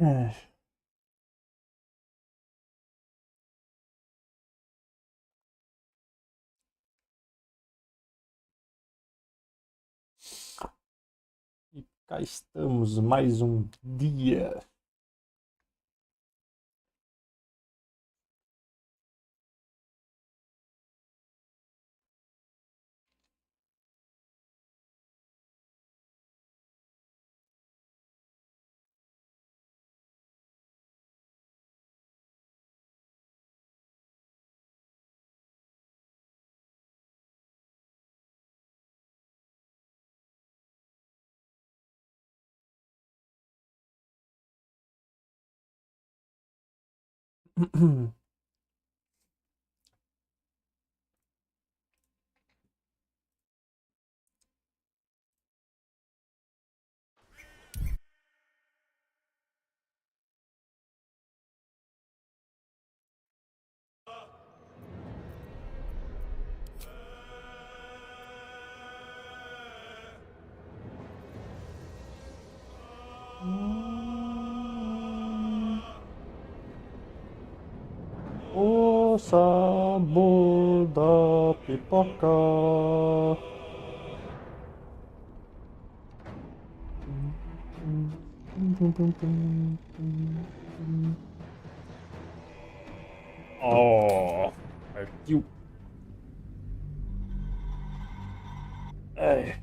É. E cá estamos, mais um dia. O sabor da pipoca. Oh, partiu. Ai.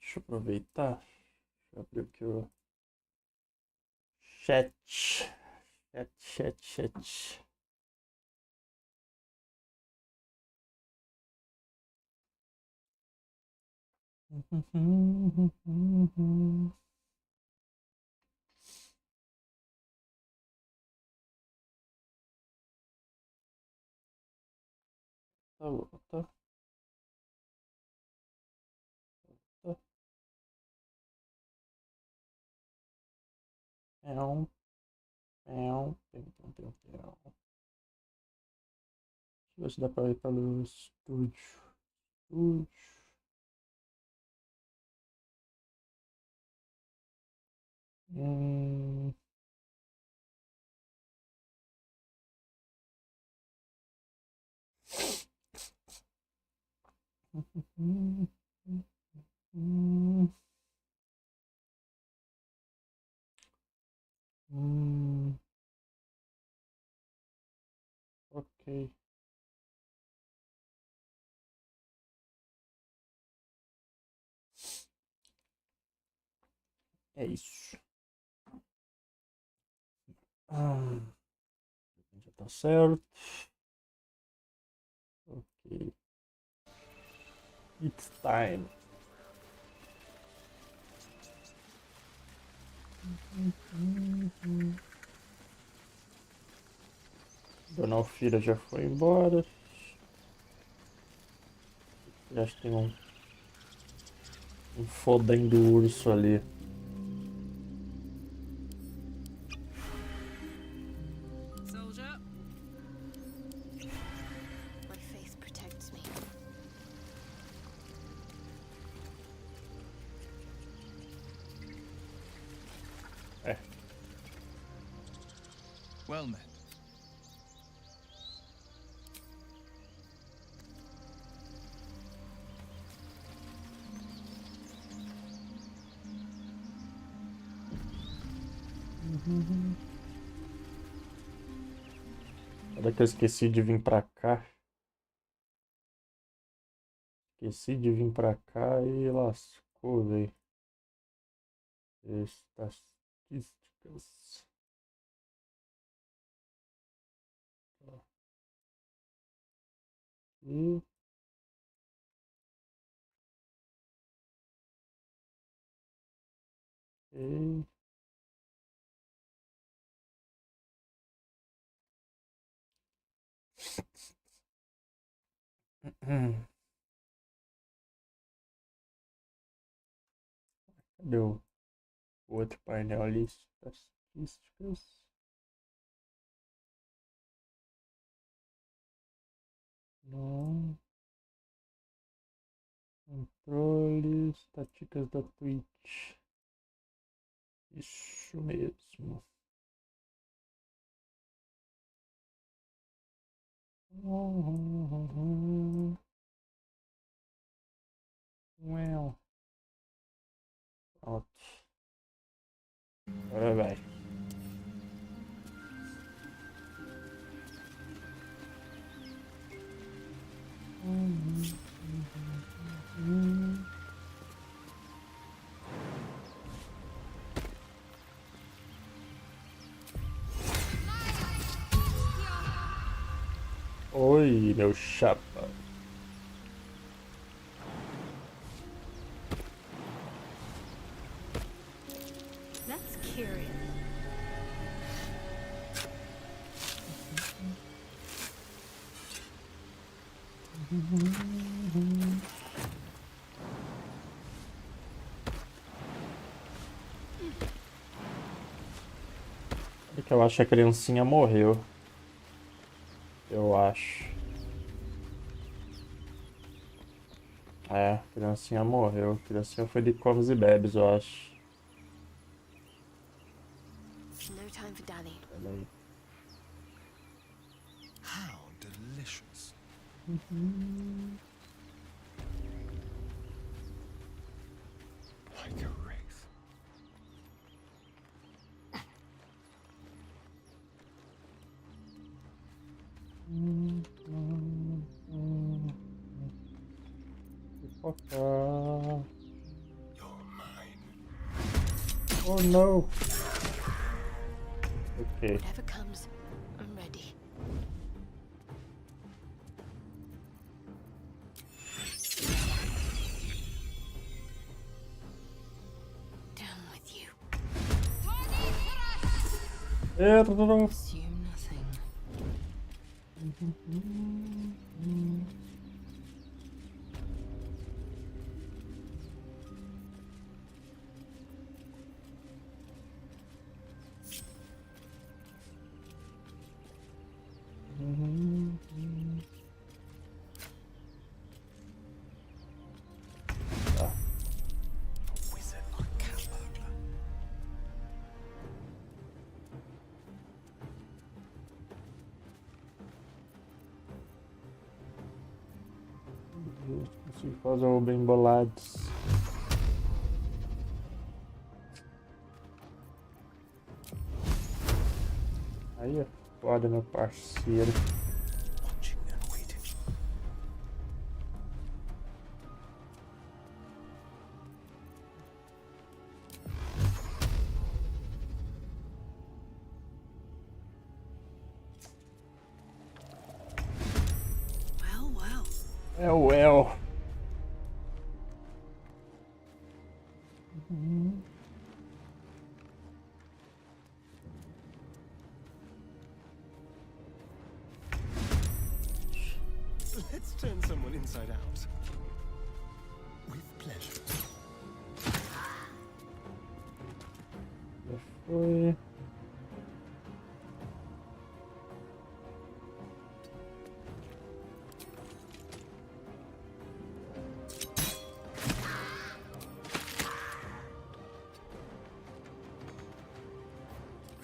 Deixa eu aproveitar. Deixa eu abrir aqui o chat. Chat. Tá bom, tá. Pão, pão, pão. Deixa eu ver se dá pra ir pelo estúdio. Estúdio. Hum. Hum, hum, hum, ok. É isso. Já tá certo. Ok. It's time. Dona Alfira já foi embora. Já acho que tem um fodendo urso ali. Soldier. My faith protects me. É. Well met. Olha que eu esqueci de vir pra cá. Esqueci de vir pra cá e lascou, velho. Estatísticas. E. E. Cadê o O outro painel ali, estatísticas. Não. Controle, estatísticas da Twitch. Isso mesmo. Well. Pronto. Agora vai. Oi, meu chapa. That's curious. É que eu acho que a criancinha morreu. Eu acho. É, a criancinha morreu. A criancinha foi de comes e bebes, eu acho. No time for Danny. Peraí. How delicious. Like a wraith. Pipoca. You're mine. Oh no. Ok. Whatever comes, I'm ready. Down with you. Erro. Assume nothing. Tá. A wizard like cat burglar. Consigo fazer o bem bolados. Aí é foda, meu parceiro. Watching and waiting. Well, well. É o El. Let's turn someone inside out. With pleasure. Já foi.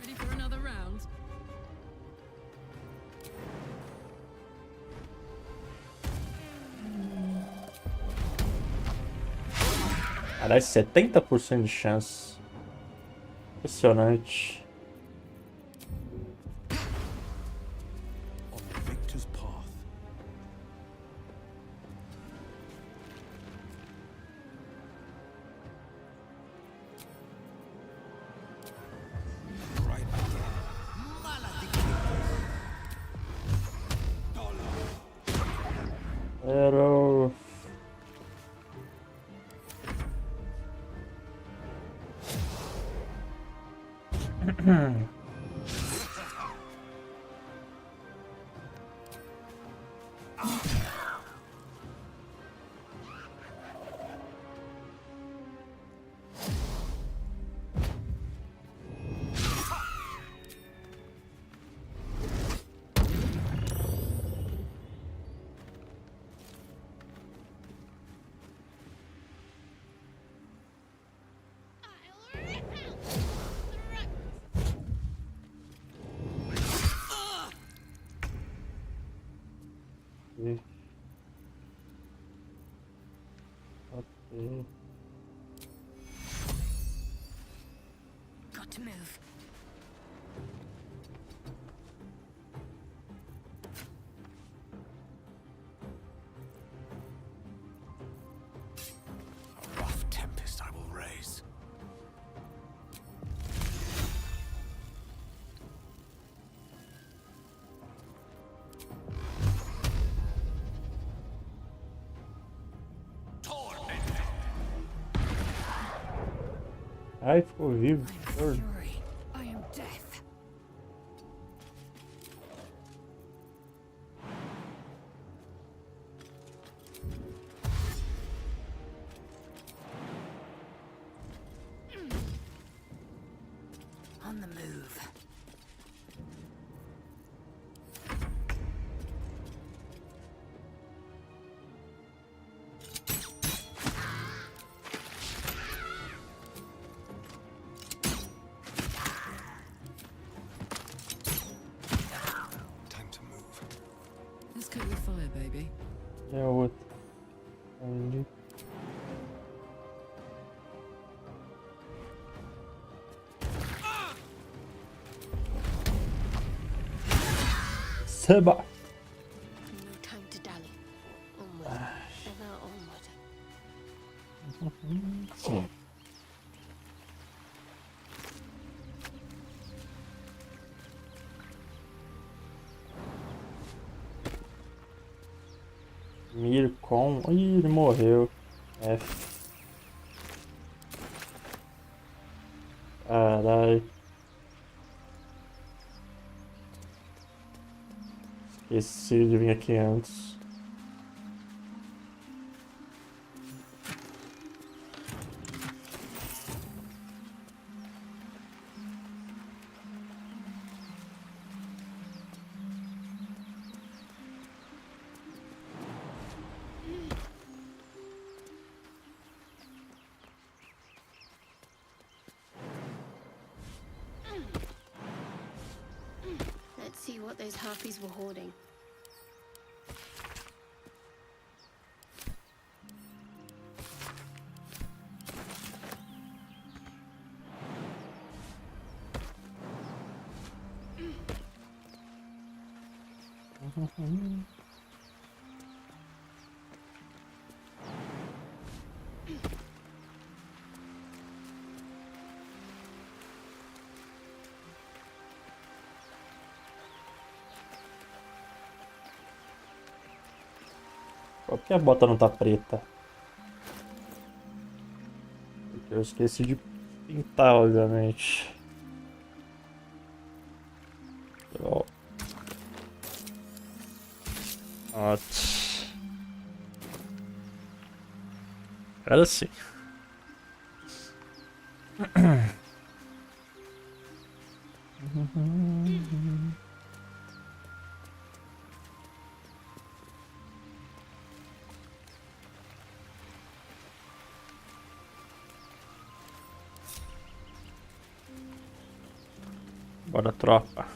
Ready for another round? Caralho, 70% de chance. Impressionante. On the victor's path. Right again. Era. E... Got to move. A rough tempest I will raise. Ai, ficou vivo. I am fury. I am death. On the move. Time to move. Let's coat with fire, baby. E a outra? Ali. Seba! No time to dally. Onward. Ever onward. Mircon. Ih, ele morreu. F. Carai. Esqueci de vir aqui antes. Let's see what those harpies were hoarding. Por que a bota não tá preta? Porque eu esqueci de pintar, obviamente. Ó. Ótimo. Agora sim. Bora, tropa.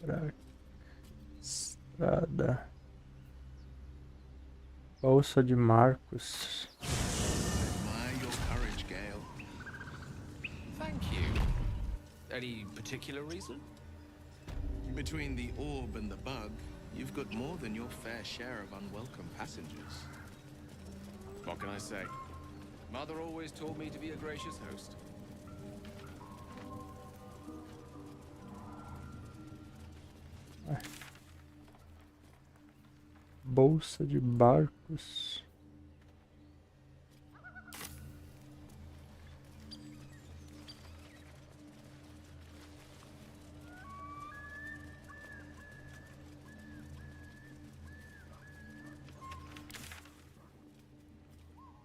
Pra estrada. Bolsa de Marcos. Admire your courage, Gale. Thank you. Any particular reason? Between the orb and the bug, you've got more than your fair share of unwelcome passengers. What can I say? Mother always told me to be a gracious host. Bolsa de barcos.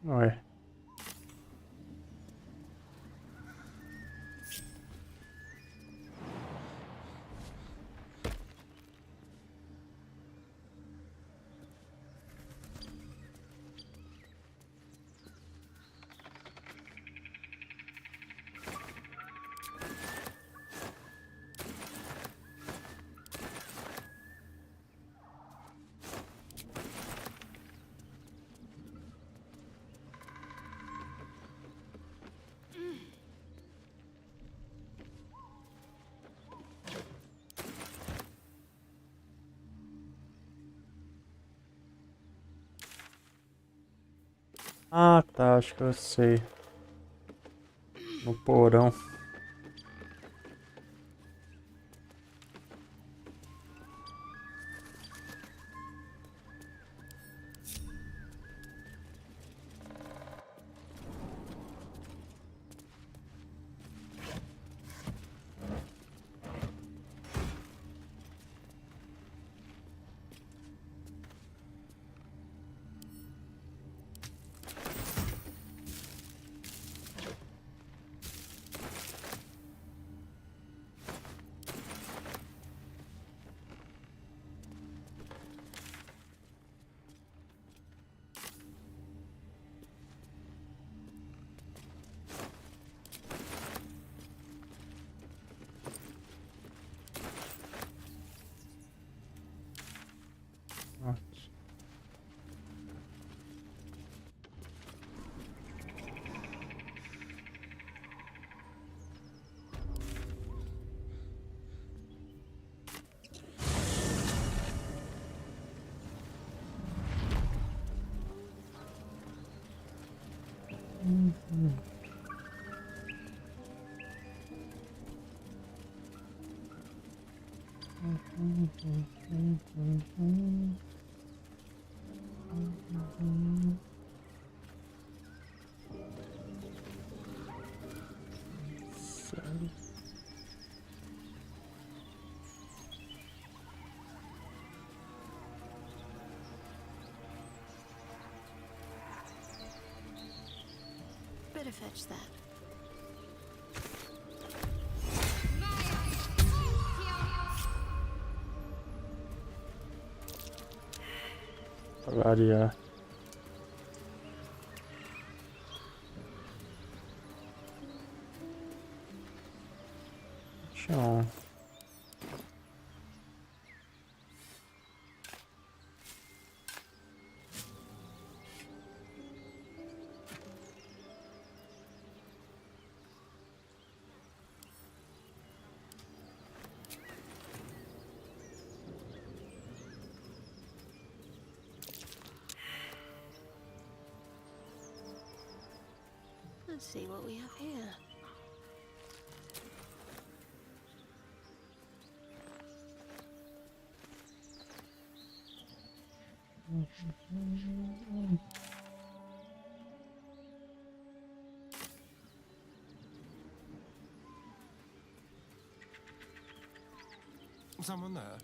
Não é. Ah, tá, acho que eu sei. No porão. Better fetch that. Pra variar. Chão. Let's see what we have here. Someone there?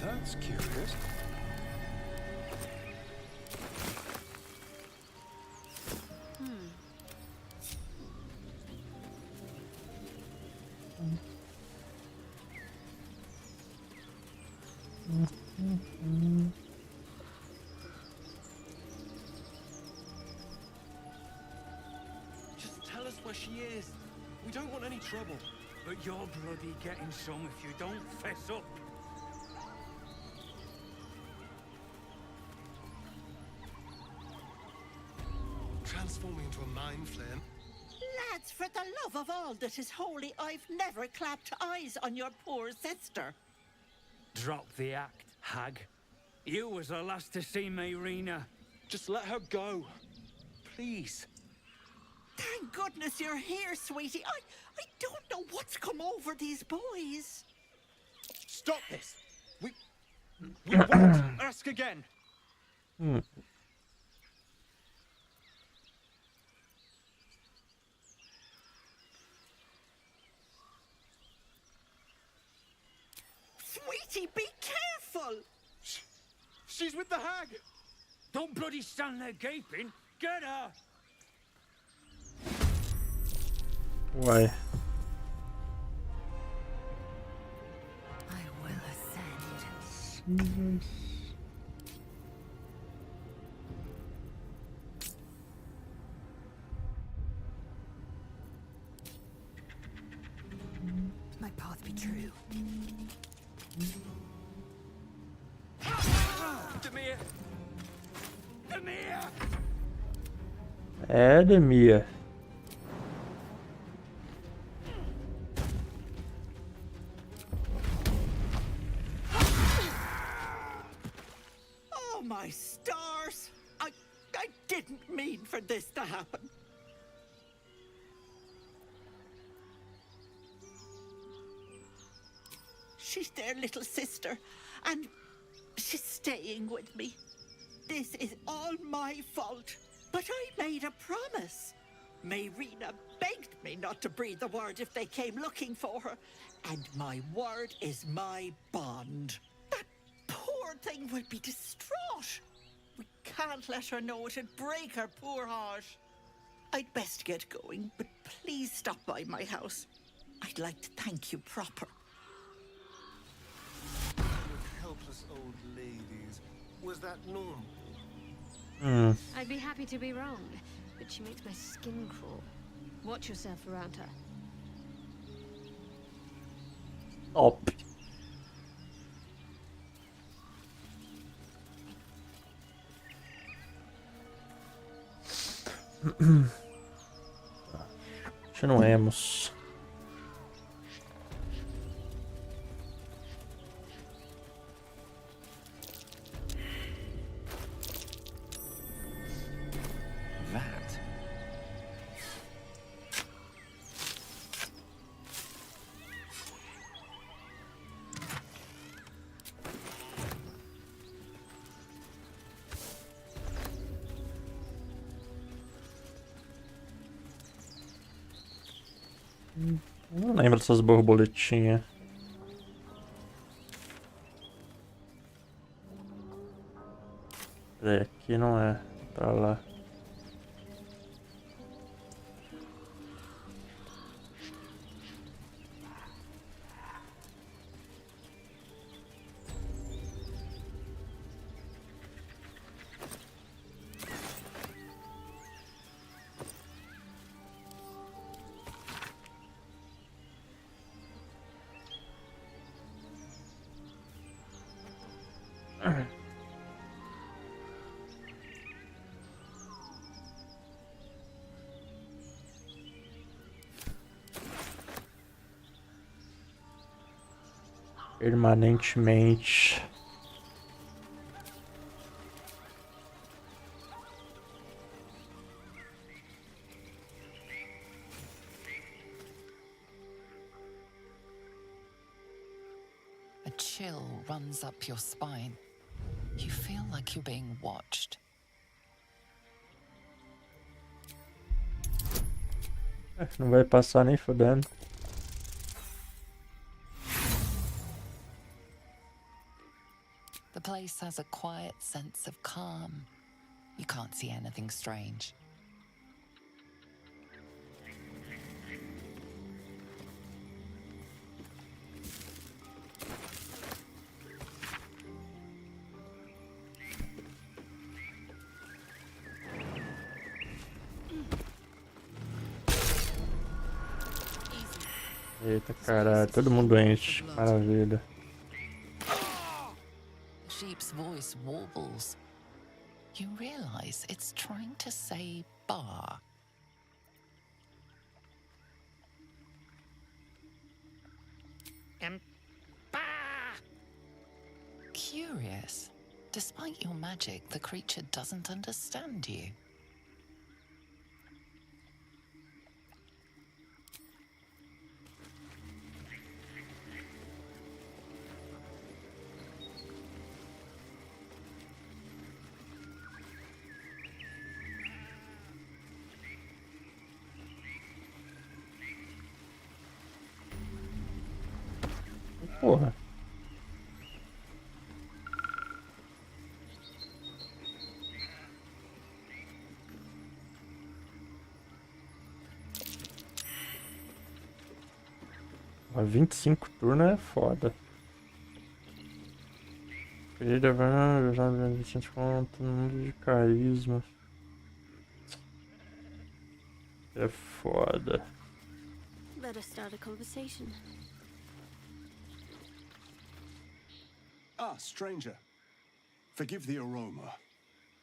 That's curious. Just tell us where she is. We don't want any trouble. But you're bloody getting some if you don't fess up. Transforming into a mind flame. Lads, for the love of all that is holy, I've never clapped eyes on your poor sister. Drop the act, hag. You was the last to see me, Rena. Just let her go. Please. Thank goodness you're here, sweetie. I don't know what's come over these boys. Stop this. We won't ask again. Sweetie, be careful. She's with the hag. Don't bloody stand there gaping. Get her! Uai. I will ascend. My path be true. Demir! Demir! É, Demia. my stars! I didn't mean for this to happen. She's their little sister, and she's staying with me. This is all my fault, but I made a promise. Mayrina begged me not to breathe a word if they came looking for her, and my word is my bond. That poor thing will be distraught. We can't let her know, it'd break her poor heart. I'd best get going, but please stop by my house. I'd like to thank you proper. Helpless old ladies. Was that normal? I'd be happy to be wrong, but she makes my skin crawl. Watch yourself around her. Oh. Continuemos. That. Não lembro dessas borboletinhas. Peraí, aqui não é. Pra lá. Permanentemente. A chill runs up your spine. You feel like you're being watched. Não vai passar nem fodendo. The place has a quiet sense of calm. You can't see anything strange. Eita caralho, todo mundo doente. Maravilha. The sheep's voice warbles. You realize it's trying to say bar. Curious. Despite your magic, the creature doesn't understand you. Porra. Mas 25 turnos é foda. Querida, vai já 20 conto no mundo de carisma. É foda. Let us start a conversation. Ah, stranger. Forgive the aroma.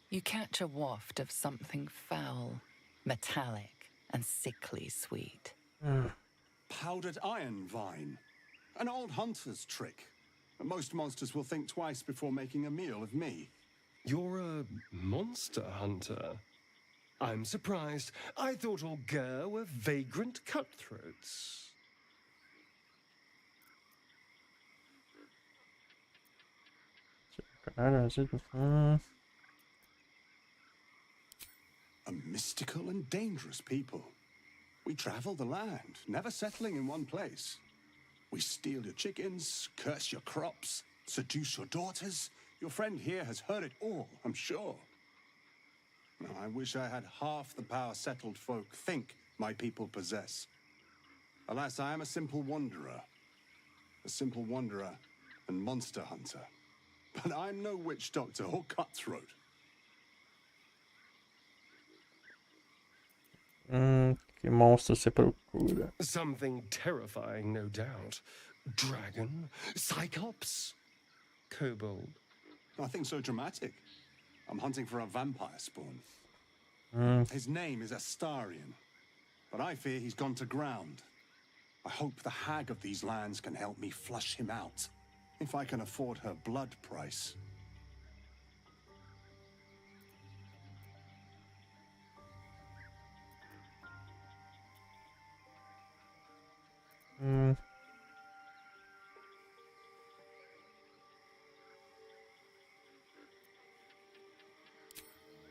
You catch a waft of something foul, metallic, and sickly sweet. Powdered iron vine. An old hunter's trick. Most monsters will think twice before making a meal of me. You're a monster hunter. I'm surprised. I thought Orger were vagrant cutthroats. A mystical and dangerous people. We travel the land, never settling in one place. We steal your chickens, curse your crops, seduce your daughters. Your friend here has heard it all, I'm sure. Now, I wish I had half the power settled folk think my people possess. Alas, I am a simple wanderer. A simple wanderer and monster hunter. But I'm no witch doctor or cutthroat. Que monstro você procura? Something terrifying, no doubt. Dragon? Cyclops? Kobold? Nothing so dramatic. I'm hunting for a vampire spawn. His name is Astarion, but I fear he's gone to ground. I hope the hag of these lands can help me flush him out, if I can afford her blood price.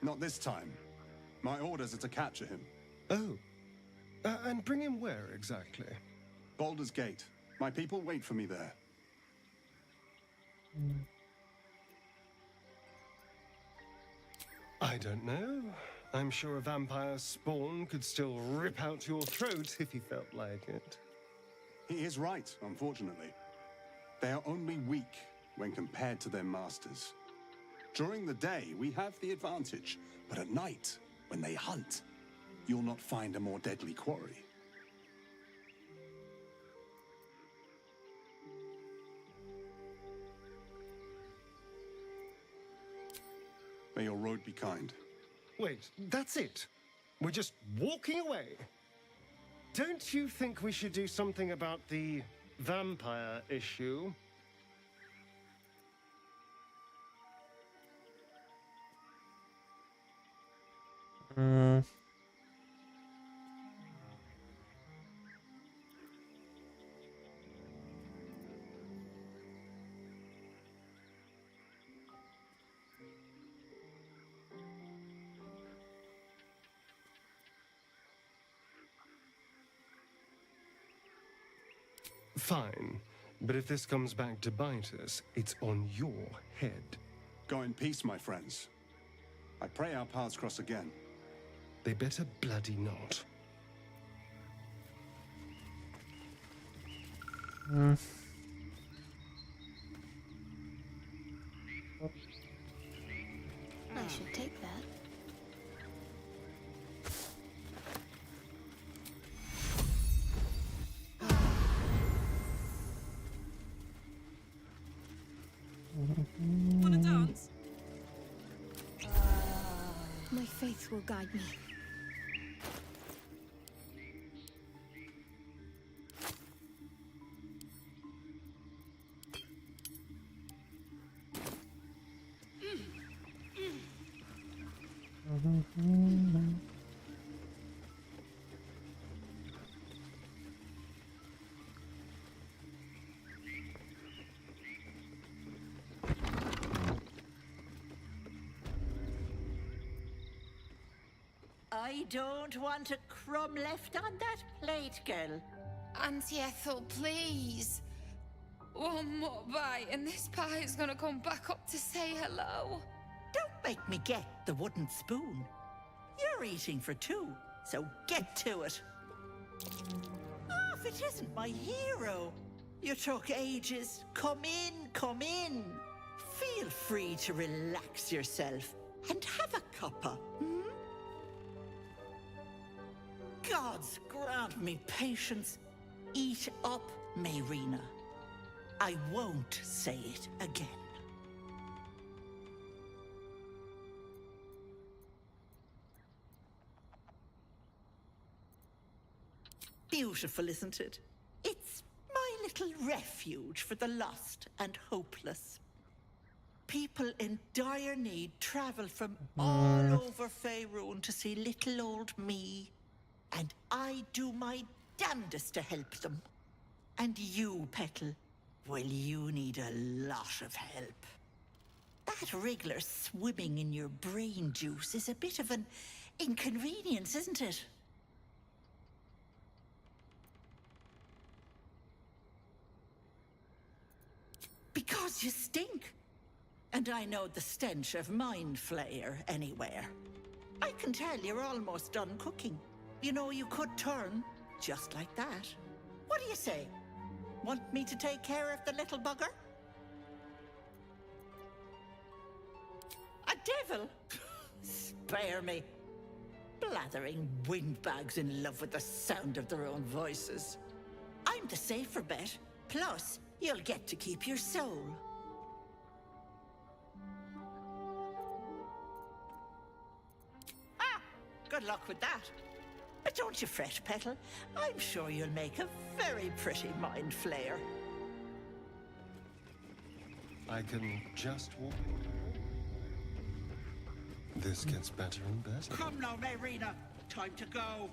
Not this time. My orders are to capture him. Oh. And bring him where exactly? Baldur's Gate. My people wait for me there. I don't know. I'm sure a vampire spawn could still rip out your throat if he felt like it. He is right, unfortunately. They are only weak when compared to their masters. During the day, we have the advantage, but at night, when they hunt, you'll not find a more deadly quarry. May your road be kind. Wait, that's it? We're just walking away? Don't you think we should do something about the vampire issue? Fine, but if this comes back to bite us, it's on your head. Go in peace, my friends. I pray our paths cross again. They better bloody not. I should take that. Wanna dance? My faith will guide me. I don't want a crumb left on that plate, girl. Auntie Ethel, please. One more bite and this pie is gonna come back up to say hello. Don't make me get the wooden spoon. You're eating for two, so get to it. Ah, if it isn't my hero. You took ages. Come in, come in. Feel free to relax yourself and have a cuppa. Gods grant me patience. Eat up, Mayrina. I won't say it again. Beautiful, isn't it? It's my little refuge for the lost and hopeless. people in dire need travel from all over Faerun to see little old me. And I do my damnedest to help them. And you, Petal, well, you need a lot of help. That wriggler swimming in your brain juice is a bit of an inconvenience, isn't it? Because you stink. And I know the stench of mind flayer anywhere. I can tell you're almost done cooking. You know, you could turn just like that. What do you say? Want me to take care of the little bugger? A devil? Spare me. Blathering windbags in love with the sound of their own voices. I'm the safer bet. Plus, you'll get to keep your soul. Ah, good luck with that. But don't you fret, Petal. I'm sure you'll make a very pretty mind flayer. I can just walk. This gets better and better. Come now, Mayrina. Time to go.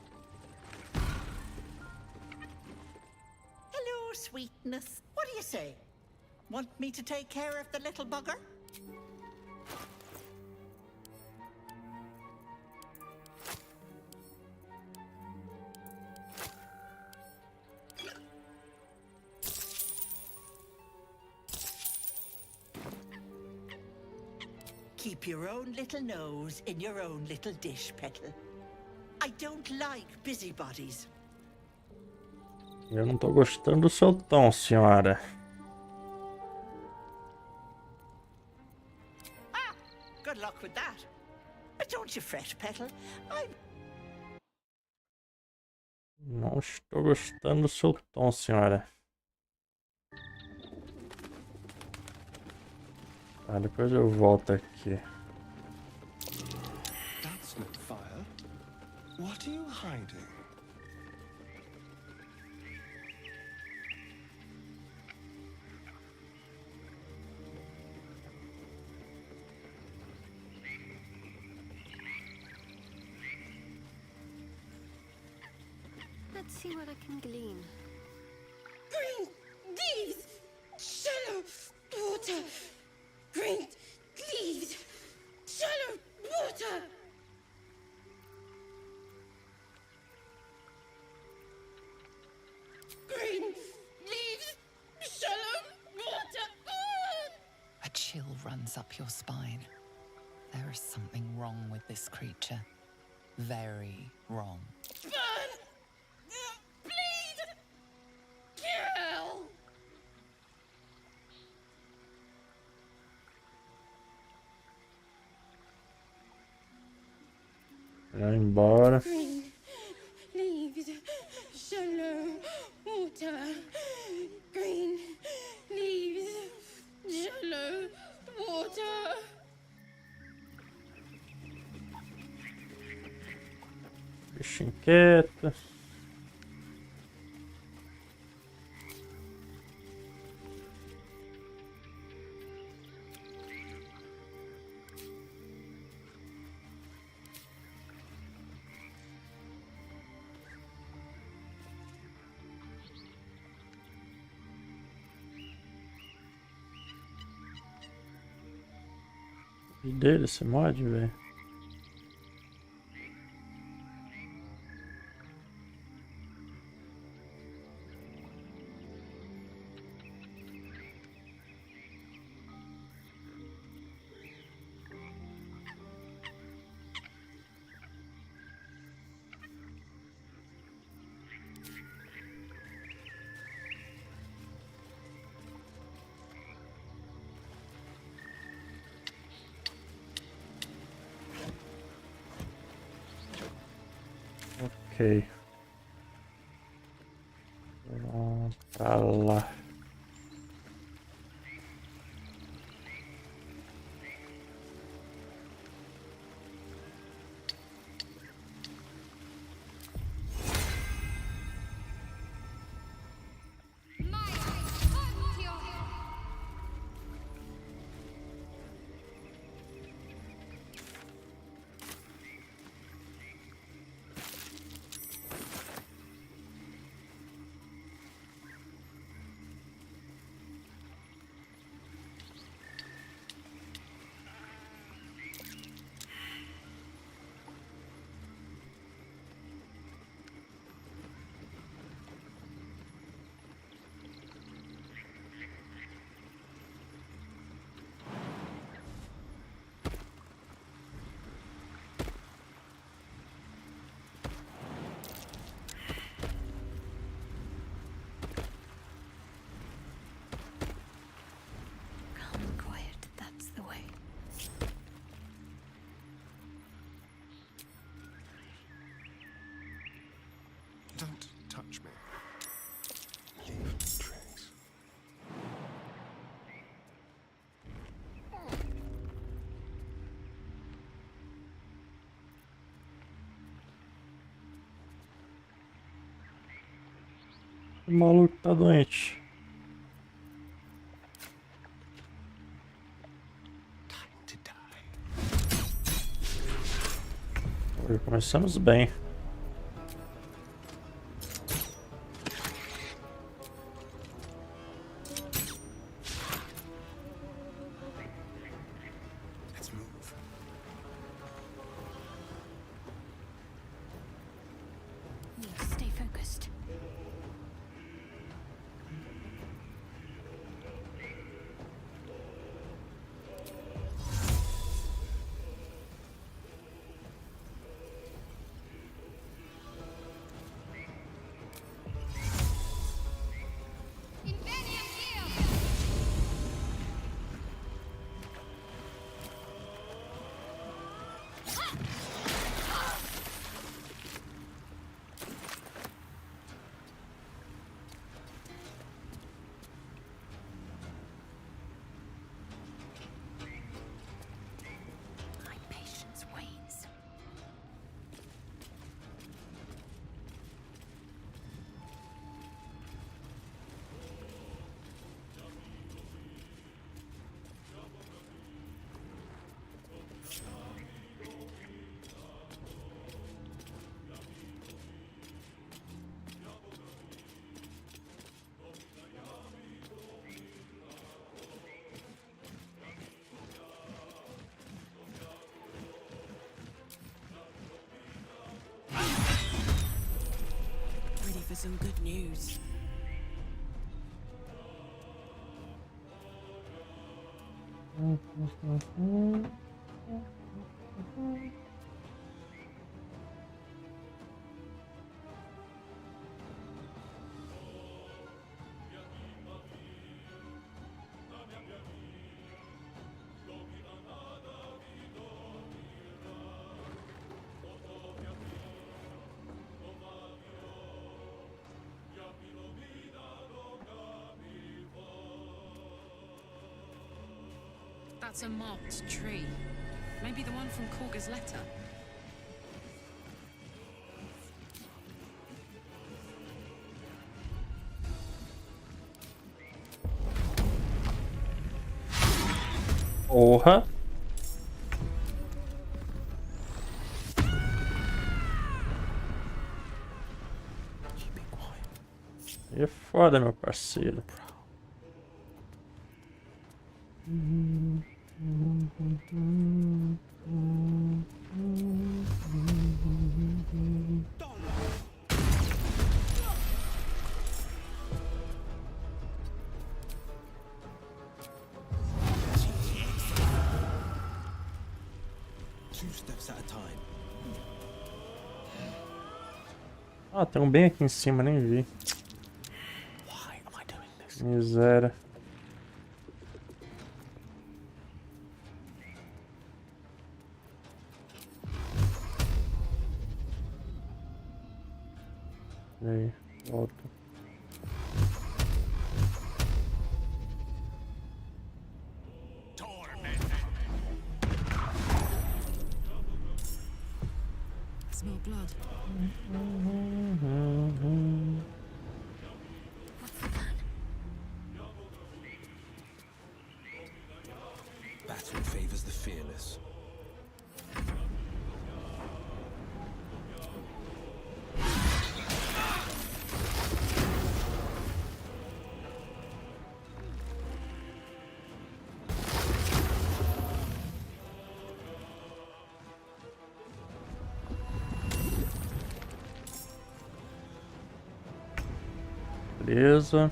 Hello, sweetness. What do you say? Want me to take care of the little bugger? Keep your own little nose in your own little dish, Petal. I don't like busybodies. Eu não tô gostando do seu tom, senhora. Ah, good luck with that. But don't you fret, Petal. Não estou gostando do seu tom, senhora. Tá, depois eu volto aqui. That's not fire. What are you hiding? Let's see what I can glean. Green leaves, shallow water. Green leaves, shallow water. Green leaves, shallow water. A chill runs up your spine. There is something wrong with this creature. Very wrong. Burn! Bleed! Kill! Vai embora. Green leaves, shallow water. Green leaves, shallow water. Bicho inquieto. E dele esse mod, velho. Ok. Vamos pra lá. O maluco tá doente. Hoje começamos bem. Need to stay focused. My patience wanes. Ready for some good news. That's a marked tree. Maybe the one from Korga's letter. Porra! E foda, meu parceiro. Two steps at a time. Ah, tem um bem aqui em cima, nem vi. Why am I doing this? Miséria. E aí, volta. Smell blood. What's the plan? Battle favors the fearless. Beleza.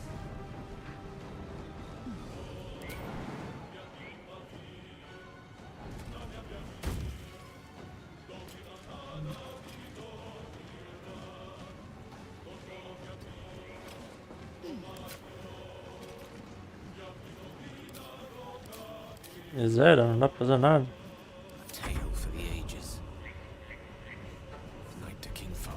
Miséria, não dá pra fazer nada. Tale for the ages. Knight to King 5.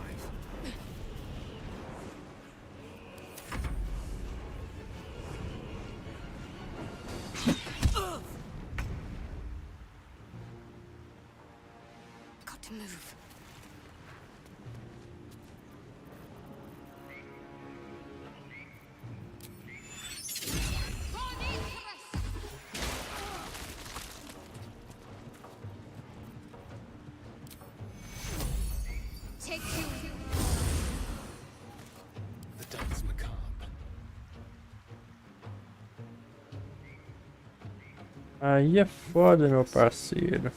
Got to move. Aí é foda, meu parceiro.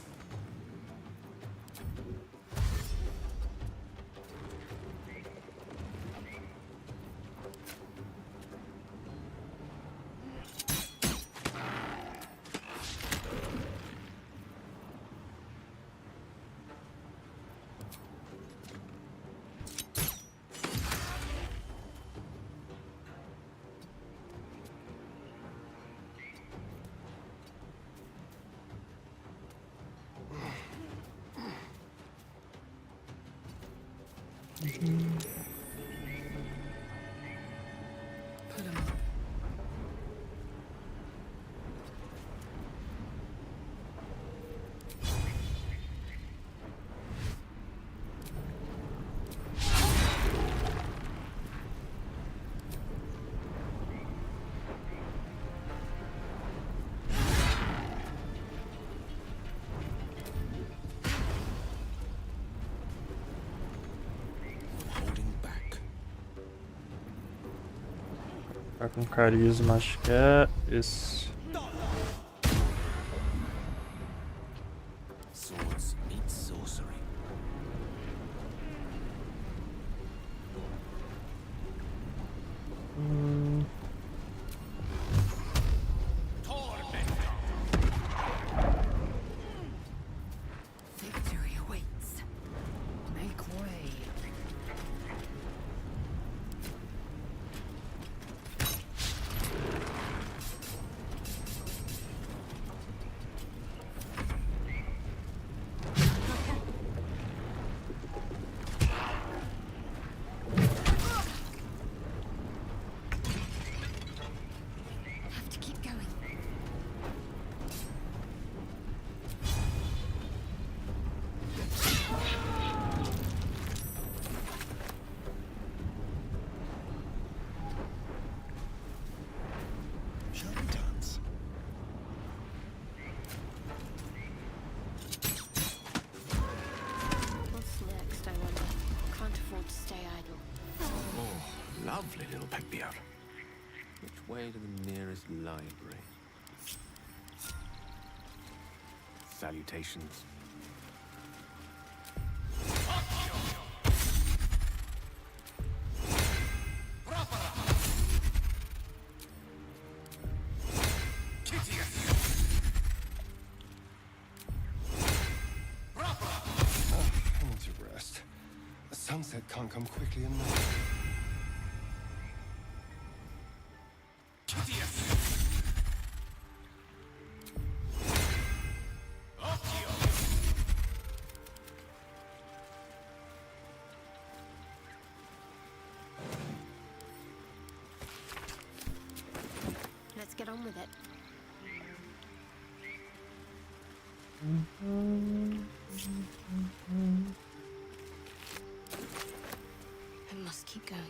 Put 'em up. Holding back. Tá com carisma, acho que é esse. Swords meet sorcery. Victory awaits. Make way. Have to keep going. Shall we dance? What's next, I wonder? Can't afford to stay idle. Oh, lovely little Pegbear. Which way to the nearest library? Salutations. I need to rest. The sunset can't come quickly enough. Let's get on with it. I must keep going.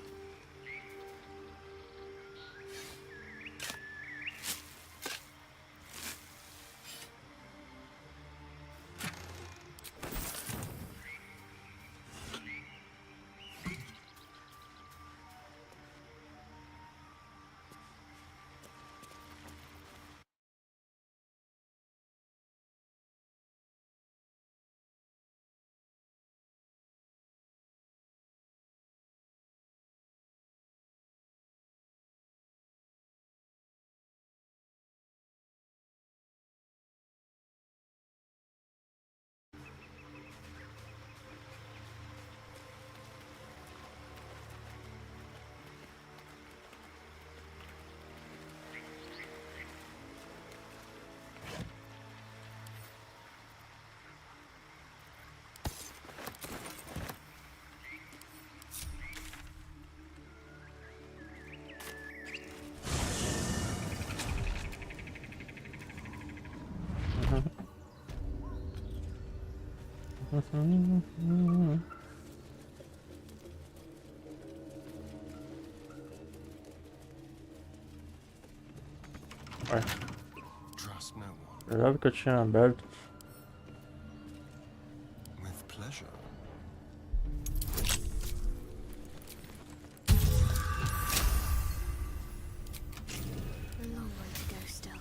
Ué, Trust no one. jurava que eu tinha aberto. With pleasure. A long way to go still.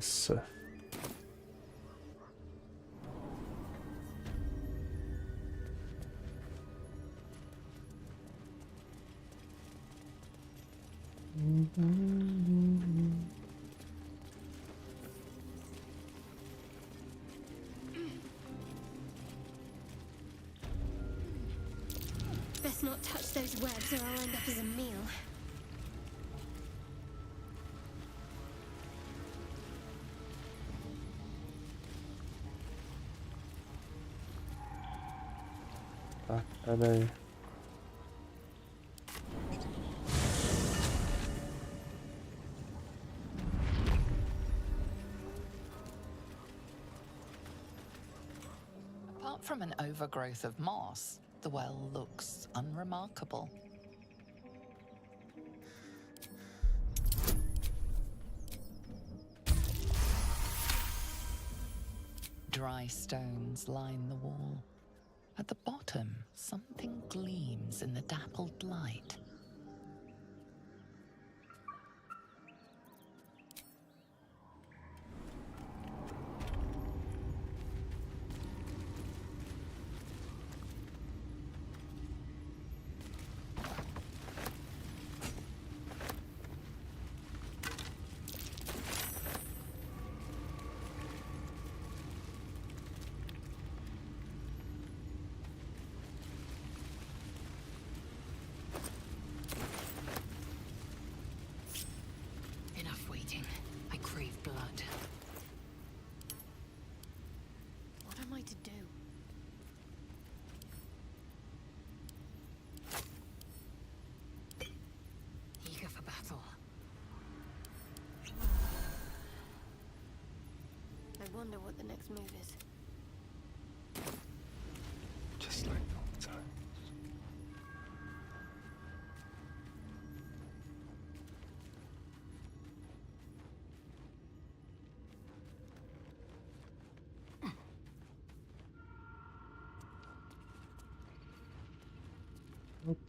tensa. Best not touch those webs or I'll end up as a meal. Tá, peraí. Apart from an overgrowth of moss, the well looks unremarkable. Dry stones line the wall. At the bottom, something gleams in the dappled light. Enough waiting. I crave blood. What am I to do? Eager for battle. I wonder what the next move is. Just like old times.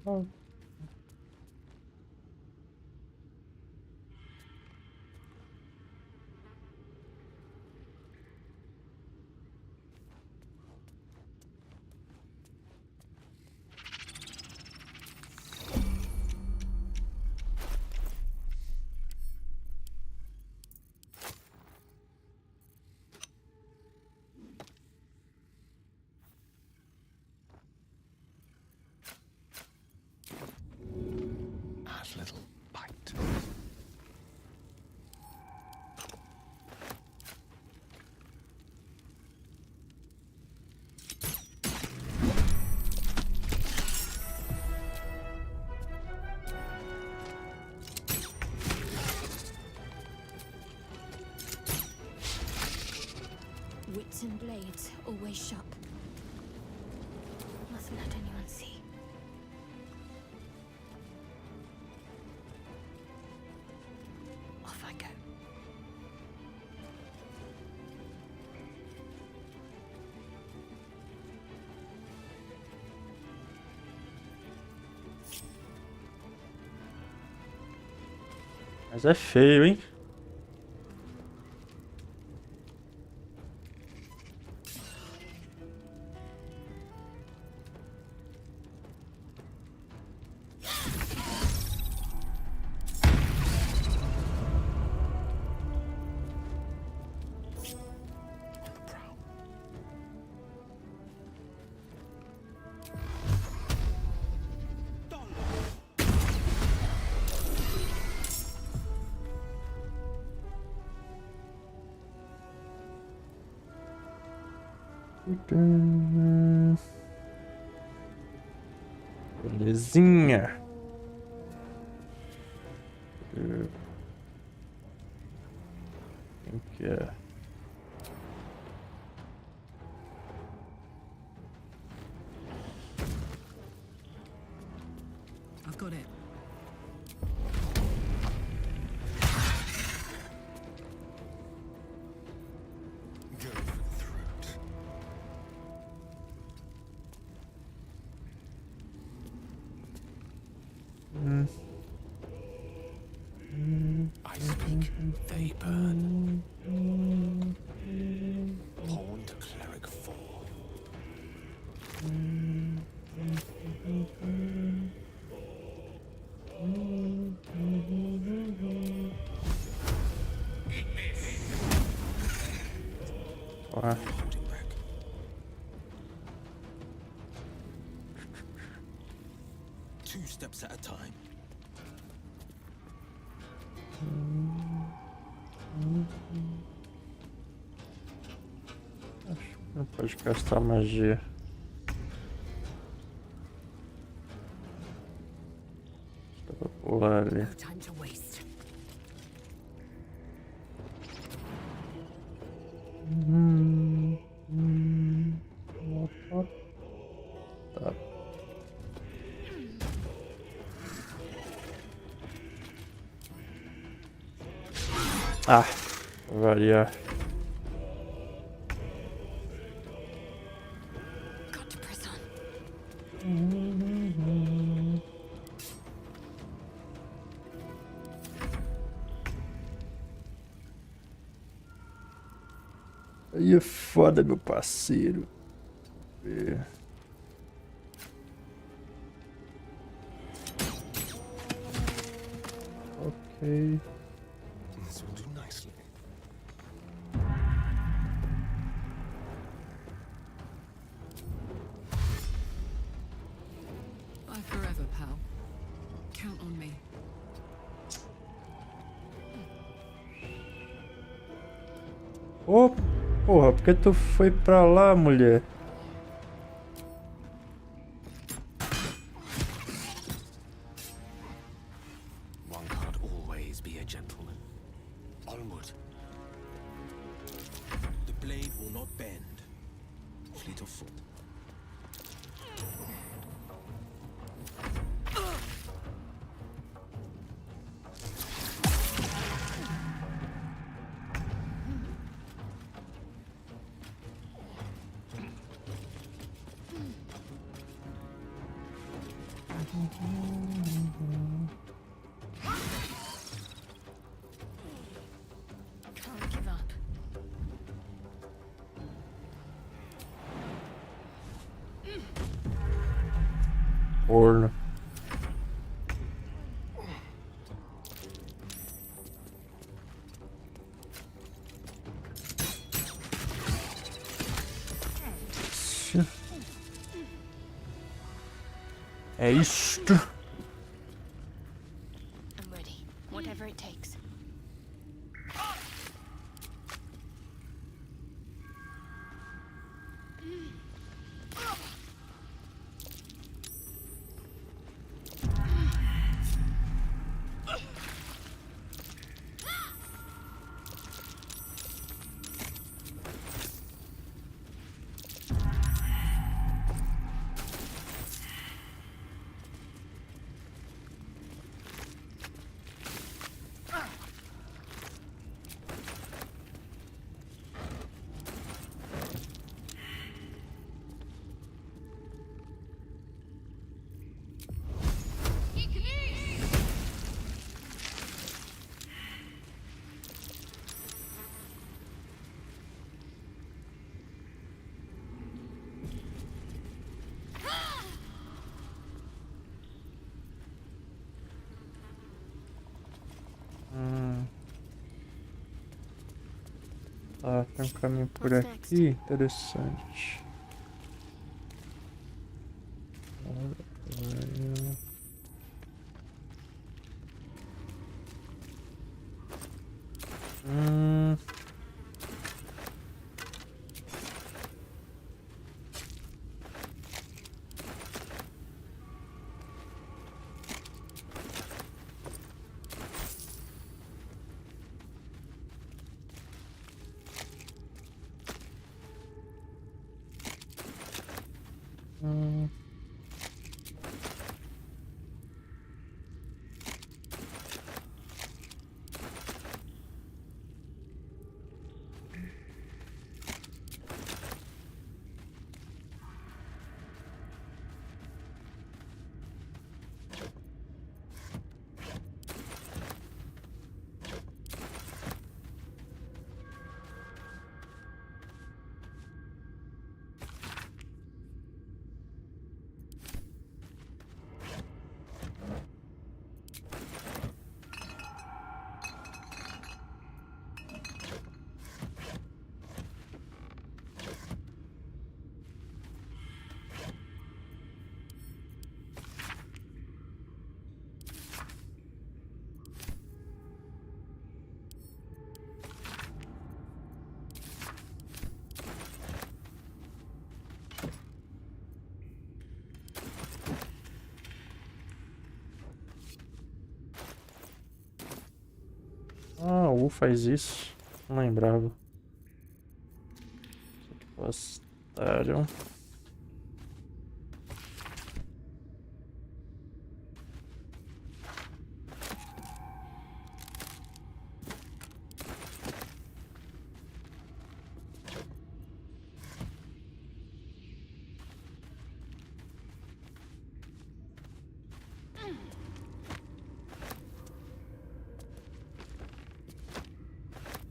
Opa. Have little bite. Wits and blades, always sharp. Mustn't let anyone see. Off I go. Mas é feio, hein? Belezinha. Quem que é? I've got it. Go for the throat. I speak they burn. Horned Cleric 4. Ué. Two steps at a time. Acho que não pode gastar magia. Dá pra pular ali. No time to waste. Tá. Ah, vou variar. Got to press on. Aí é foda, meu parceiro. É. Ok. This will do nicely. Bye forever, pal. Count on me. Ô, porra, por que tu foi pra lá, mulher? One can't always be a gentleman. Onward. The blade will not bend. Fleet of foot. Can't give up. Corno. É isto. I'm ready. Whatever it takes. Ah, tem um caminho por aqui. Interessante. Ah, o U faz isso. Não lembrava. Postário.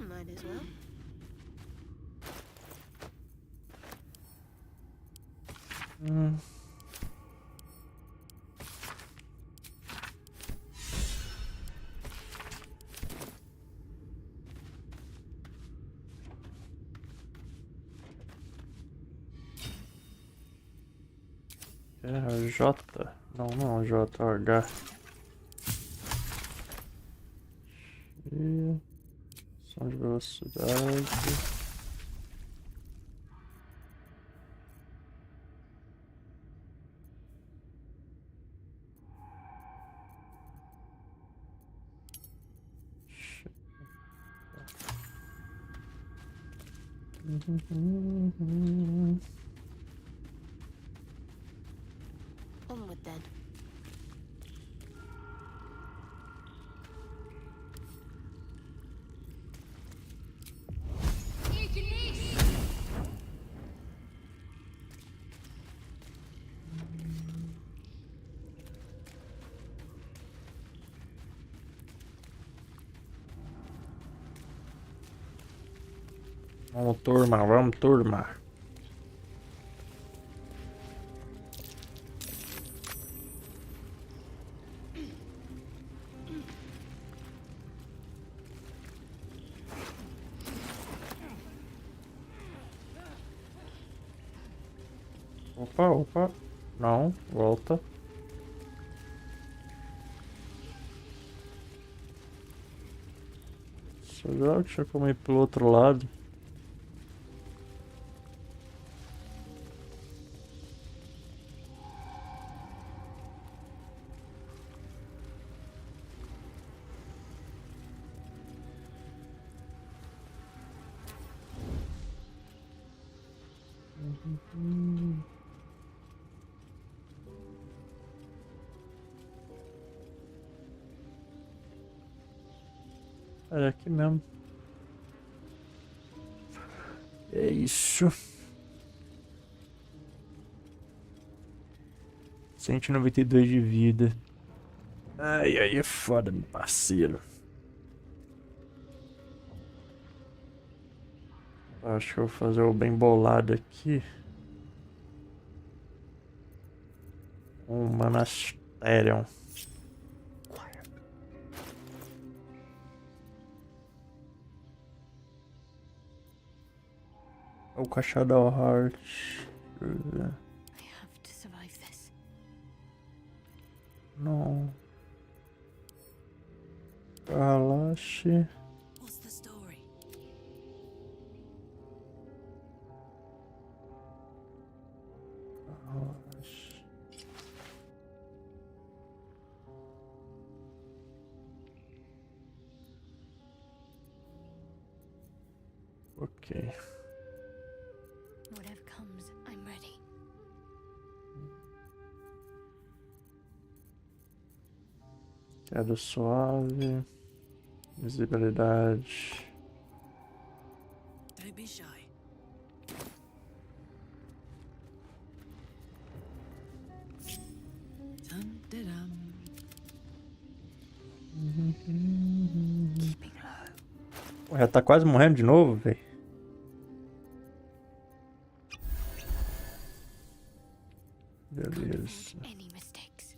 Might as well. É J. Não, não, J, H. E... Som de velocidade. Onward then. Vamos, turma, vamos, turma. Opa, opa. Não, volta. Só já tinha como ir pro outro lado. Era aqui mesmo. É isso. 192 de vida. Ai, ai, é foda, meu parceiro. Acho que eu vou fazer o bem bolado aqui. Um monastério. O com a Shadowheart. I have to survive this. Não. Relaxe. What's the story? Relaxe. Ok. Whatever comes, I'm ready. Queda suave. Visibilidade. Don't be shy. Dum-de-dum. Keeping low. Pô, já tá quase morrendo de novo, velho. Beleza. Any mistakes?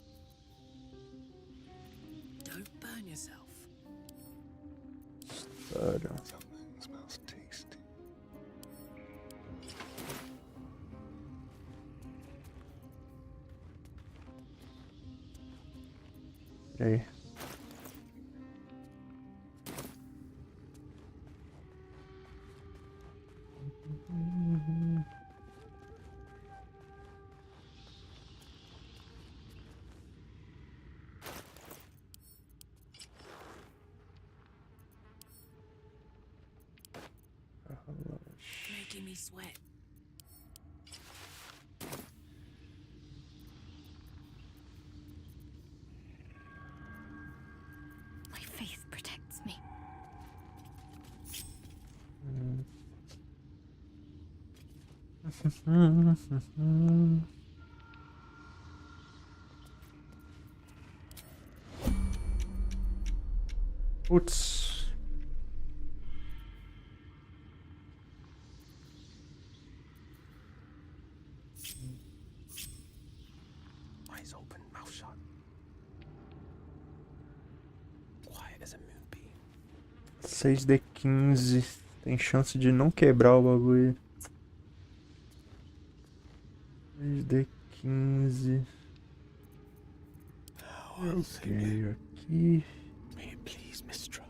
Don't burn yourself. Sério. Something smells tasty. E aí? making me sweat. My faith protects me. Putz. Eyes open, mouth shut. Quiet as a moonbeam. 6d15. Tem chance de não quebrar o bagulho. 6d15. Ok, aqui. May it please, Mistra.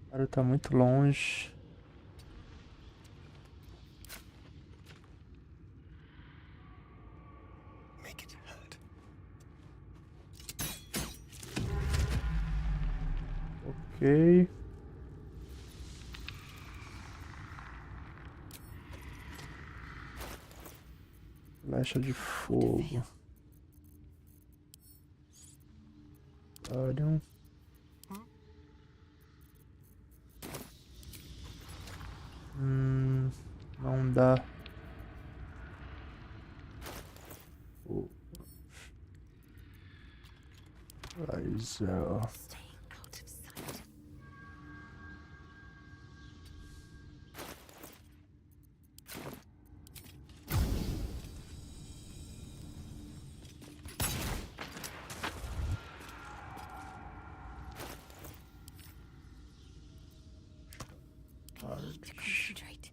O cara tá muito longe. Make it hurt. Ok. Flecha de fogo. Olha. Não dá. Mas Concentrate.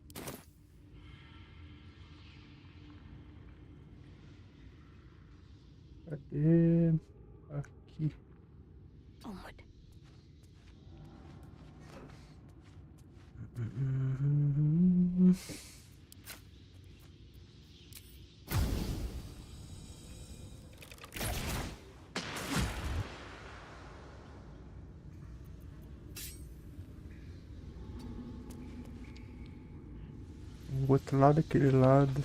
cadê? Aqui. Onward. O outro lado, aquele lado.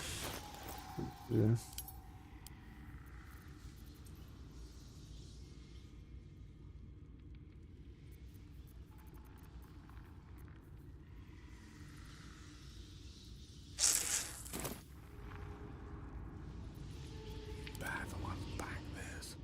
Bad for one back this.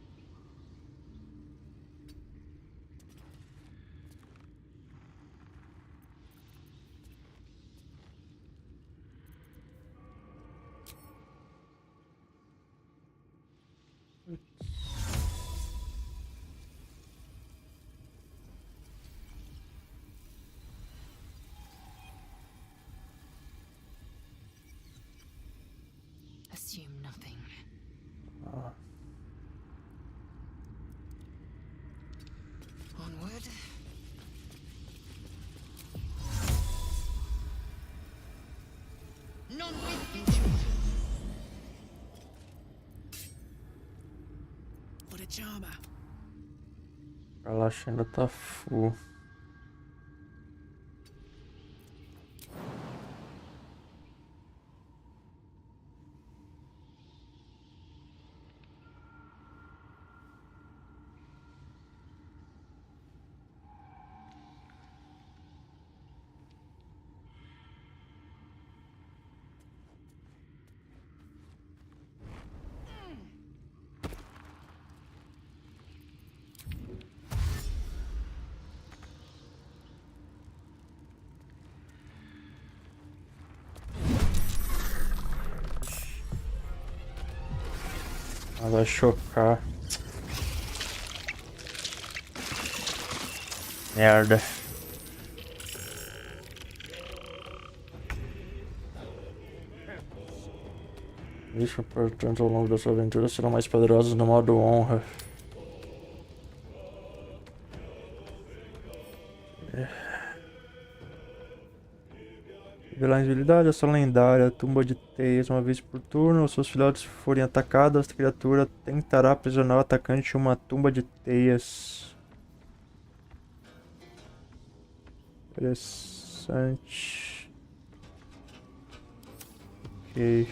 Assume nothing. Onward. None with you. What a charmer. A laxa ainda tá full. Ela vai chocar. Merda. Isso, portanto, ao longo da sua aventura serão mais poderosos no modo honra. Revelar invisibilidade, ação lendária, tumba de teias. Uma vez por turno, os seus filhotes forem atacados, a criatura tentará aprisionar o atacante em uma tumba de teias. Interessante. Ok.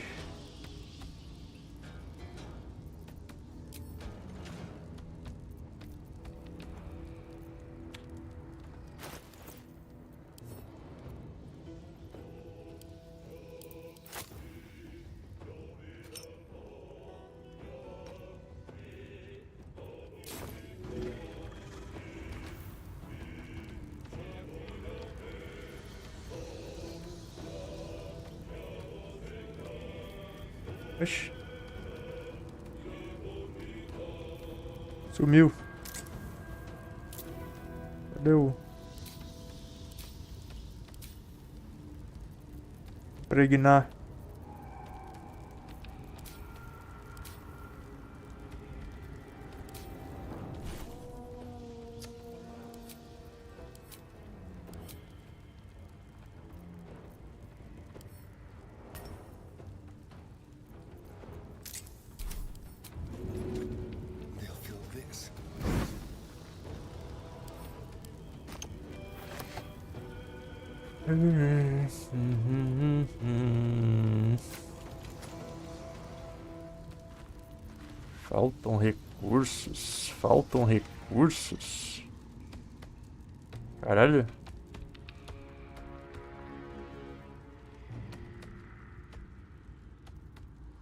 Oxi. Sumiu. Cadê o... Pregnar. Faltam recursos. Faltam recursos. Caralho.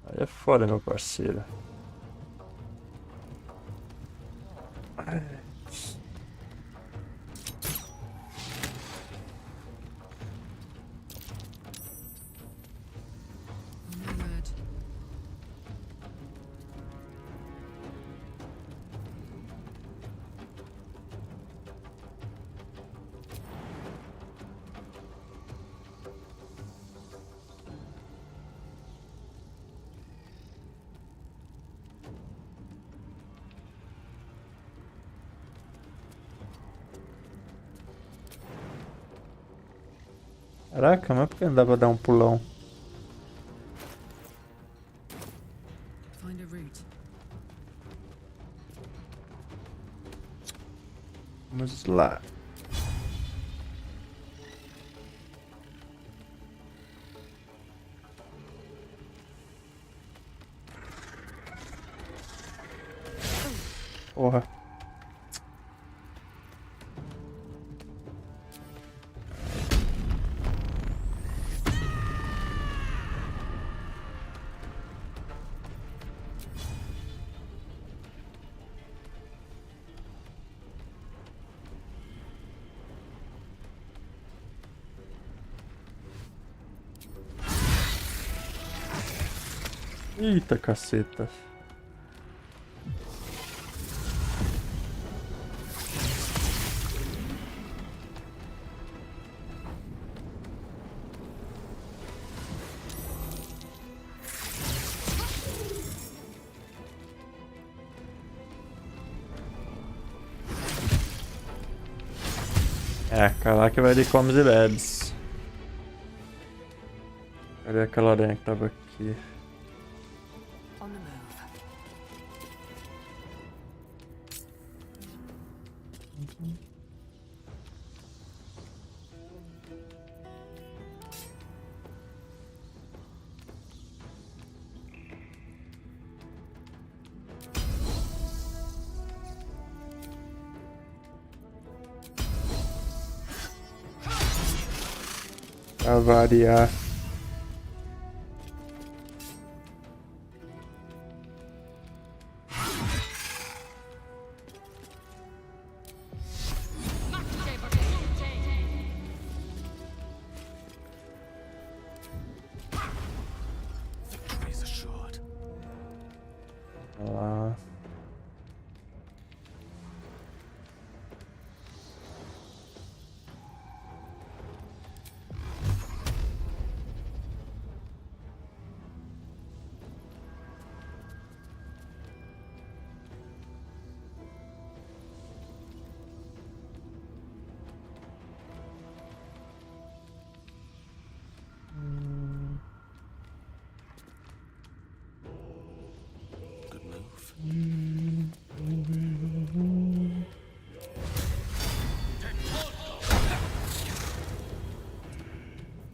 Aí é foda, meu parceiro. Caraca, mas por que não dá pra dar um pulão? Find a route. Vamos lá. Porra. Eita caceta. É, caraca, vai de comes e bebes. Cadê aquela aranha que tava aqui? On the move. Pra variar. Victory is assured. Ah.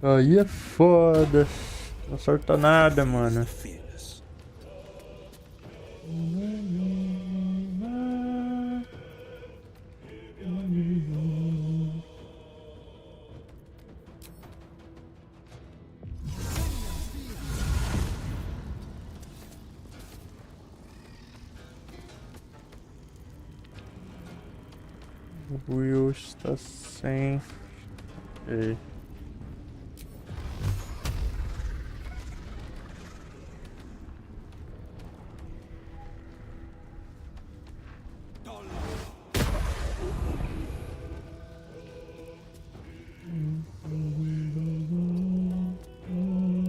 Aí é foda. Não acerta nada, mano. O Will está sem. Okay.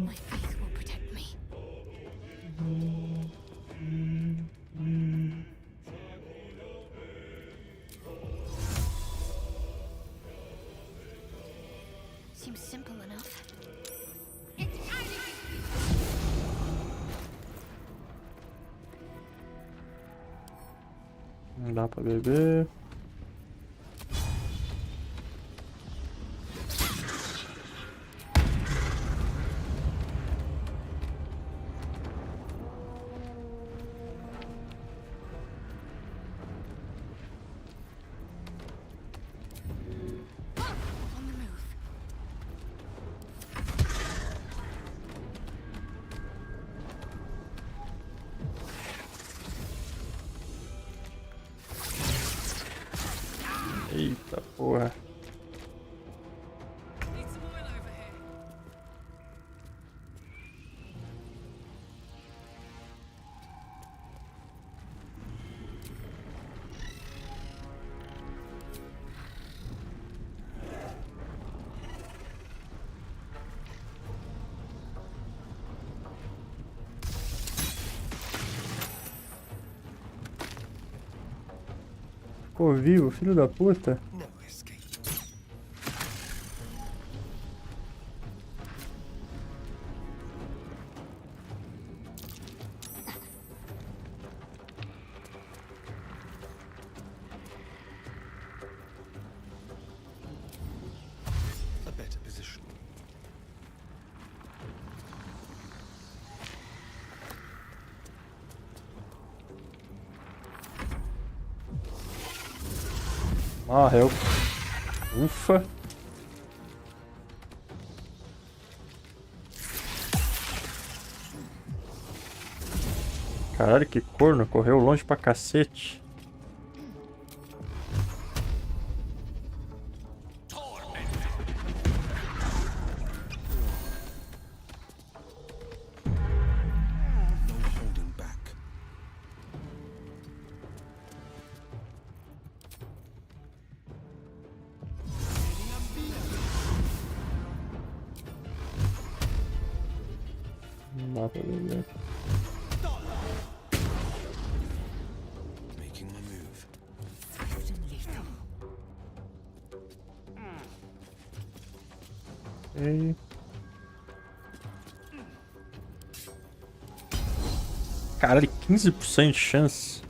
My faith will protect me. Seems simple enough. Não dá pra beber. On the move. Eita porra. Need some oil over here. Ficou vivo, filho da puta. A better position. Morreu. Ufa. Caralho, que corno. Correu longe pra cacete. No holding back. Não dá pra beber. Making my move. Swift and lethal. Ok. Caralho, 15% de chance.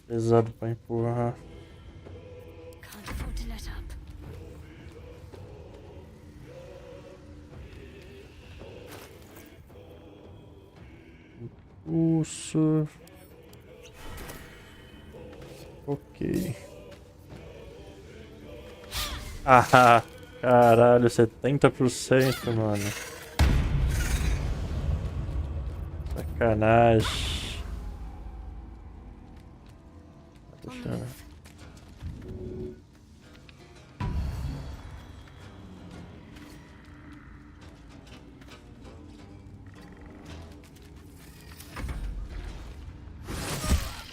Pesado pra empurrar. Can't afford to let up. Pulso. Ok. Ah, caralho, 70%, mano. Sacanagem. Deixa eu...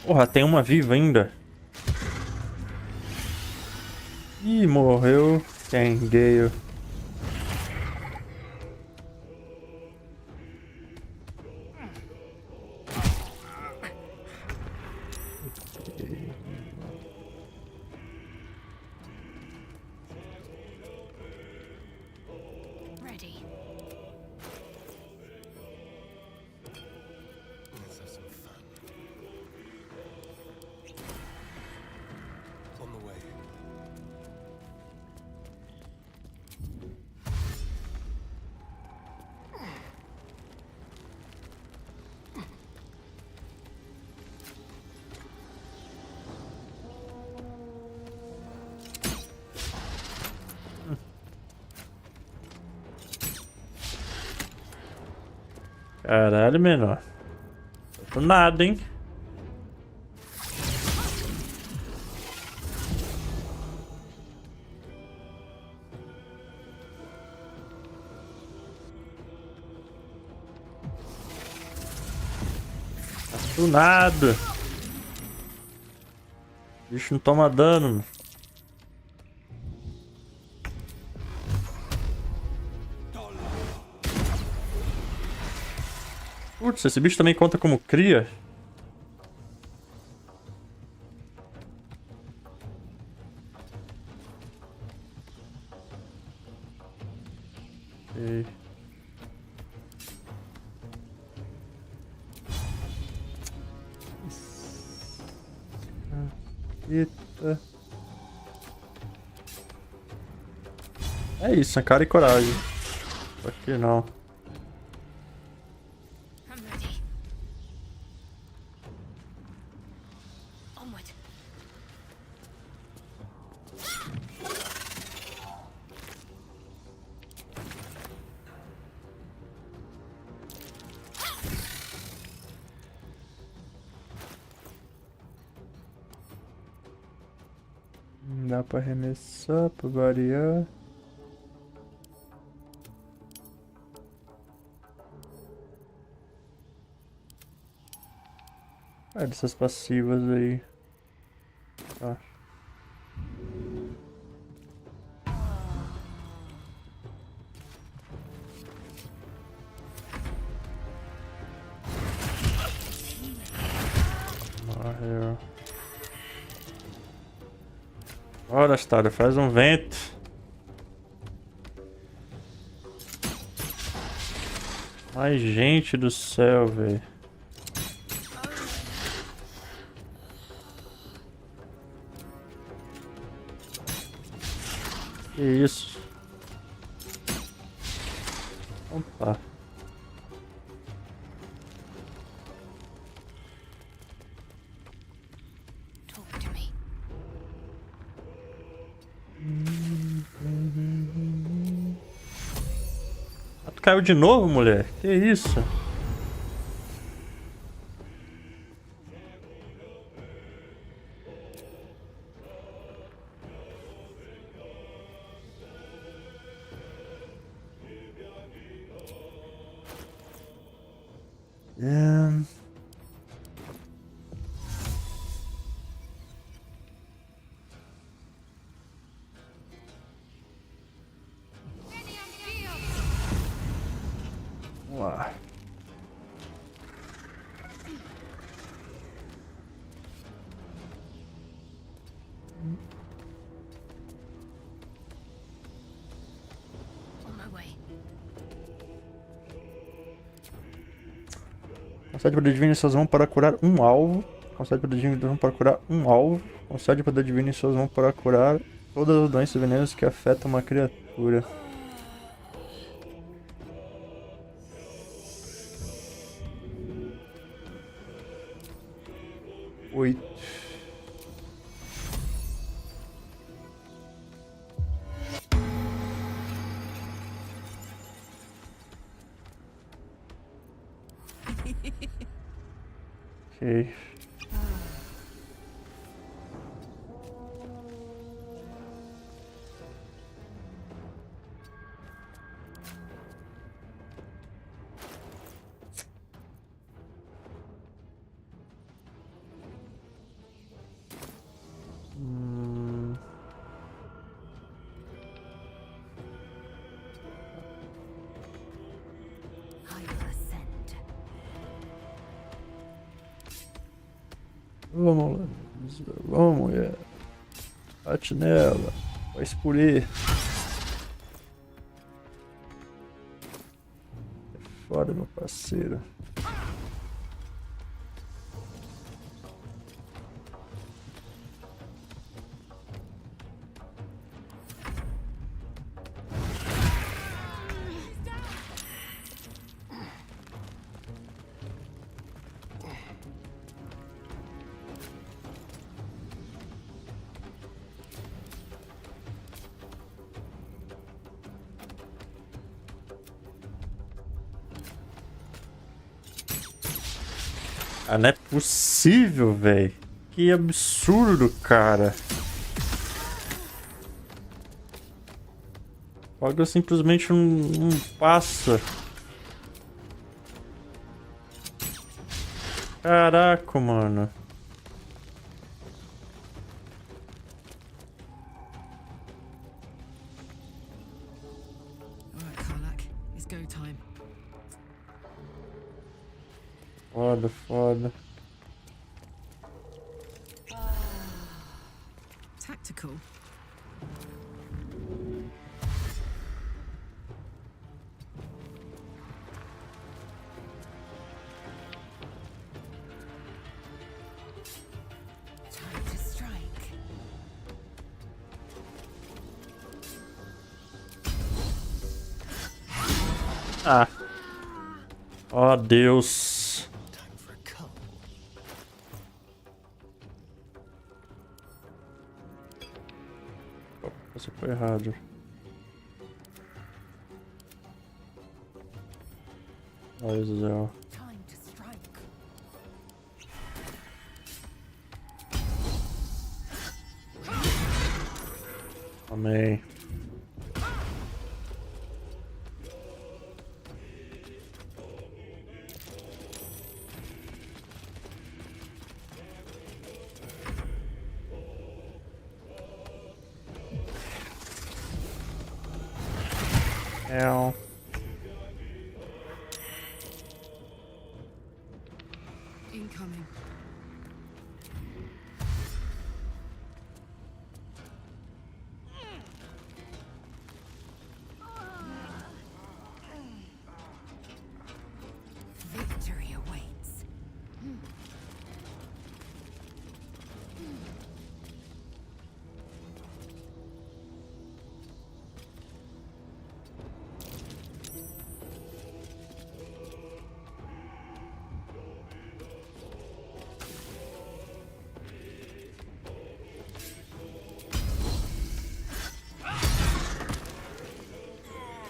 Porra, tem uma viva ainda. Ih, morreu. Quem? Gale. Ready. Caralho, menor. Tô nada, hein? Nada. O bicho não toma dano. Putz, esse bicho também conta como cria? Ok. Eita. É isso, cara e coragem. Aqui não. Dá pra arremessar, pra variar. Ah, dessas passivas aí. Tá. Morreu. Bora, Stada, faz um vento. Ai, gente do céu, velho. Que isso? Opa. Ah, tu caiu de novo, mulher? Que isso? Vamos lá. Concede poder divino em suas mãos para curar um alvo. Concede poder divino em suas mãos para curar um alvo. Concede poder divino em suas mãos para curar todas as doenças e venenos que afetam uma criatura. Oito. Ok. Vamos lá. Vamos, mulher. Bate nela. Faz por aí. É foda, meu parceiro. Ah, não é possível, velho. Que absurdo, cara. O bagulho simplesmente não passa. Caraca, mano. Alright, Karlak, it's go time. Foda, foda. Tactical. Time to strike. Ah. Ó, Deus. Você foi errado. Olha isso, Zé. Time to strike. Amém. É. Incoming. Victory awaits.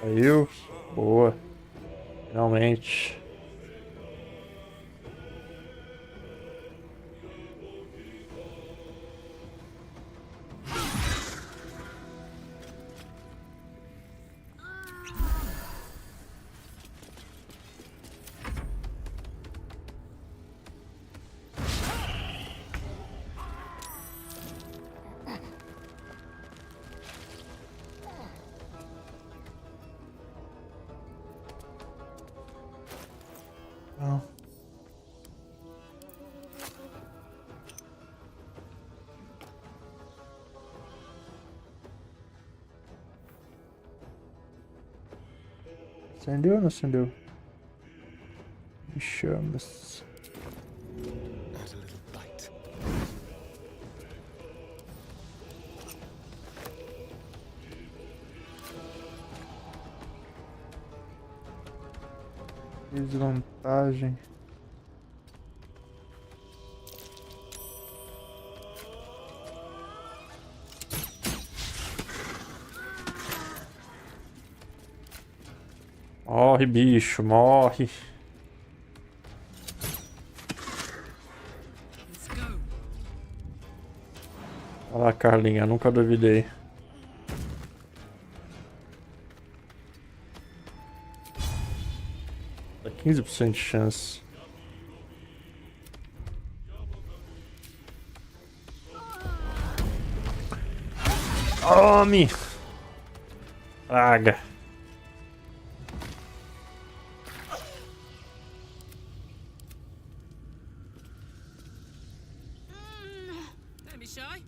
Saiu. Boa. Finalmente. Não. Acendeu ou não acendeu? Me chamas. Add a little bite. Desvantagem. Morre, bicho, morre. Let's go. Olha lá, Carlinha, nunca duvidei. Dá 15% de chance. Tome! Praga. Don't be shy.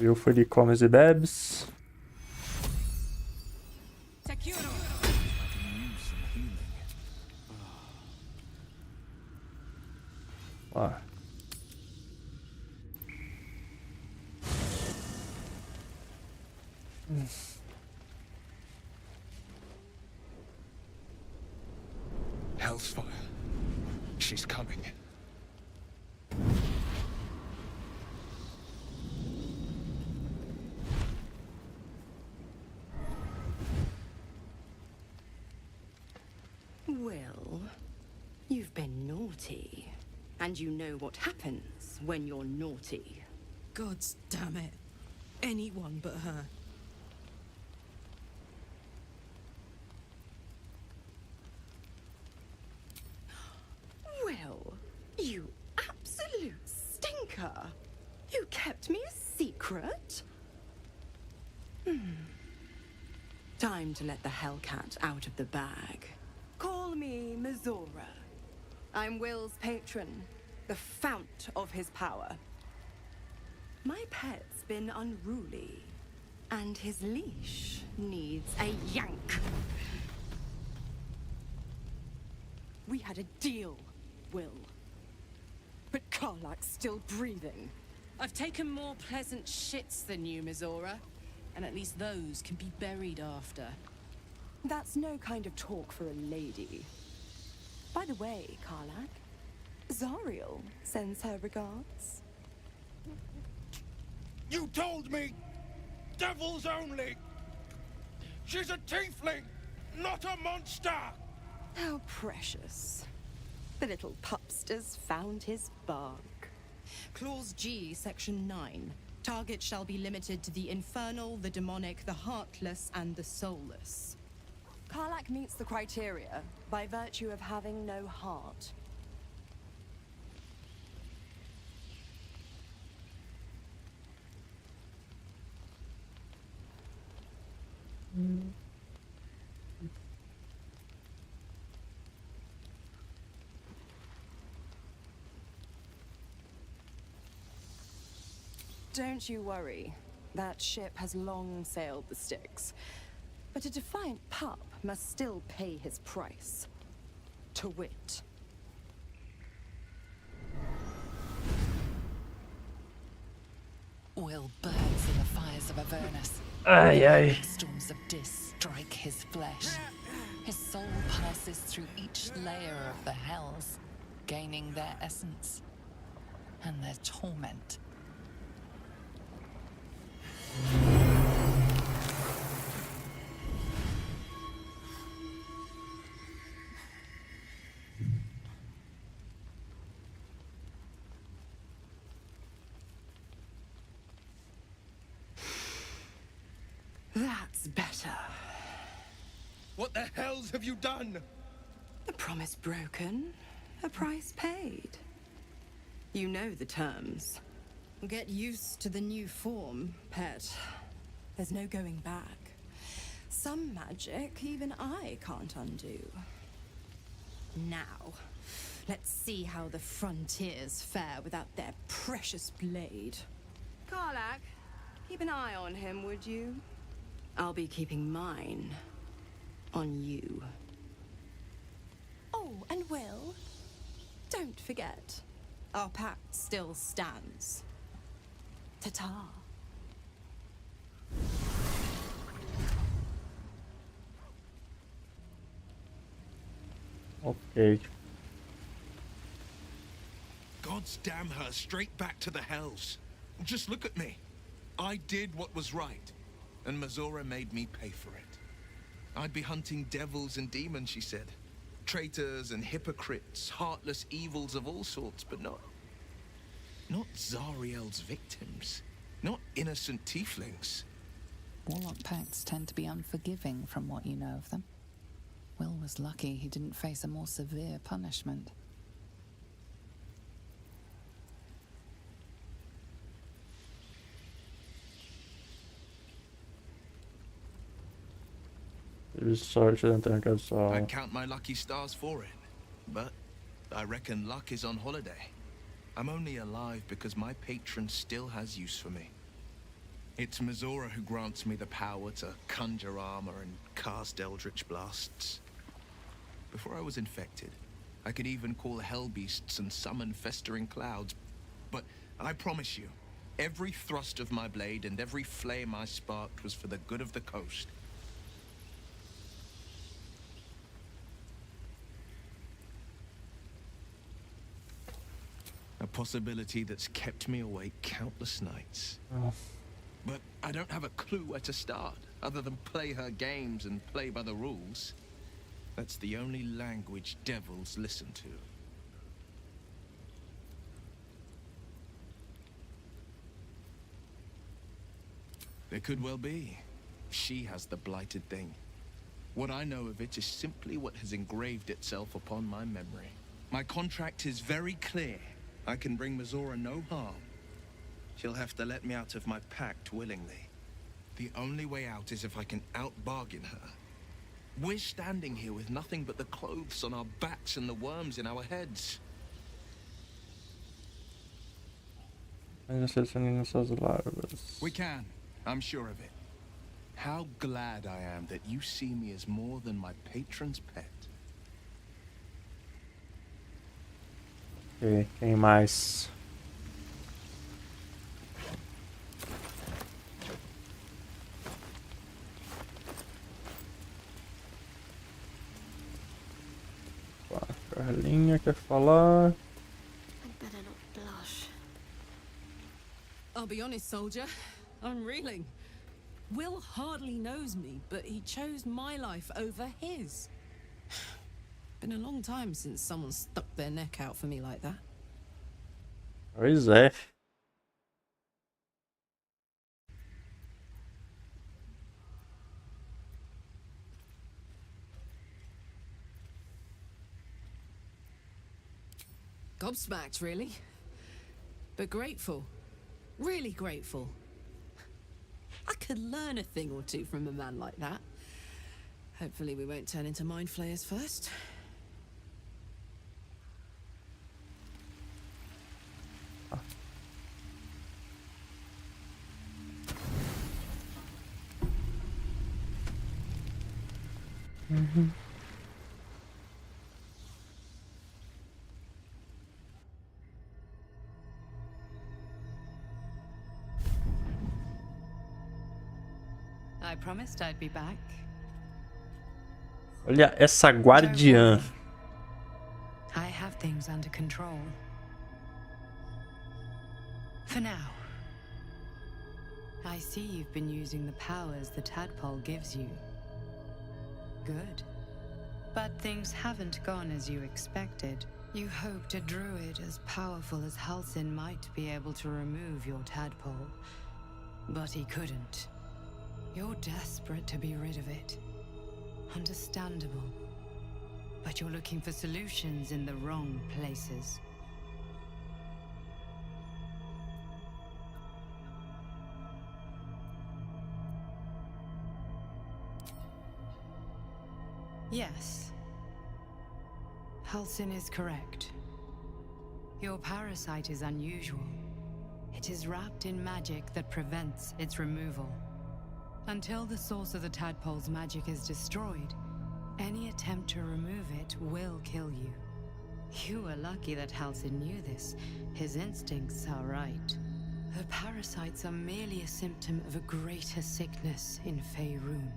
Eu fui de comes e bebes. Securo. Ó. Hell's fire. She's coming. And you know what happens when you're naughty. Gods damn it. Anyone but her. Well, you absolute stinker. You kept me a secret? Time to let the Hellcat out of the bag. Call me Mizora. I'm Will's patron, the fount of his power. My pet's been unruly, and his leash needs a yank. We had a deal, Will. But Karlak's still breathing. I've taken more pleasant shits than you, Mizora. And at least those can be buried after. That's no kind of talk for a lady. By the way, Karlak, Zariel sends her regards. You told me! Devils only! She's a tiefling, not a monster! How precious. The little pupster's found his bark. Clause G, Section 9. Target shall be limited to the infernal, the demonic, the heartless, and the soulless. Karlak meets the criteria by virtue of having no heart. Don't you worry. That ship has long sailed the Styx. But a defiant pup must still pay his price. To wit. Will burns in the fires of Avernus. Aye, aye. Storms of Dis strike his flesh. His soul passes through each layer of the hells, gaining their essence and their torment. That's better. What the hells have you done? A promise broken, a price paid. You know the terms. Get used to the new form, pet. There's no going back. Some magic even I can't undo. Now, let's see how the frontiers fare without their precious blade. Karlak, keep an eye on him, would you? I'll be keeping mine on you. Oh, and Will, don't forget, our pact still stands. Ta-ta. Okay. Gods damn her, straight back to the hells. Just look at me. I did what was right, and Mizora made me pay for it. I'd be hunting devils and demons, she said. Traitors and hypocrites, heartless evils of all sorts, but not Zariel's victims. Not innocent tieflings. Warlock pacts tend to be unforgiving from what you know of them. Will was lucky he didn't face a more severe punishment. I'd count my lucky stars for it, but I reckon luck is on holiday. I'm only alive because my patron still has use for me. It's Mizora who grants me the power to conjure armor and cast eldritch blasts. Before I was infected, I could even call hell beasts and summon festering clouds. But I promise you, every thrust of my blade and every flame I sparked was for the good of the coast. A possibility that's kept me awake countless nights. Oh. But I don't have a clue where to start, other than play her games and play by the rules. That's the only language devils listen to. There could well be. She has the blighted thing. What I know of it is simply what has engraved itself upon my memory. My contract is very clear. I can bring Mizora no harm. She'll have to let me out of my pact willingly. The only way out is if I can out-bargain her. We're standing here with nothing but the clothes on our backs and the worms in our heads. We can. I'm sure of it. How glad I am that you see me as more than my patron's pet. Ok, quem mais? Carlinha quer falar? Better not blush. I'll be honest, soldier. I'm reeling. Will hardly knows me, but he chose my life over his. Been a long time since someone stuck their neck out for me like that. Pois é. Gobsmacked, really. But grateful. Really grateful. I could learn a thing or two from a man like that. Hopefully we won't turn into mind flayers first. I promised I'd be back. Olha essa guardiã. I have things under control. For now. I see you've been using the powers the tadpole gives you. Good. But things haven't gone as you expected. You hoped a druid as powerful as Halsin might be able to remove your tadpole. But he couldn't. You're desperate to be rid of it. Understandable. But you're looking for solutions in the wrong places. Yes. Halsin is correct. Your parasite is unusual. It is wrapped in magic that prevents its removal. Until the source of the tadpole's magic is destroyed, any attempt to remove it will kill you. You were lucky that Halsin knew this. His instincts are right. The parasites are merely a symptom of a greater sickness in Faerun.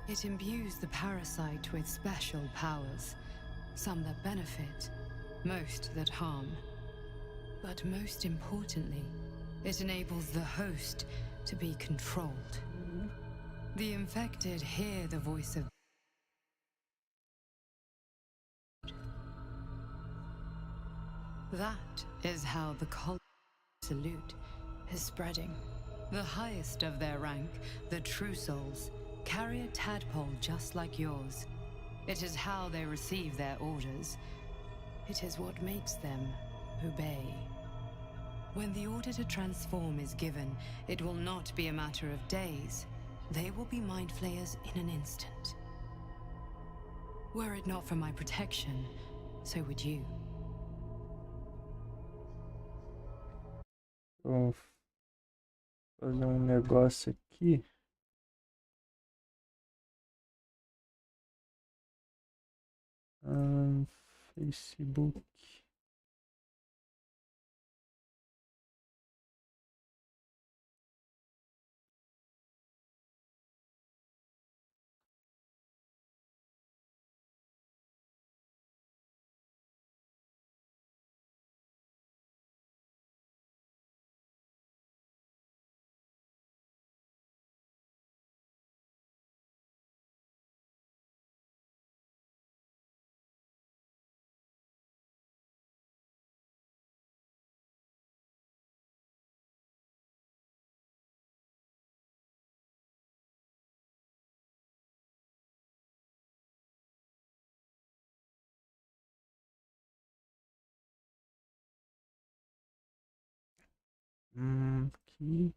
It imbues the parasite with special powers. Some that benefit, most that harm. But most importantly, it enables the host to be controlled. The infected hear the voice of that is how the cult salute is spreading. The highest of their rank, the true souls, carry a tadpole just like yours. It is how they receive their orders. It is what makes them obey. When the order to transform is given, it will not be a matter of days. They will be mind flayers in an instant. Were it not for my protection, so would you. Vou fazer negócio aqui. Facebook. Aqui.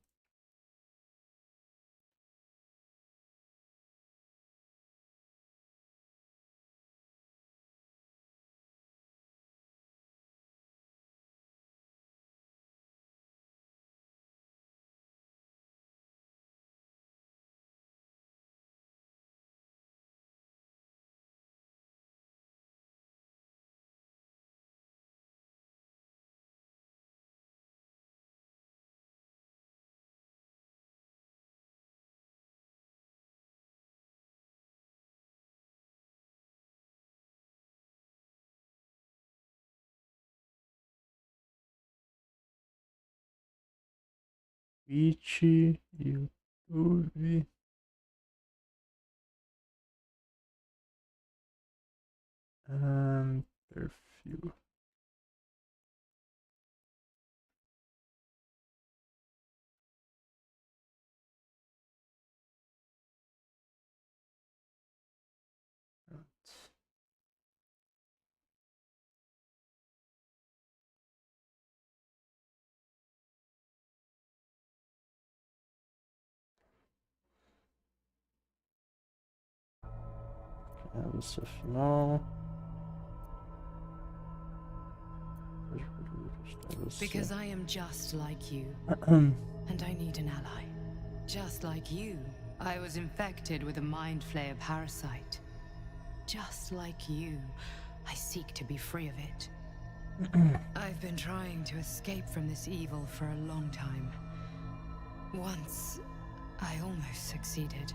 Twitch, YouTube. Perfil. Você final. Because I am just like you, and I need an ally. Just like you, I was infected with a mind flayer parasite. Just like you, I seek to be free of it. I've been trying to escape from this evil for a long time. Once, I almost succeeded.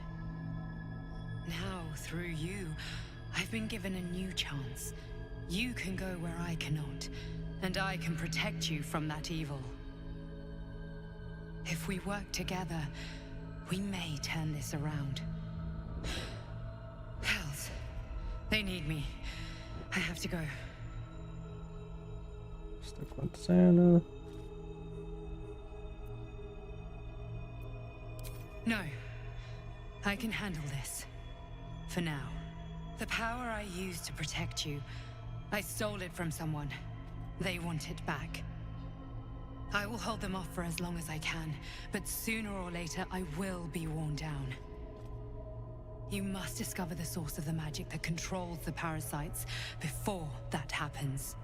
Now, through you, I've been given a new chance. You can go where I cannot, and I can protect you from that evil. If we work together, we may turn this around. Hells, they need me. I have to go. Está acontecendo? No, I can handle this. For now. The power I used to protect you, I stole it from someone. They want it back. I will hold them off for as long as I can, but sooner or later I will be worn down. You must discover the source of the magic that controls the parasites before that happens.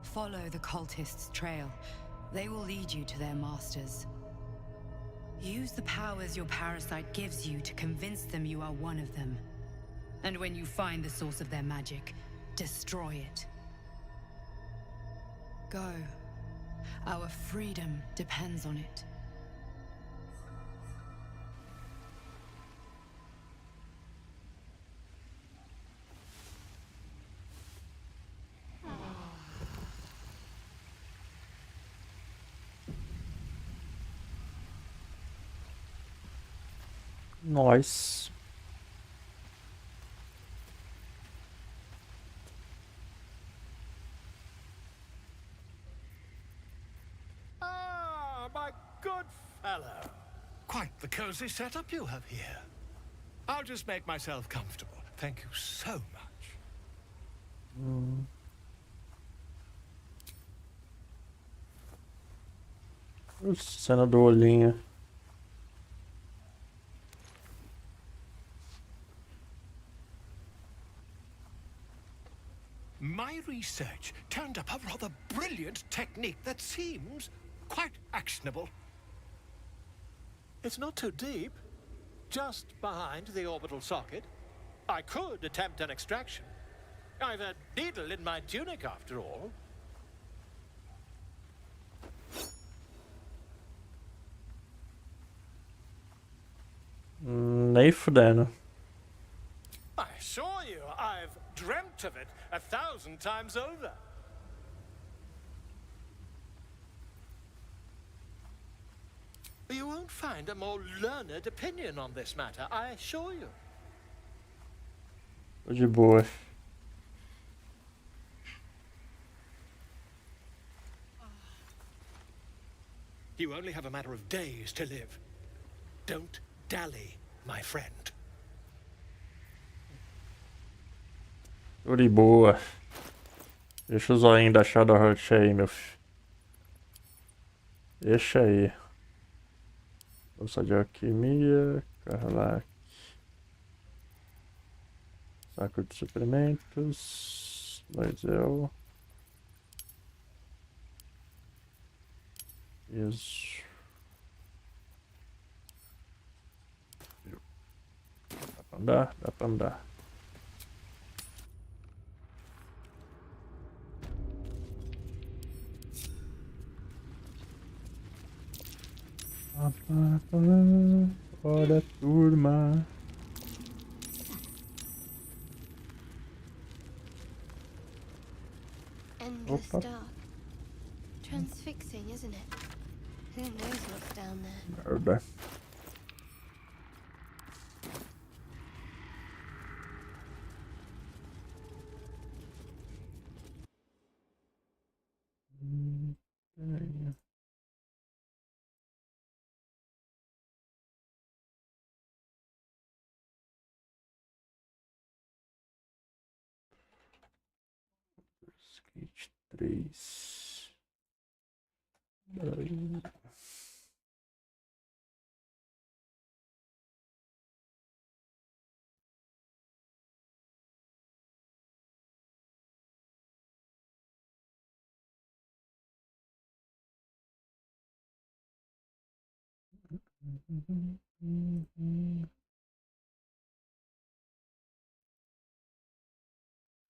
Follow the cultists' trail. They will lead you to their masters. Use the powers your parasite gives you to convince them you are one of them. And when you find the source of their magic, destroy it. Go. Our freedom depends on it. Nice. Ah, my good fellow. Quite the cozy setup you have here. I'll just make myself comfortable. Thank you so much. Cena do olhinho. My research turned up a rather brilliant technique that seems quite actionable. It's not too deep, just behind the orbital socket. I could attempt an extraction. I've a needle in my tunic, after all. Nem fudendo. I assure you, I've dreamt of it 1,000 times over. You won't find a more learned opinion on this matter, I assure you. Tô de boa. You only have a matter of days to live. Don't dally, my friend. Tô de boa. Deixa o zoinho da Shadowheart aí, meu filho. Deixa aí. Bolsa de alquimia, Carlac. Saco de suprimentos. Loisel. Isso. Dá pra andar? Dá pra andar. Bora, turma. Endless Opa. dark. Transfixing, isn't it? Who knows what's down there? Merda. Skate 3.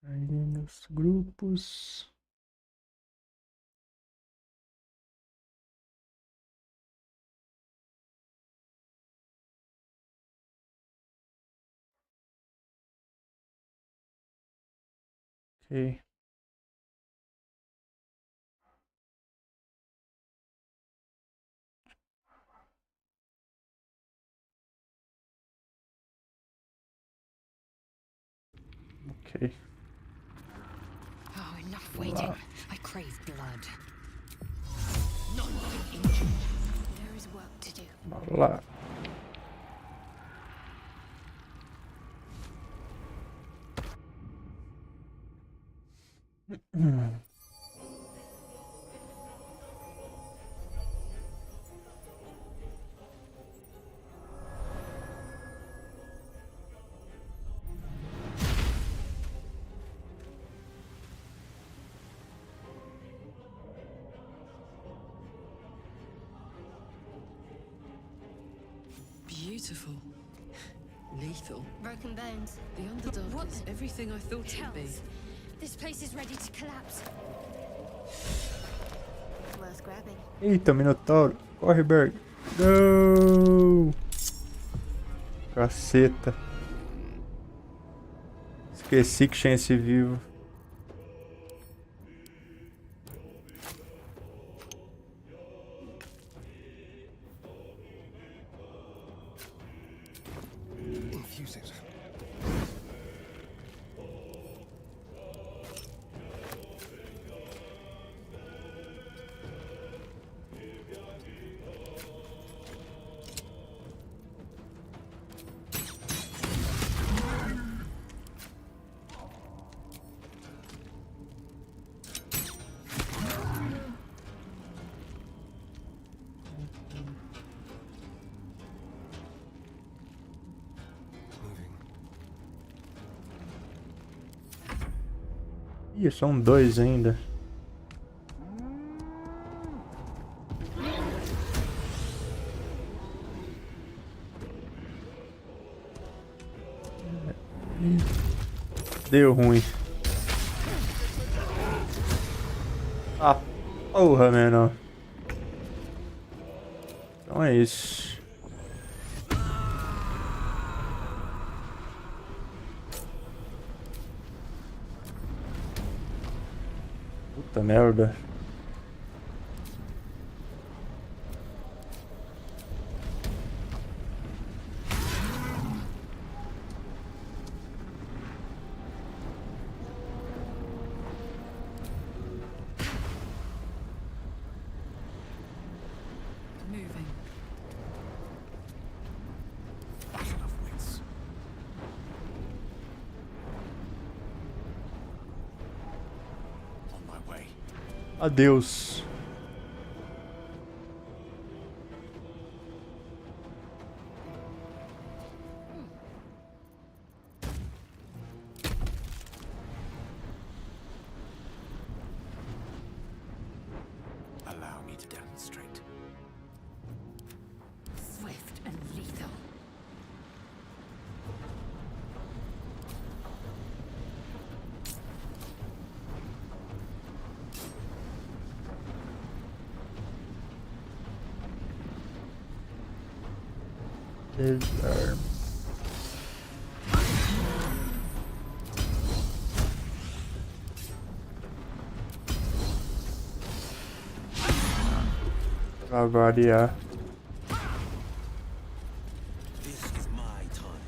Aí nos grupos. Ok. Ok. Oh, enough waiting. I crave blood. None injured. There is work to do. Vamos lá. Beautiful. Lethal. Broken bones. The underdog What is everything I thought it'd be. Hells. This place is ready to collapse. Worth grabbing. Eita, Minotauro. Corre, Berg. Não! Caceta. Esqueci que tinha esse vivo. Infuse it. Ih, são dois ainda. Deu ruim. Ah, porra, menor. Então é isso. Puta merda. Moving. Battle of wits. On my way. Adeus. Desarme. Pra variar. This is my time.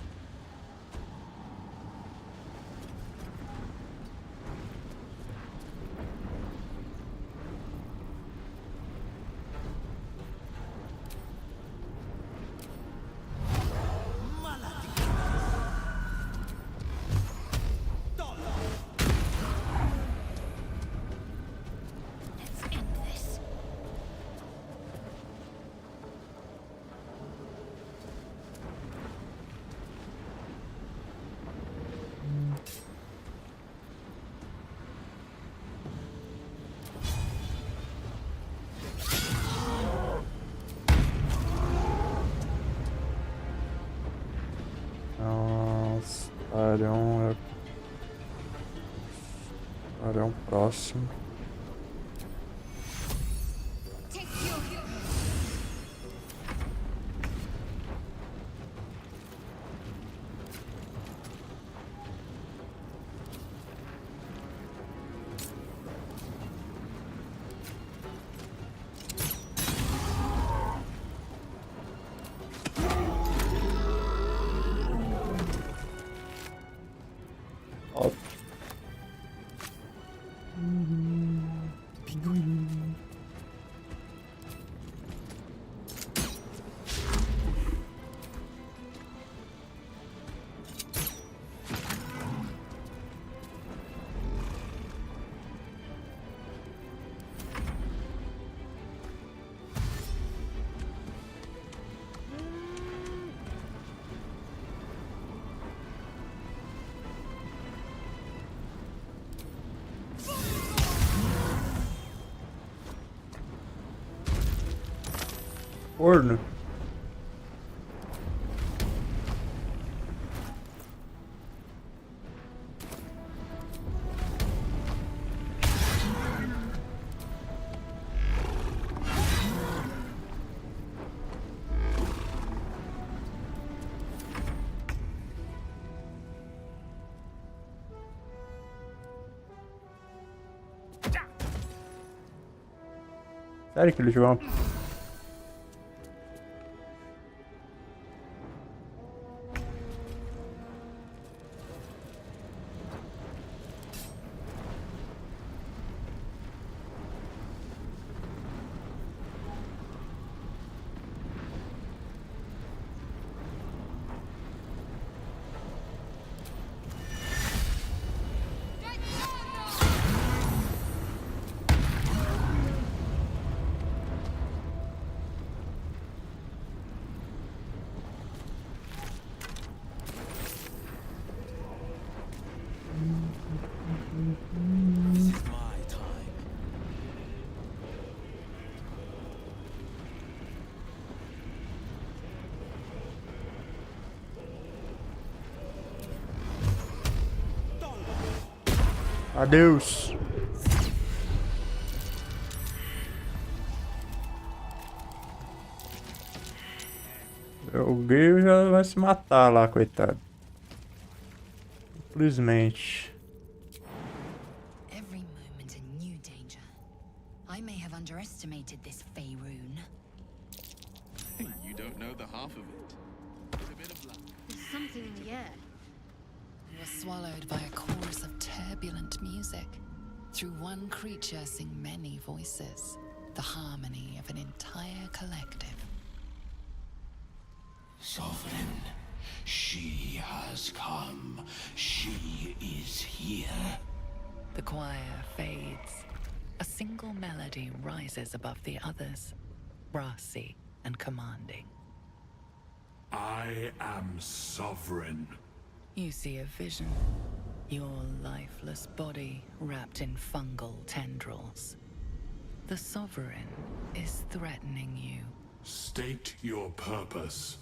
Let's end this. Nossa, Arão é. Arão próximo. Ó. Corno. Sério que eles vão? This is my time. Adeus. O Gale já vai se matar lá, coitado. Simplesmente. Every moment a new danger. I may have underestimated this Faerun. You don't know the half of it. With a bit of luck. There's something in the air. You were swallowed by a chorus of turbulent music. Through one creature sing many voices. The harmony of an entire collective. Sovereign, she has come. She is here. The choir fades. A single melody rises above the others, brassy and commanding. I am sovereign. You see a vision. Your lifeless body wrapped in fungal tendrils. The Sovereign is threatening you. State your purpose.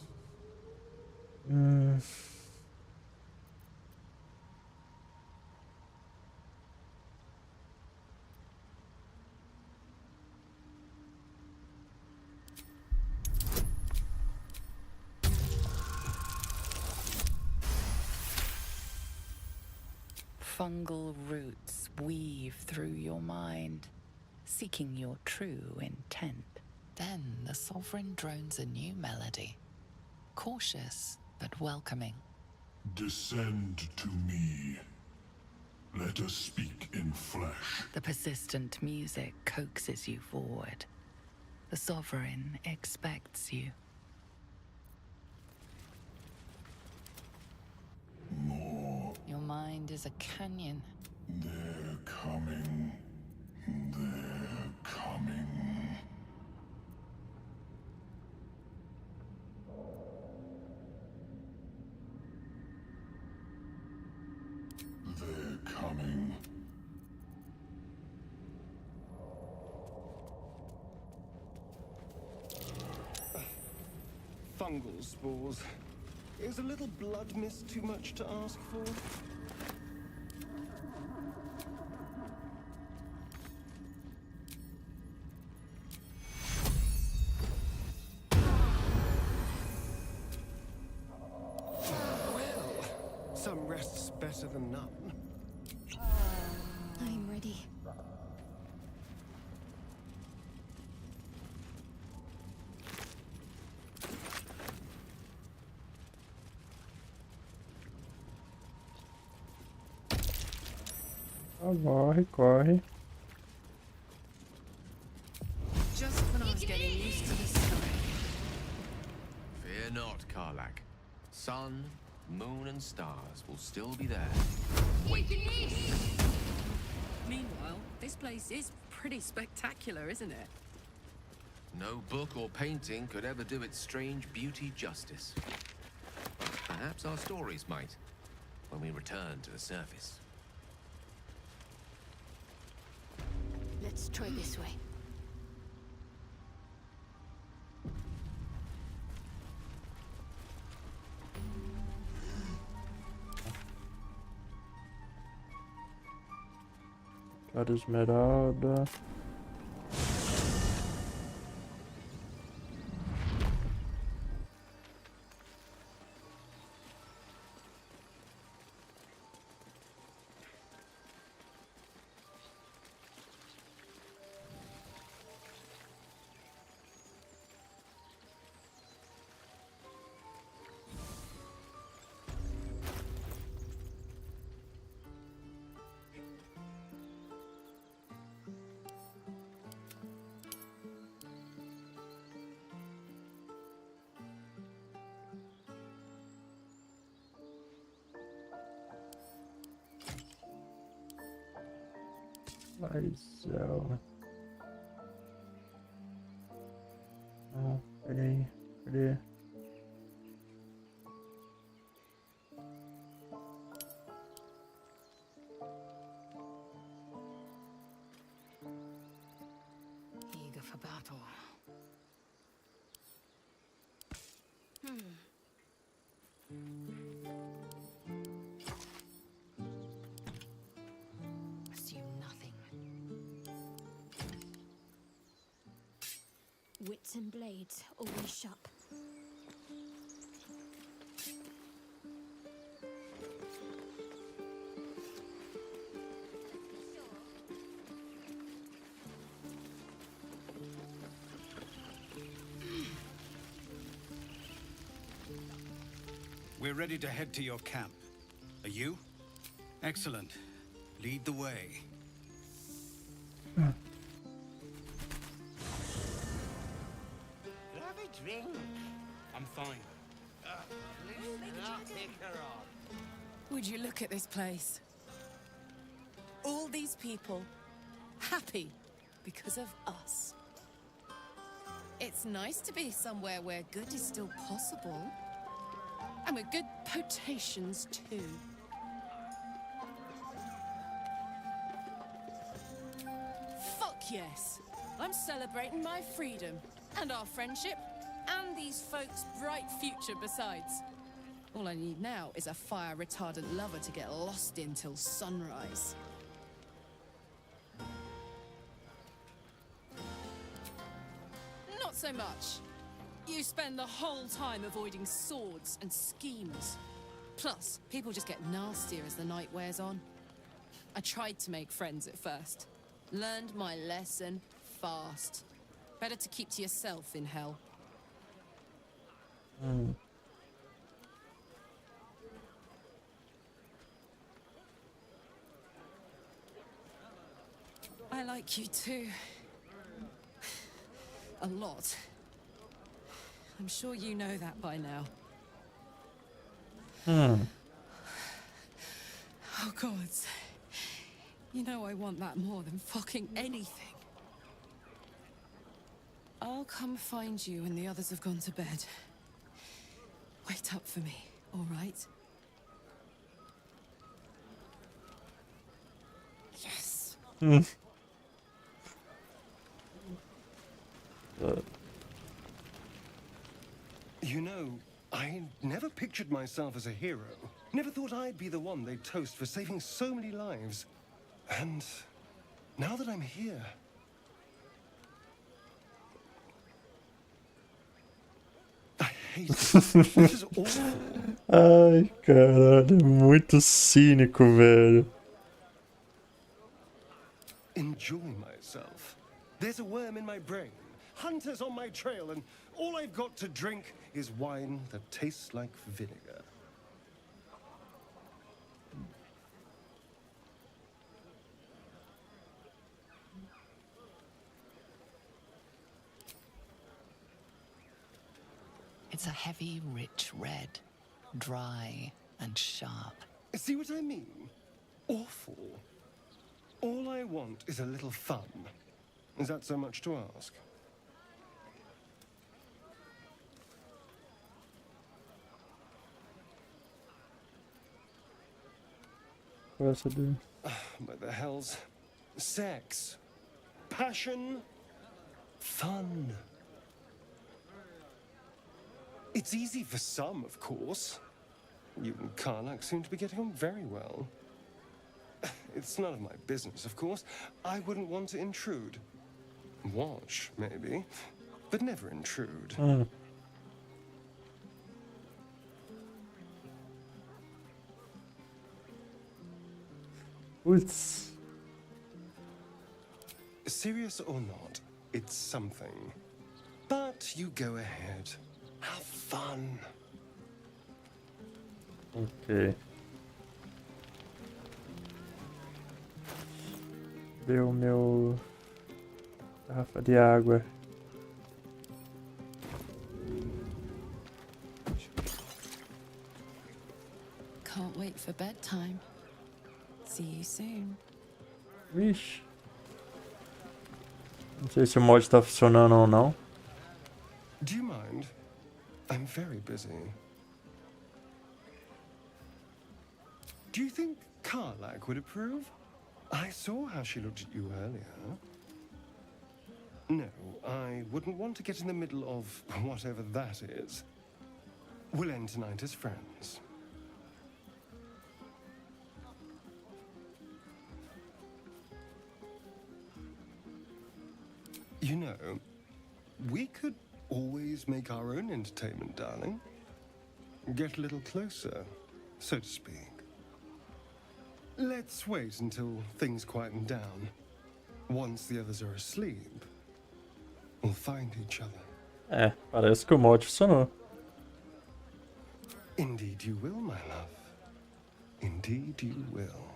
fungal roots weave through your mind, seeking your true intent. Then the Sovereign drones a new melody, cautious but welcoming. Descend to me. Let us speak in flesh. The persistent music coaxes you forward. The Sovereign expects you. More. Your mind is a canyon. They're coming. They're coming. They're coming. Fungal spores. Is a little blood mist too much to ask for? Well, some rest's better than none. I'm ready. Corre, corre. Just when I was getting used to the sky. Fear not, Karlak. Sun, moon, and stars will still be there. Meanwhile, this place is pretty spectacular, isn't it? No book or painting could ever do its strange beauty justice. Perhaps our stories might, when we return to the surface. Let's try this way. Cara esmeralda. So. Oh, pretty, pretty. Eager for battle. Assume nothing. Wits and blades, always sharp. We're ready to head to your camp. Are you? Excellent. Lead the way. Have a drink. I'm fine. Would you look at this place? All these people happy because of us. It's nice to be somewhere where good is still possible. And with good potations, too. Fuck yes! I'm celebrating my freedom, and our friendship, and these folks' bright future besides. All I need now is a fire-retardant lover to get lost in till sunrise. Not so much. You spend the whole time avoiding swords and schemes. Plus, people just get nastier as the night wears on. I tried to make friends at first. Learned my lesson fast. Better to keep to yourself in hell. I like you too. A lot. I'm sure you know that by now. Oh, gods. You know I want that more than fucking anything. I'll come find you when the others have gone to bed. Wait up for me, all right? Yes. You know, I never pictured myself as a hero. Never thought I'd be the one they'd toast for saving so many lives. And now that I'm here... I hate it. This is awful. Ai, caralho, é muito cínico, velho. Enjoy myself. There's a worm in my brain, hunters on my trail, and all I've got to drink is wine that tastes like vinegar. It's a heavy, rich red, dry and sharp. See what I mean? Awful. All I want is a little fun. Is that so much to ask? What's it do? But the hells. Sex. Passion. Fun. It's easy for some, of course. You and Karlach seem to be getting on very well. It's none of my business, of course. I wouldn't want to intrude. Watch, maybe, but never intrude. Putz. Serious or not, it's something. But you go ahead. Have fun. Ok. Deu o meu garrafa de água. Can't wait for bedtime. See you soon. Vixe. Não sei se o mod tá funcionando ou não. Do you mind? I'm very busy. Do you think Karlach would approve? I saw how she looked at you earlier. No, I wouldn't want to get in the middle of whatever that is. We'll end tonight as friends. You know, we could always make our own entertainment, darling. Get a little closer, so to speak. Let's wait until things quieten down. Once the others are asleep, we'll find each other. Parece que o mod funcionou. Indeed you will, my love. Indeed you will.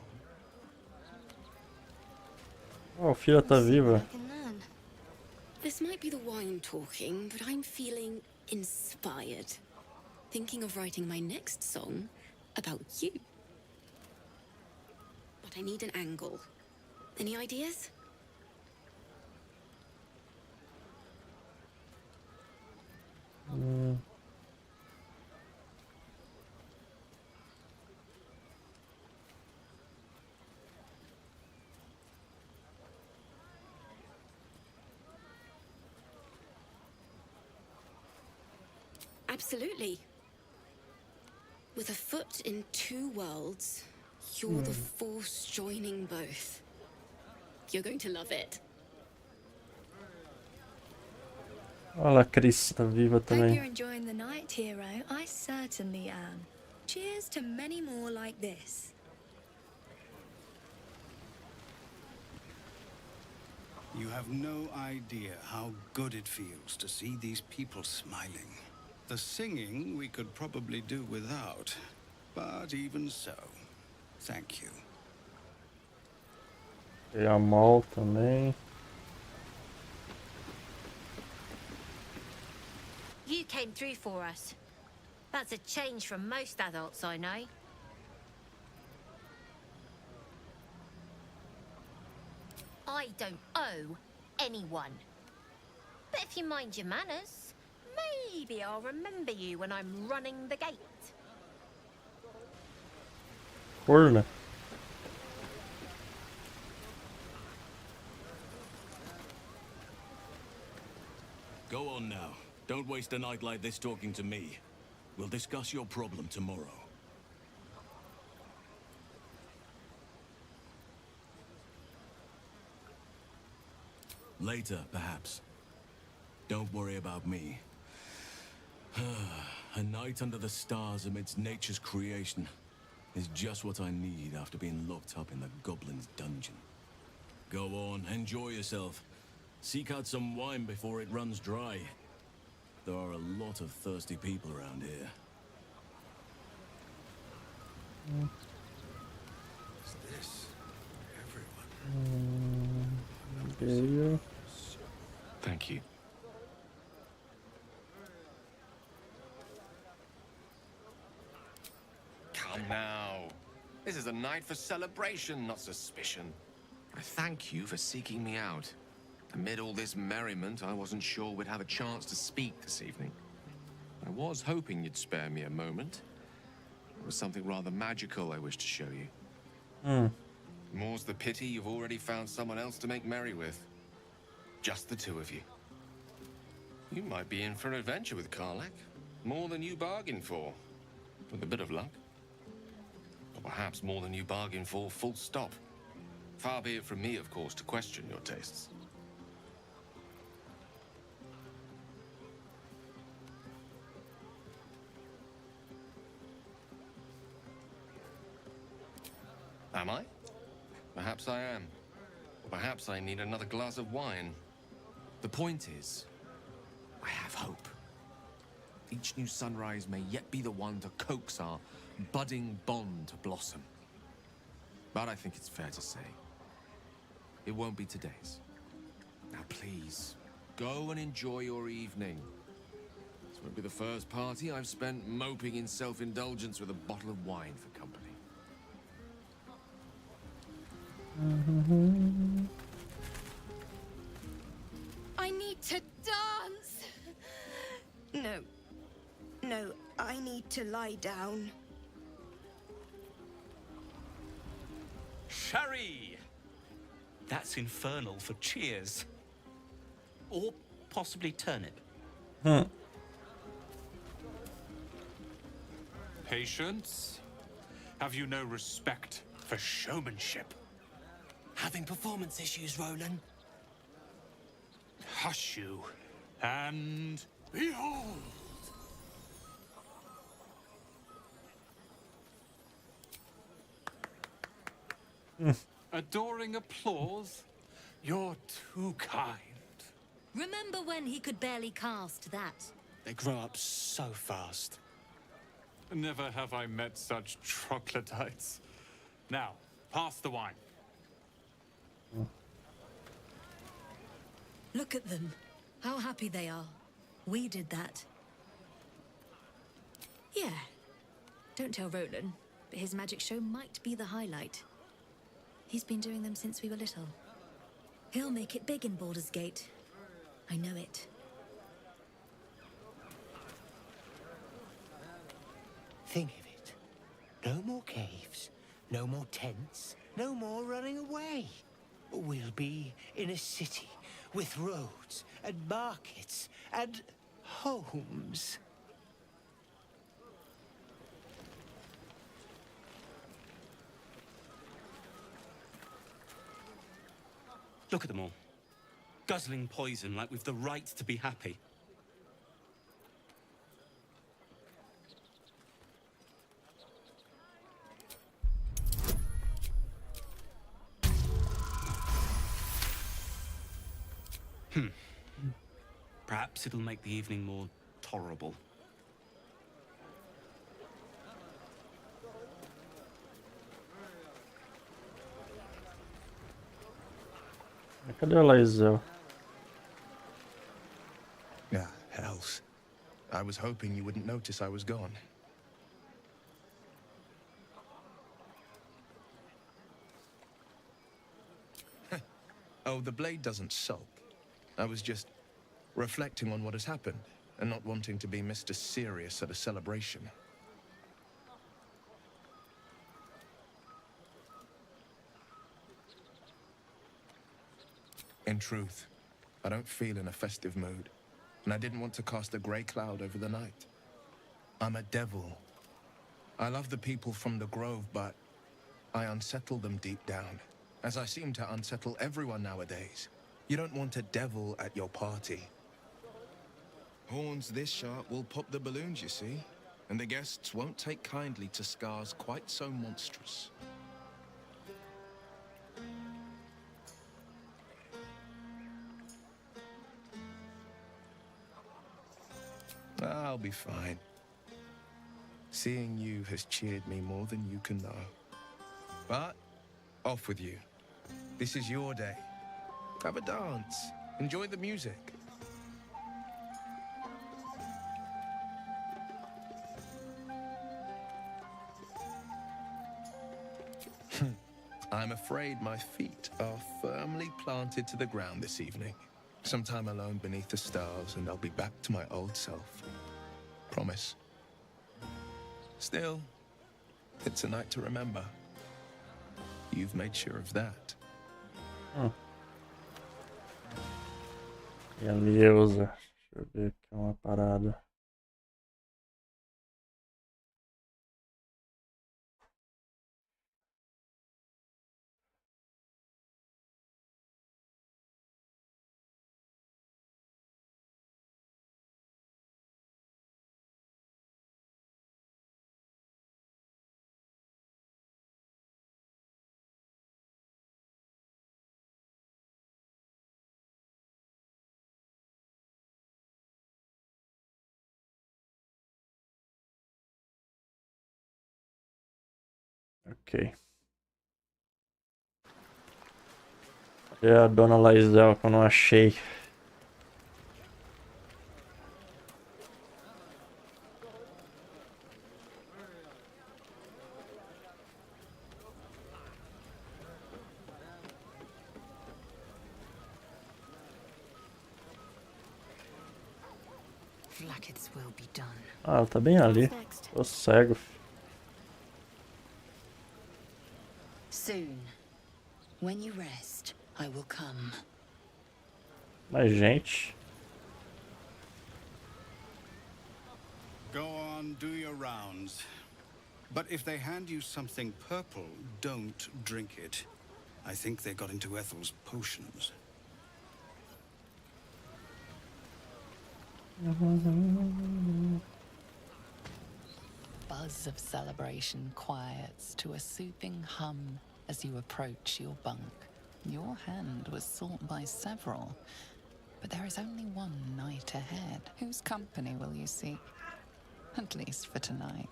Oh, a filha tá viva. This might be the wine talking, but I'm feeling inspired. Thinking of writing my next song about you. But I need an angle. Any ideas? Absolutely. With a foot in two worlds, you're the force joining both. You're going to love it. Olha a Cris tá viva Hope you're também. enjoying the night, hero. I certainly am. Cheers to many more like this. You have no idea how good it feels to see these people smiling. The singing we could probably do without, but even so, thank you. E a Mal também. You came through for us. That's a change from most adults I know. I don't owe anyone. But if you mind your manners, maybe I'll remember you when I'm running the gate. Corna. Go on now. Don't waste a night like this talking to me. We'll discuss your problem tomorrow. Later, perhaps. Don't worry about me. A night under the stars amidst nature's creation is just what I need after being locked up in the Goblin's dungeon. Go on, enjoy yourself. Seek out some wine before it runs dry. There are a lot of thirsty people around here. What's this? Everyone. There you Thank you. Come now. This is a night for celebration, not suspicion. I thank you for seeking me out. Amid all this merriment, I wasn't sure we'd have a chance to speak this evening. I was hoping you'd spare me a moment. There was something rather magical I wish to show you. More's the pity you've already found someone else to make merry with. Just the two of you. You might be in for an adventure with Karlach. More than you bargained for. With a bit of luck. Or perhaps more than you bargained for, full stop. Far be it from me, of course, to question your tastes. Am I? Perhaps I am. Or perhaps I need another glass of wine. The point is, I have hope. Each new sunrise may yet be the one to coax our budding bond to blossom. But I think it's fair to say, it won't be today's. Now please, go and enjoy your evening. This won't be the first party I've spent moping in self-indulgence with a bottle of wine for company. I need to dance! No. No, I need to lie down. Sherry! That's infernal for cheers. Or possibly turnip. Patience? Have you no respect for showmanship? Having performance issues, Roland? Hush you, and behold! Adoring applause? You're too kind. Remember when he could barely cast that? They grow up so fast. Never have I met such troglodytes. Now, pass the wine. Look at them. How happy they are. We did that. Yeah. Don't tell Roland, but his magic show might be the highlight. He's been doing them since we were little. He'll make it big in Baldur's Gate. I know it. Think of it. No more caves, no more tents, no more running away. We'll be in a city with roads and markets and homes. Look at them all. Guzzling poison like we've the right to be happy. Perhaps it'll make the evening more tolerable. Cadê a Laisel? Yeah, hells. I was hoping you wouldn't notice I was gone. Oh, the blade doesn't sulk. I was just reflecting on what has happened and not wanting to be Mr. Serious at a celebration. In truth, I don't feel in a festive mood, and I didn't want to cast a grey cloud over the night. I'm a devil. I love the people from the Grove, but I unsettle them deep down, as I seem to unsettle everyone nowadays. You don't want a devil at your party. Horns this sharp will pop the balloons, you see, and the guests won't take kindly to scars quite so monstrous. I'll be fine. Seeing you has cheered me more than you can know. But, off with you. This is your day. Have a dance. Enjoy the music. I'm afraid my feet are firmly planted to the ground this evening. Some time alone beneath the stars, and I'll be back to my old self. Promise. Still, it's a night to remember. You've made sure of that. E a Leusa. Deixa eu ver aqui uma parada. Ok. Cadê a dona Laisel que eu não achei? Flackets will be done. Ah, ela tá bem ali. Tô cego. Soon, when you rest, I will come. Mais gente. Go on, do your rounds. But if they hand you something purple, don't drink it. I think they got into Ethel's potions. Buzz of celebration quiets to a soothing hum as you approach your bunk. Your hand was sought by several, but there is only one night ahead. Whose company will you seek? At least for tonight.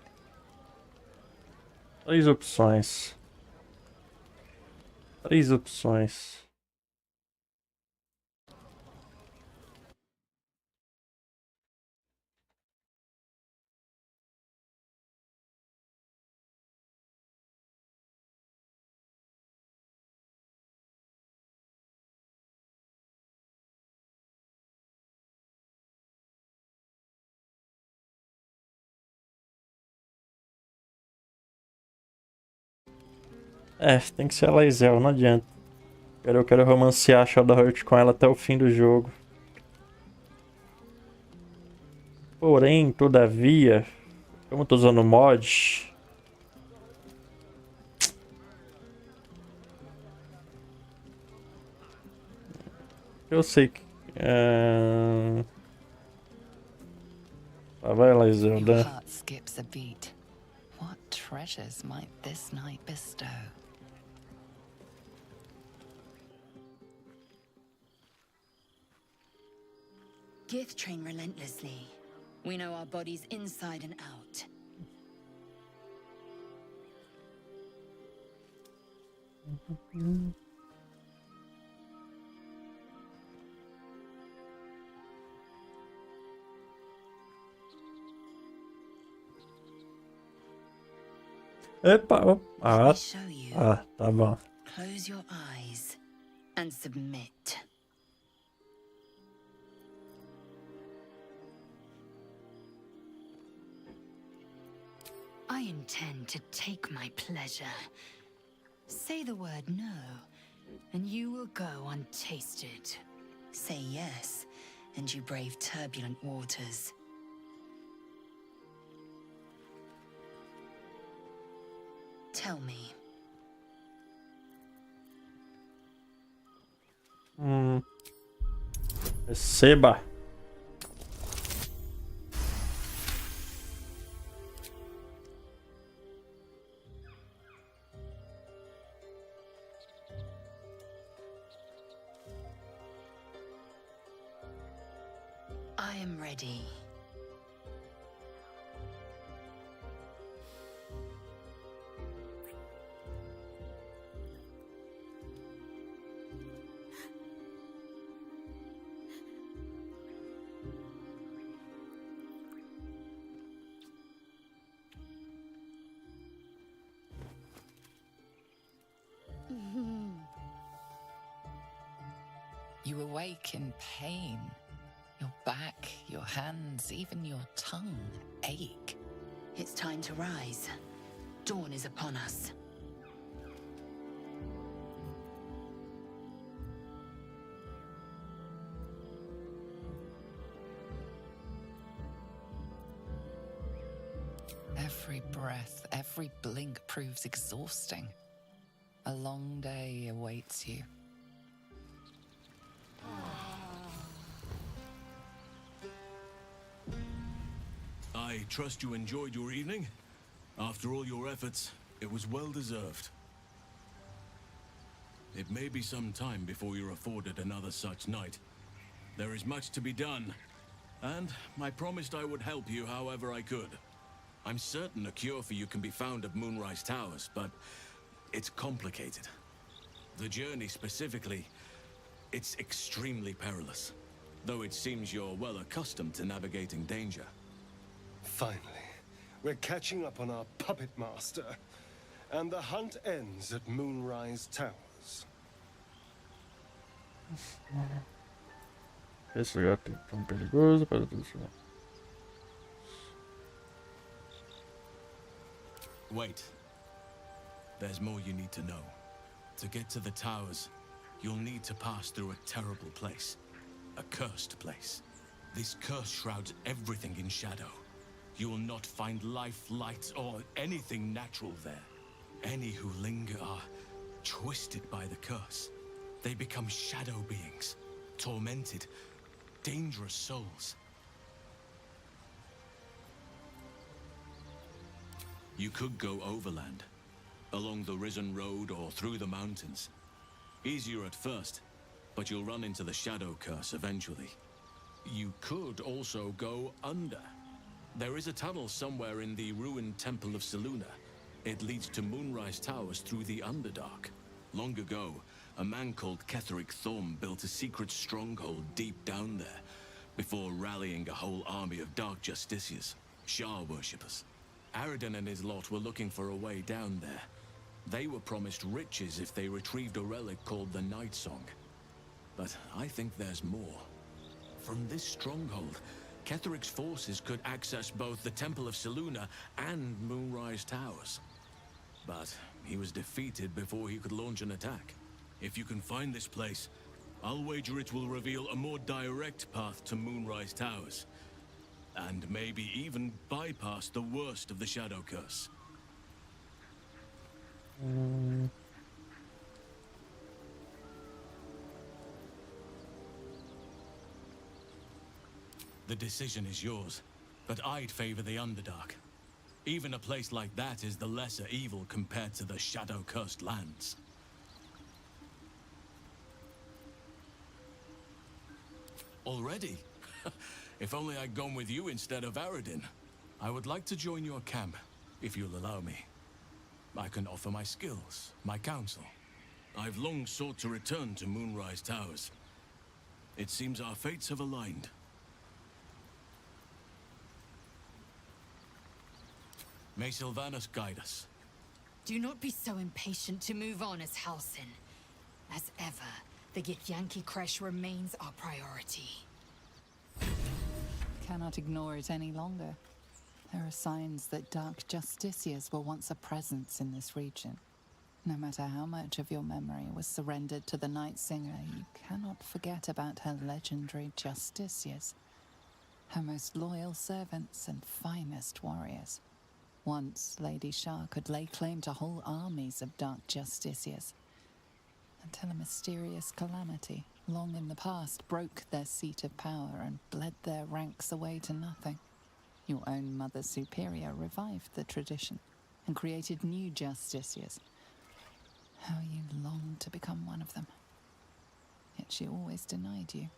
3 opções. 3 opções. É, tem que ser a Laisel, não adianta. Eu quero romancear a Shadowheart com ela até o fim do jogo. Porém, todavia, como eu tô usando mod... Eu sei que... Ah, vai lá, Zelda. Your heart skips a beat. What treasures might this night bestow? Gith train relentlessly. We know our bodies inside and out. Epa, Let me show you. tá bom. Close your eyes and submit. I intend to take my pleasure. Say the word no, and you will go untasted. Say yes, and you brave turbulent waters. Tell me. Receba. I am ready. You awake in pain. Your back, your hands, even your tongue ache. It's time to rise. Dawn is upon us. Every breath, every blink proves exhausting. A long day awaits you. I trust you enjoyed your evening. After all your efforts, it was well deserved. It may be some time before you're afforded another such night. There is much to be done, and I promised I would help you however I could. I'm certain a cure for you can be found at Moonrise Towers, but it's complicated. The journey specifically, it's extremely perilous, though it seems you're well accustomed to navigating danger. Finally, we're catching up on our puppet master, and the hunt ends at Moonrise Towers. Esse lugar tem tão perigoso para todos. Wait. There's more you need to know. To get to the towers, you'll need to pass through a terrible place. A cursed place. This curse shrouds everything in shadow. You will not find life, light, or anything natural there. Any who linger are twisted by the curse. They become shadow beings, tormented, dangerous souls. You could go overland, along the Risen Road or through the mountains. Easier at first, but you'll run into the shadow curse eventually. You could also go under. There is a tunnel somewhere in the ruined Temple of Selûne. It leads to Moonrise Towers through the Underdark. Long ago, a man called Ketheric Thorm built a secret stronghold deep down there, before rallying a whole army of Dark Justiciars, Shah worshippers. Aridin and his lot were looking for a way down there. They were promised riches if they retrieved a relic called the Night Song. But I think there's more. From this stronghold, Ketheric's forces could access both the Temple of Selûne and Moonrise Towers. But he was defeated before he could launch an attack. If you can find this place, I'll wager it will reveal a more direct path to Moonrise Towers. And maybe even bypass the worst of the Shadow Curse. The decision is yours, but I'd favor the Underdark. Even a place like that is the lesser evil compared to the Shadow-cursed lands. Already? If only I'd gone with you instead of Aradin. I would like to join your camp, if you'll allow me. I can offer my skills, my counsel. I've long sought to return to Moonrise Towers. It seems our fates have aligned. May Sylvanas guide us. Do not be so impatient to move on as Halsin. As ever, the Githyanki Kresh remains our priority. Cannot ignore it any longer. There are signs that Dark Justiciars were once a presence in this region. No matter how much of your memory was surrendered to the Night Singer, you cannot forget about her legendary Justiciars. Her most loyal servants and finest warriors. Once, Lady Shah could lay claim to whole armies of Dark Justiciars. Until a mysterious calamity, long in the past, broke their seat of power and bled their ranks away to nothing. Your own Mother Superior revived the tradition and created new Justiciars. How you longed to become one of them. Yet she always denied you.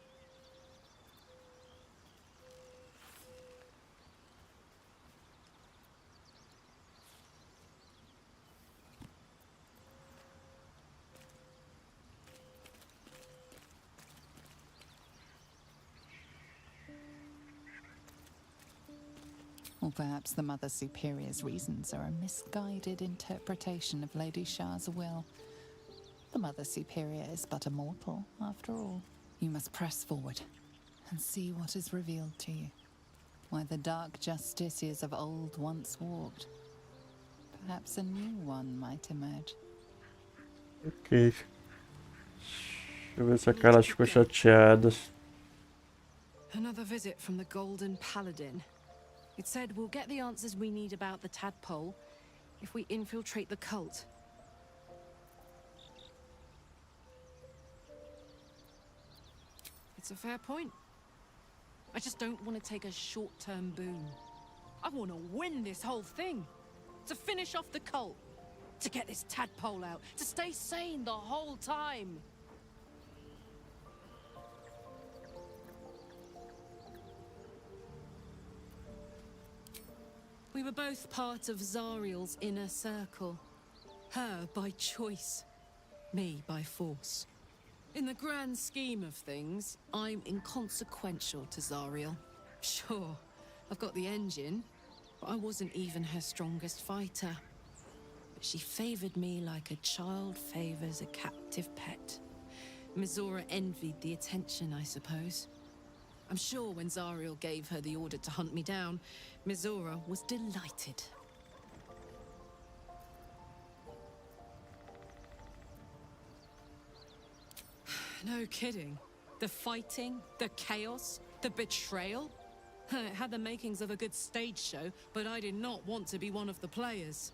Or perhaps the Mother Superior's reasons are a misguided interpretation of Lady Shah's will. The Mother Superior is but a mortal, after all. You must press forward and see what is revealed to you. Why the Dark Justiciars of old once walked. Perhaps a new one might emerge. Ok. Deixa eu ver se a cara ficou chateada. Another visit from the Golden Paladin. It said we'll get the answers we need about the tadpole if we infiltrate the cult. It's a fair point. I just don't want to take a short-term boon. I want to win this whole thing. To finish off the cult. To get this tadpole out. To stay sane the whole time. We were both part of Zariel's inner circle. Her by choice, me by force. In the grand scheme of things, I'm inconsequential to Zariel. Sure, I've got the engine, but I wasn't even her strongest fighter. But she favored me like a child favors a captive pet. Mizora envied the attention, I suppose. I'm sure when Zariel gave her the order to hunt me down, Mizora was delighted. No kidding. The fighting, the chaos, the betrayal. It had the makings of a good stage show, but I did not want to be one of the players.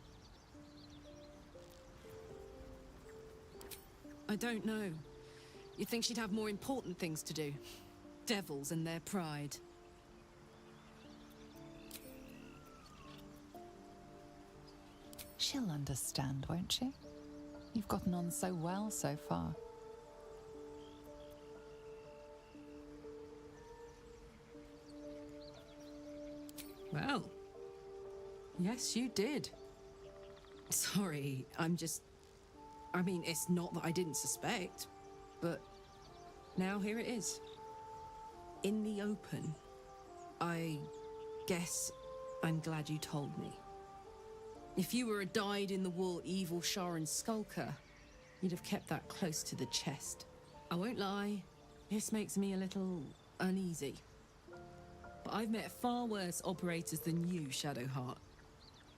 I don't know. You'd think she'd have more important things to do. Devils and their pride. She'll understand, won't she? You've gotten on so well so far. Well, yes, you did. Sorry, I mean, it's not that I didn't suspect, but now here it is. In the open. I guess I'm glad you told me. If you were a dyed-in-the-wool evil Sharan skulker, you'd have kept that close to the chest. I won't lie, this makes me a little uneasy. But I've met far worse operators than you, Shadowheart.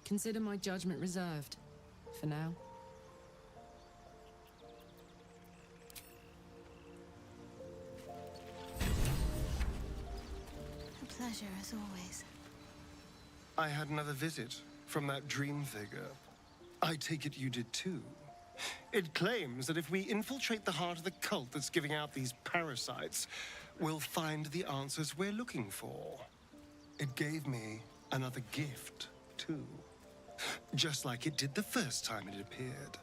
Consider my judgment reserved, for now. A pleasure, as always. I had another visit from that dream figure. I take it you did too. It claims that if we infiltrate the heart of the cult that's giving out these parasites, we'll find the answers we're looking for. It gave me another gift, too. Just like it did the first time it appeared.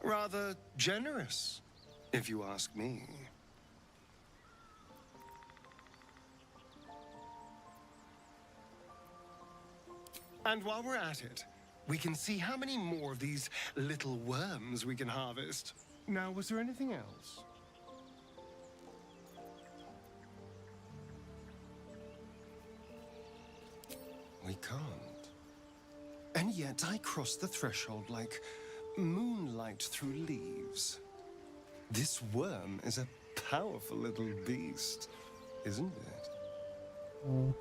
Rather generous, if you ask me. And while we're at it, we can see how many more of these little worms we can harvest. Now, was there anything else? We can't. And yet I crossed the threshold like moonlight through leaves. This worm is a powerful little beast, isn't it? Oh,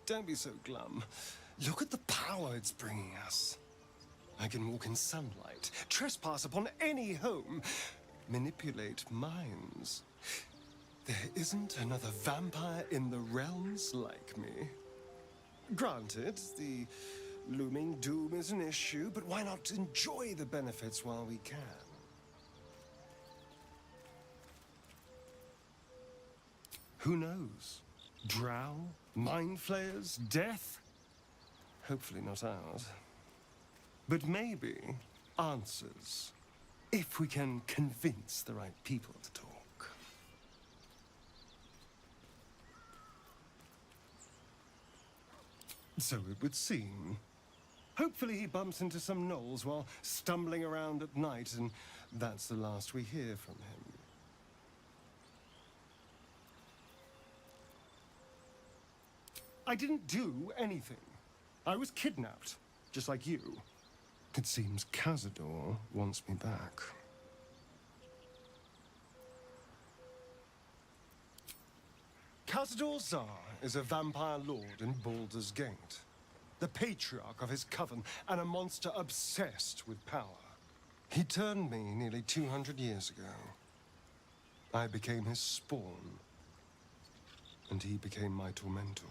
don't be so glum. Look at the power it's bringing us. I can walk in sunlight, trespass upon any home, manipulate minds. There isn't another vampire in the realms like me. Granted, the looming doom is an issue, but why not enjoy the benefits while we can? Who knows? Drow? Mind flayers? Death? Hopefully not ours. But maybe answers, if we can convince the right people to talk. So it would seem. Hopefully he bumps into some gnolls while stumbling around at night, and that's the last we hear from him. I didn't do anything. I was kidnapped, just like you. It seems Cazador wants me back. Cazador Zar is a vampire lord in Baldur's Gate, the patriarch of his coven and a monster obsessed with power. He turned me nearly 200 years ago. I became his spawn, and he became my tormentor.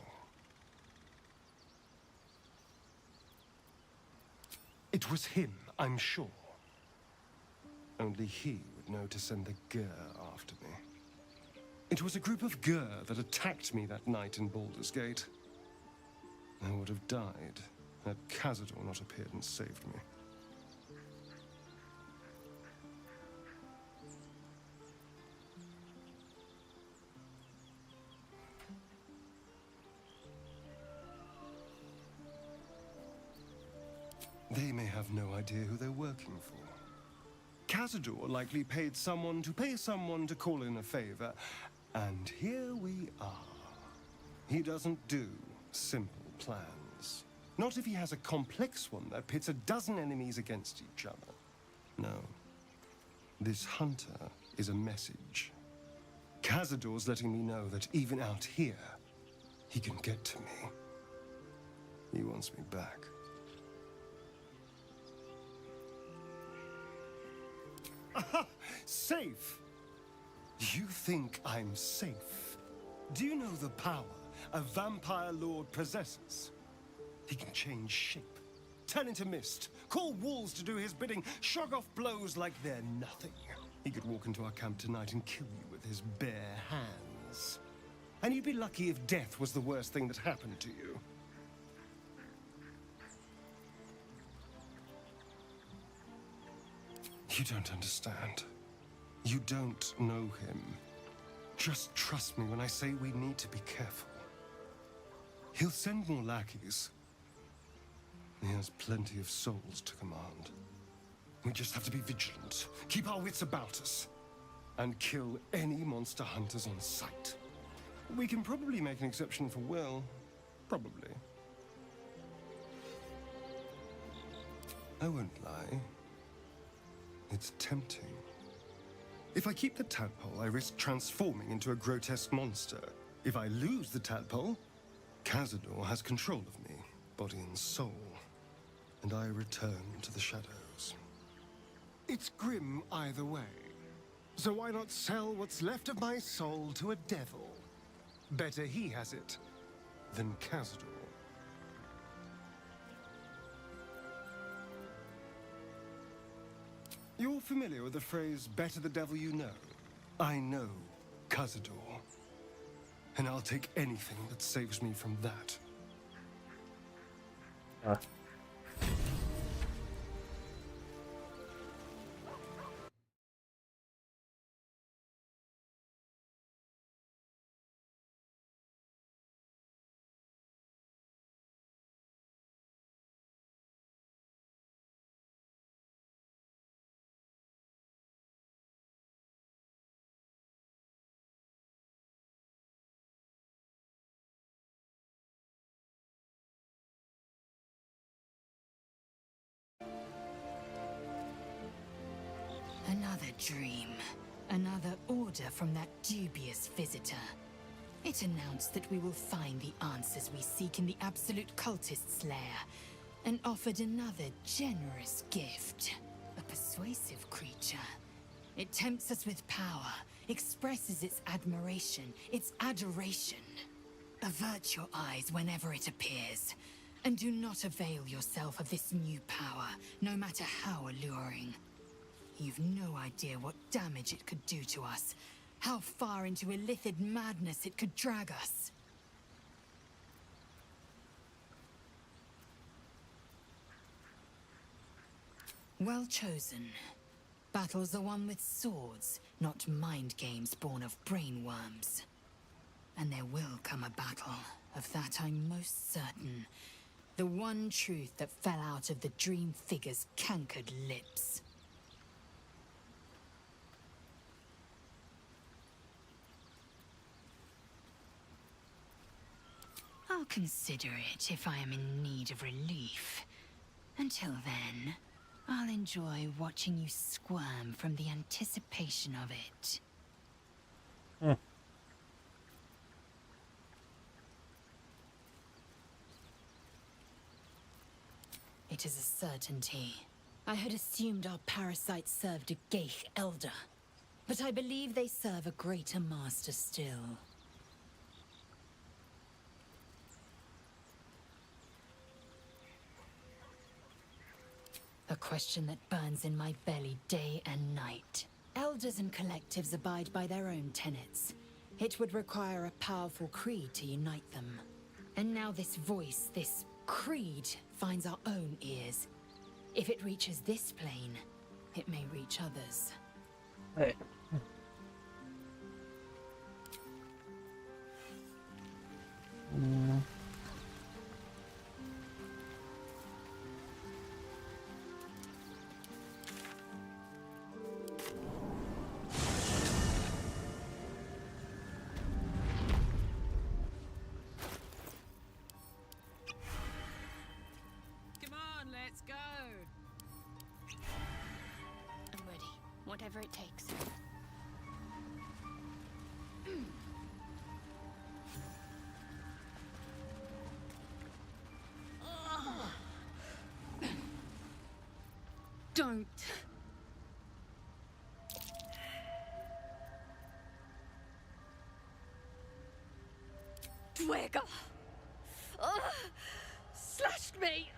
It was him, I'm sure. Only he would know to send the Gur after me. It was a group of Gur that attacked me that night in Baldur's Gate. I would have died had Cazador not appeared and saved me. They may have no idea who they're working for. Cazador likely paid someone to call in a favor, and here we are. He doesn't do simple plans. Not if he has a complex one that pits a dozen enemies against each other. No. This hunter is a message. Cazador's letting me know that even out here, he can get to me. He wants me back. Aha! Safe! You think I'm safe? Do you know the power a vampire lord possesses? He can change shape, turn into mist, call wolves to do his bidding, shrug off blows like they're nothing. He could walk into our camp tonight and kill you with his bare hands. And you'd be lucky if death was the worst thing that happened to you. You don't understand. You don't know him. Just trust me when I say we need to be careful. He'll send more lackeys. He has plenty of souls to command. We just have to be vigilant, keep our wits about us, and kill any monster hunters on sight. We can probably make an exception for Will. Probably. I won't lie. It's tempting. If I keep the tadpole, I risk transforming into a grotesque monster. If I lose the tadpole, Cazador has control of me, body and soul, and I return to the shadows. It's grim either way, so why not sell what's left of my soul to a devil? Better he has it than Cazador. You're familiar with the phrase, better the devil you know? I know Cazador, and I'll take anything that saves me from that. Another dream. Another order from that dubious visitor. It announced that we will find the answers we seek in the absolute cultist's lair, and offered another generous gift. A persuasive creature. It tempts us with power, expresses its admiration, its adoration. Avert your eyes whenever it appears, and do not avail yourself of this new power, no matter how alluring. You've no idea what damage it could do to us, how far into illithid madness it could drag us. Well chosen. Battles are won with swords, not mind games born of brainworms. And there will come a battle, of that I'm most certain. The one truth that fell out of the dream figure's cankered lips. I'll consider it if I am in need of relief. Until then, I'll enjoy watching you squirm from the anticipation of it. It is a certainty. I had assumed our parasites served a Geich elder, but I believe they serve a greater master still. A question that burns in my belly day and night. Elders and collectives abide by their own tenets. It would require a powerful creed to unite them. And now this voice, this creed, finds our own ears. If it reaches this plane, it may reach others. Hey. Let's go. I'm ready. Whatever it takes. Don't. Dwagger! Slashed me!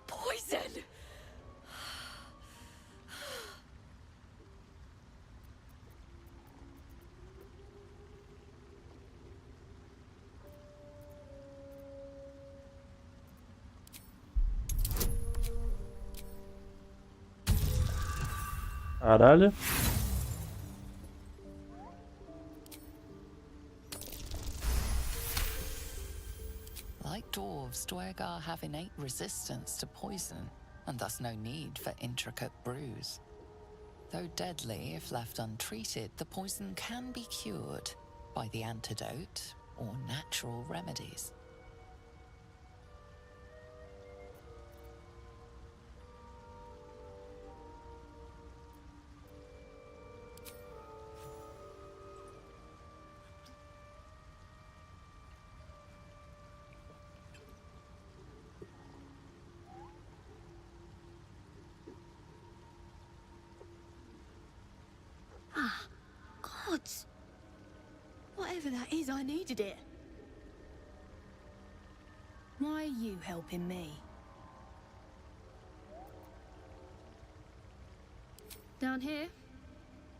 Poison! Caralho. Like dwarves, Dwergar have innate resistance to poison, and thus no need for intricate brews. Though deadly if left untreated, the poison can be cured by the antidote or natural remedies. Gods! Whatever that is, I needed it. Why are you helping me? Down here?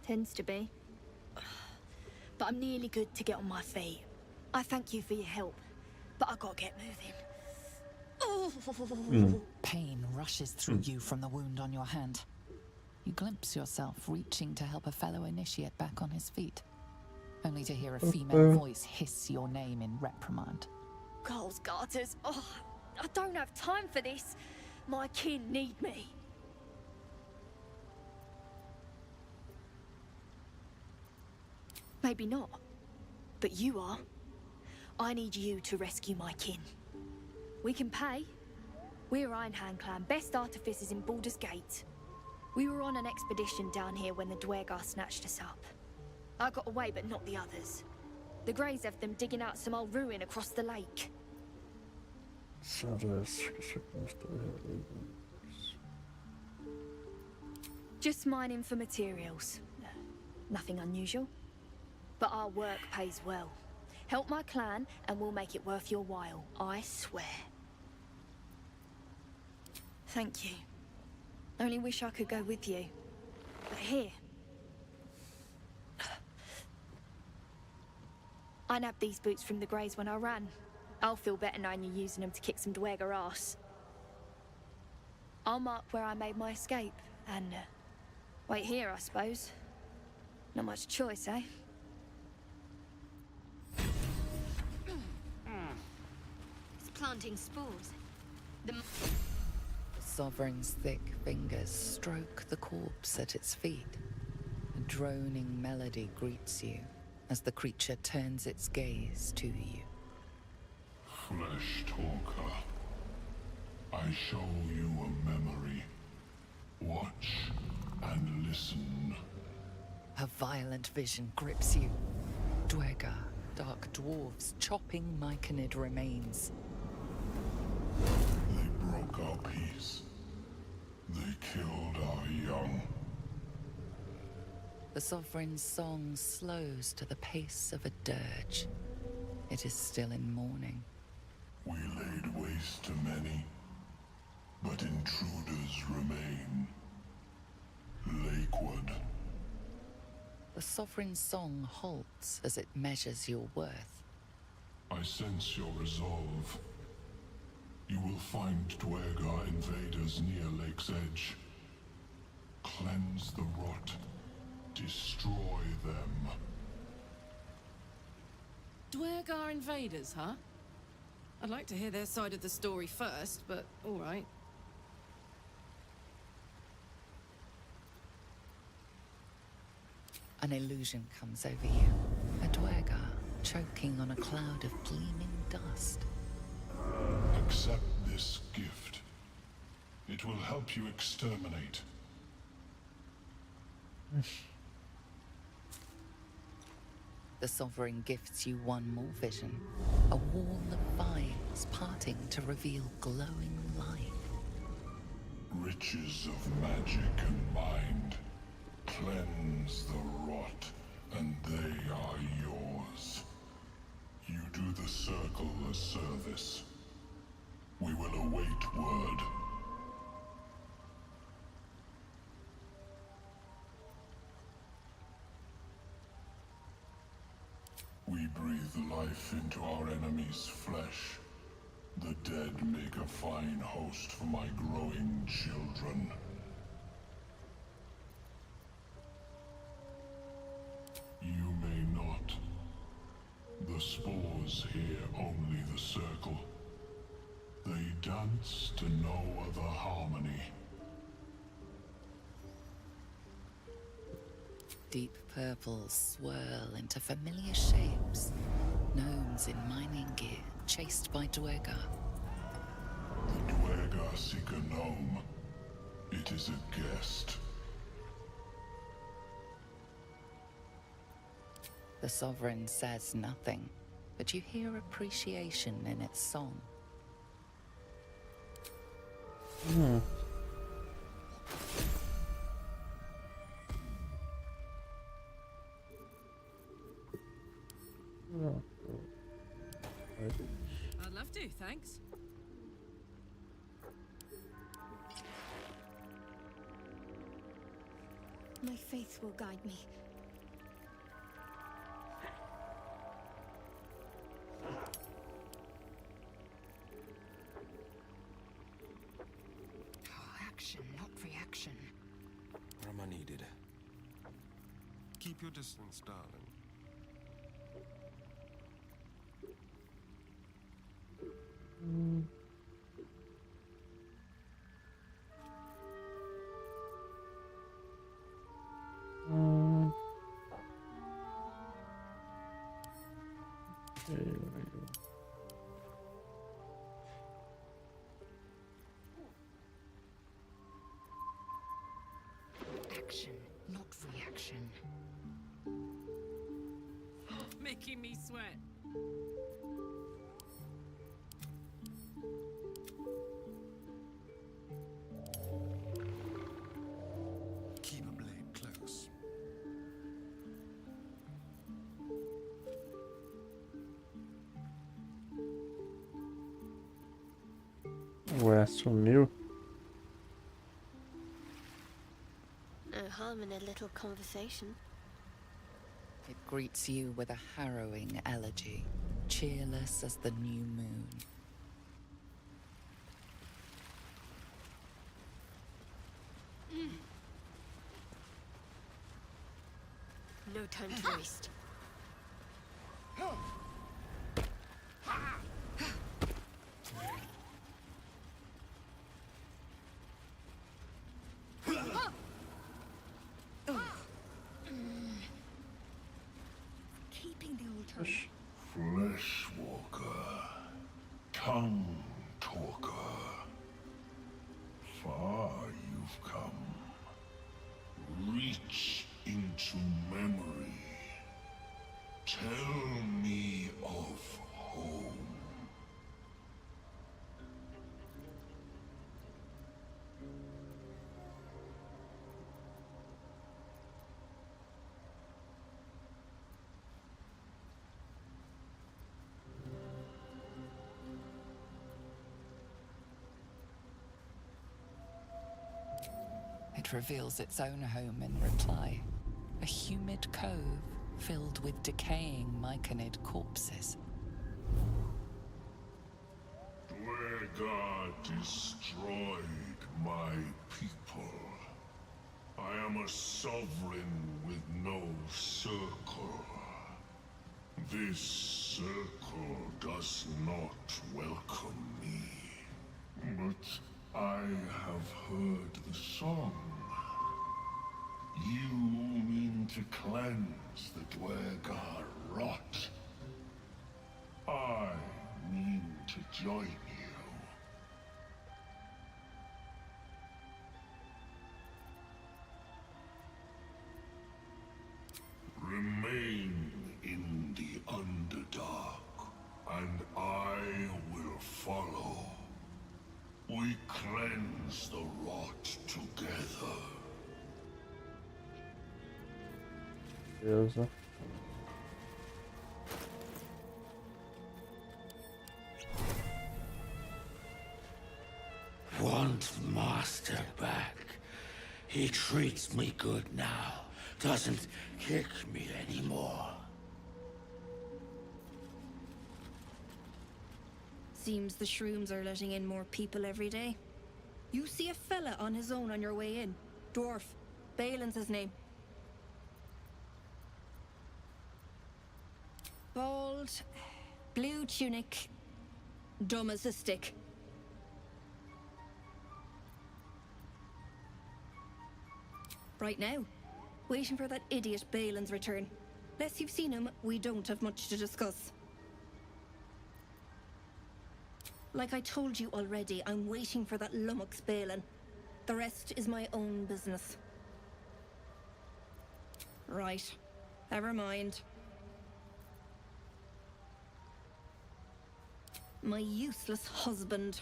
Tends to be. But I'm nearly good to get on my feet. I thank you for your help, but I gotta get moving. Pain rushes through you from the wound on your hand. You glimpse yourself reaching to help a fellow initiate back on his feet, only to hear a female voice hiss your name in reprimand. Girls, garters, I don't have time for this. My kin need me. Maybe not, but you are. I need you to rescue my kin. We can pay. We're Ironhand Clan, best artificers in Baldur's Gate. We were on an expedition down here when the Dwergar snatched us up. I got away, but not the others. The Greys have them digging out some old ruin across the lake. Just mining for materials. Nothing unusual. But our work pays well. Help my clan and we'll make it worth your while, I swear. Thank you. Only wish I could go with you. But here... I nabbed these boots from the Greys when I ran. I'll feel better knowing you're using them to kick some Dwergar ass. I'll mark where I made my escape, and wait here, I suppose. Not much choice, eh? It's planting spores. The Sovereign's thick fingers stroke the corpse at its feet. A droning melody greets you as the creature turns its gaze to you. Flesh talker, I show you a memory. Watch and listen. A violent vision grips you. Dwergar, dark dwarves chopping myconid remains. They broke our peace. They killed our young. The Sovereign's song slows to the pace of a dirge. It is still in mourning. We laid waste to many, but intruders remain. Lakeward. The Sovereign's song halts as it measures your worth. I sense your resolve. You will find Dwergar invaders near Lake's Edge. Cleanse the rot. Destroy them. Dwergar invaders, huh? I'd like to hear their side of the story first, but all right. An illusion comes over you. A Dwergar choking on a cloud of gleaming dust. Accept this gift. It will help you exterminate. The Sovereign gifts you one more vision. A wall of vines parting to reveal glowing light. Riches of magic and mind. Cleanse the rot, and they are yours. You do the Circle a service. We will await word. We breathe life into our enemy's flesh. The dead make a fine host for my growing children. You may not. The spores hear only the circle. They dance to no other harmony. Deep purples swirl into familiar shapes. Gnomes in mining gear, chased by Dwergar. The Dwergar seek a gnome. It is a guest. The Sovereign says nothing, but you hear appreciation in its song. I'd love to, thanks. My faith will guide me. Action, not reaction. Where am I needed? Keep your distance, darling. action, not reaction. Making me sweat. Keep a blade close. Ué, sumiu. No harm in a little conversation. It greets you with a harrowing elegy, cheerless as the new moon. No time to waste. Keeping the altar. Fleshwalker, tongue talker. Far you've come. Reach into memory. Tell me of home. It reveals its own home in reply. A humid cove filled with decaying myconid corpses. Dwergar destroyed my people. I am a sovereign with no circle. This circle does not welcome me. But I have heard the song. You mean to cleanse the Dwergar rot. I mean to join you. Remain in the Underdark, and I will follow. We cleanse the rot together. Beleza. Want Master back. He treats me good now. Doesn't kick me anymore. Seems the shrooms are letting in more people every day. You see a fella on his own on your way in. Dwarf. Balin's his name. Bald, blue tunic, dumb as a stick. Right now, waiting for that idiot Balin's return. Less you've seen him, we don't have much to discuss. Like I told you already, I'm waiting for that lummox Balin. The rest is my own business. Right. Never mind. My useless husband.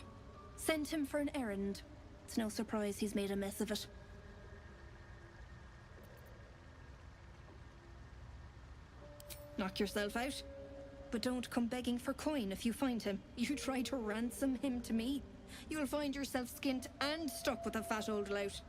Sent him for an errand. It's no surprise he's made a mess of it. Knock yourself out. But don't come begging for coin if you find him. You try to ransom him to me, you'll find yourself skint and stuck with a fat old lout.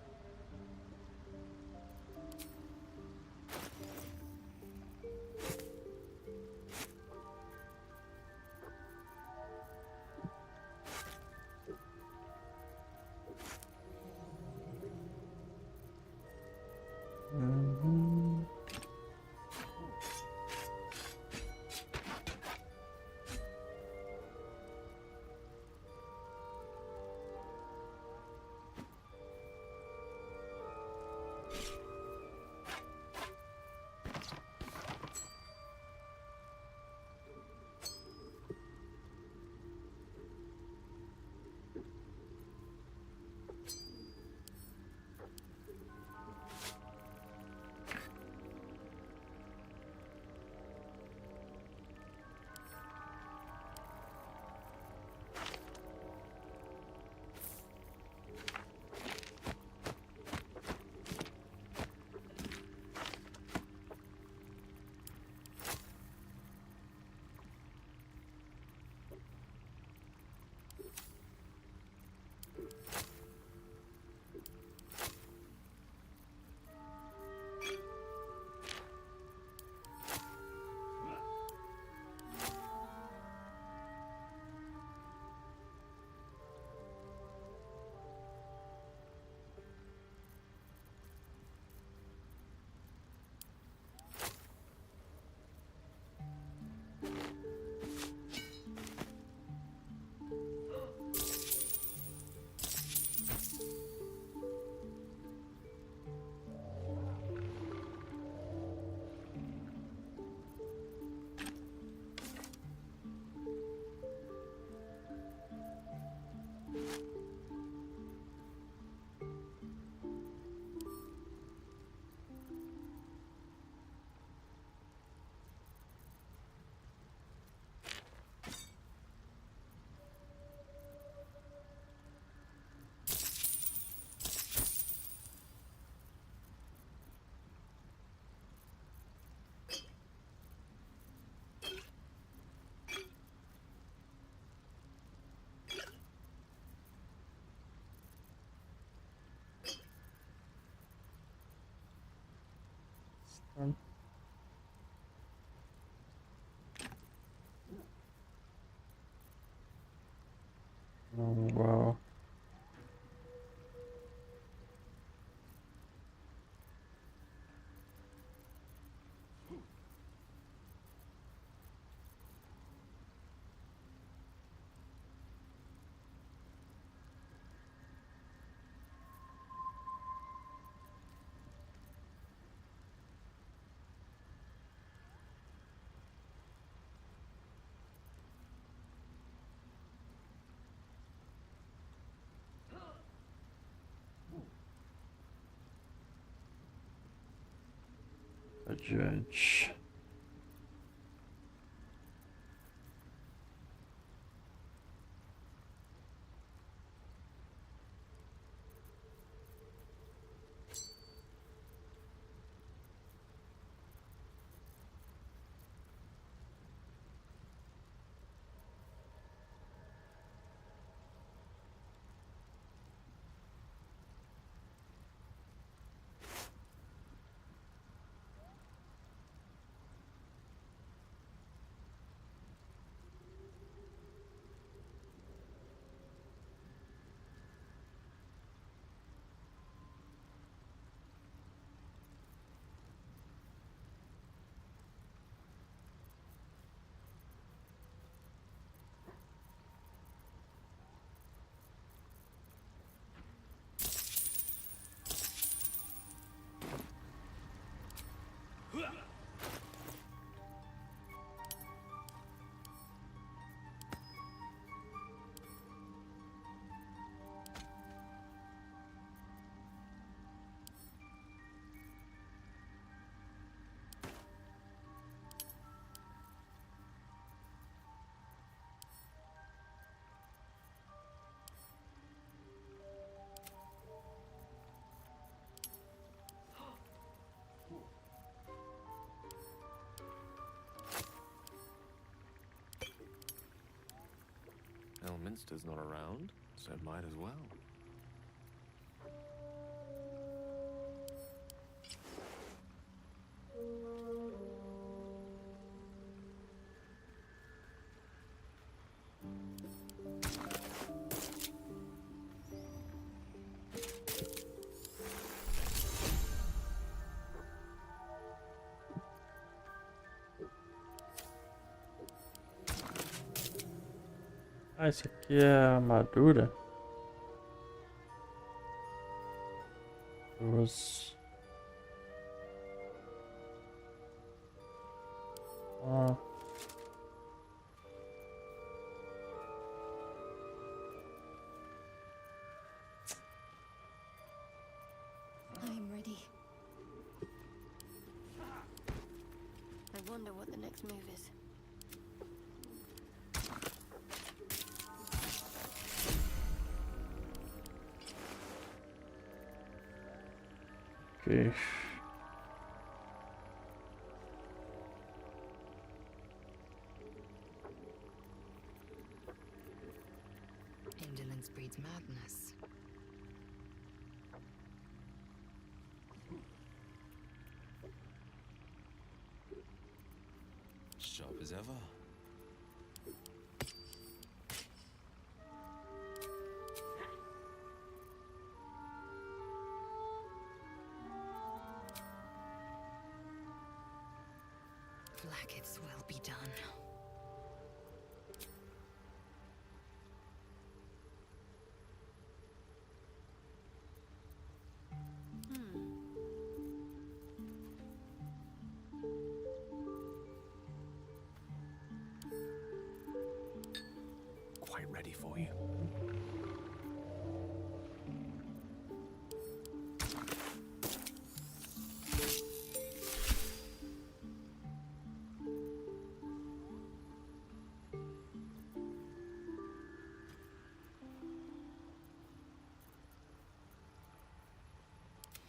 Oh, wow. A judge. Elminster's not around, so might as well. Ah, esse aqui é a armadura. Duas. Ah. I'm ready. I wonder what the next move is. Okay. Indolence breeds madness. Sharp as ever. Blackets will be done. Quite ready for you.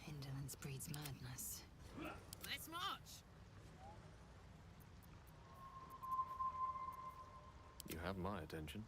Indolence breeds madness. Let's march! You have my attention.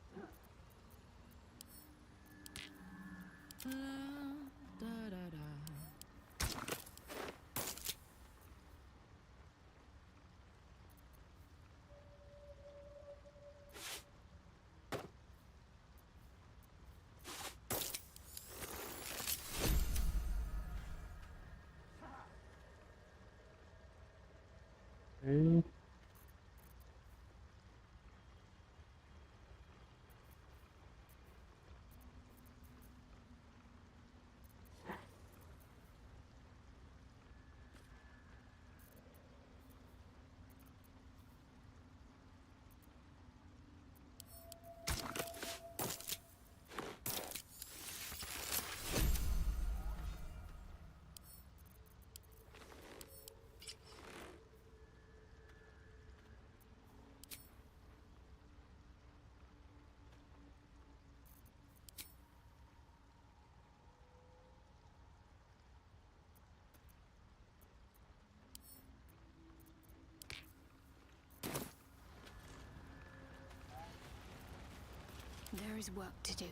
is work to do.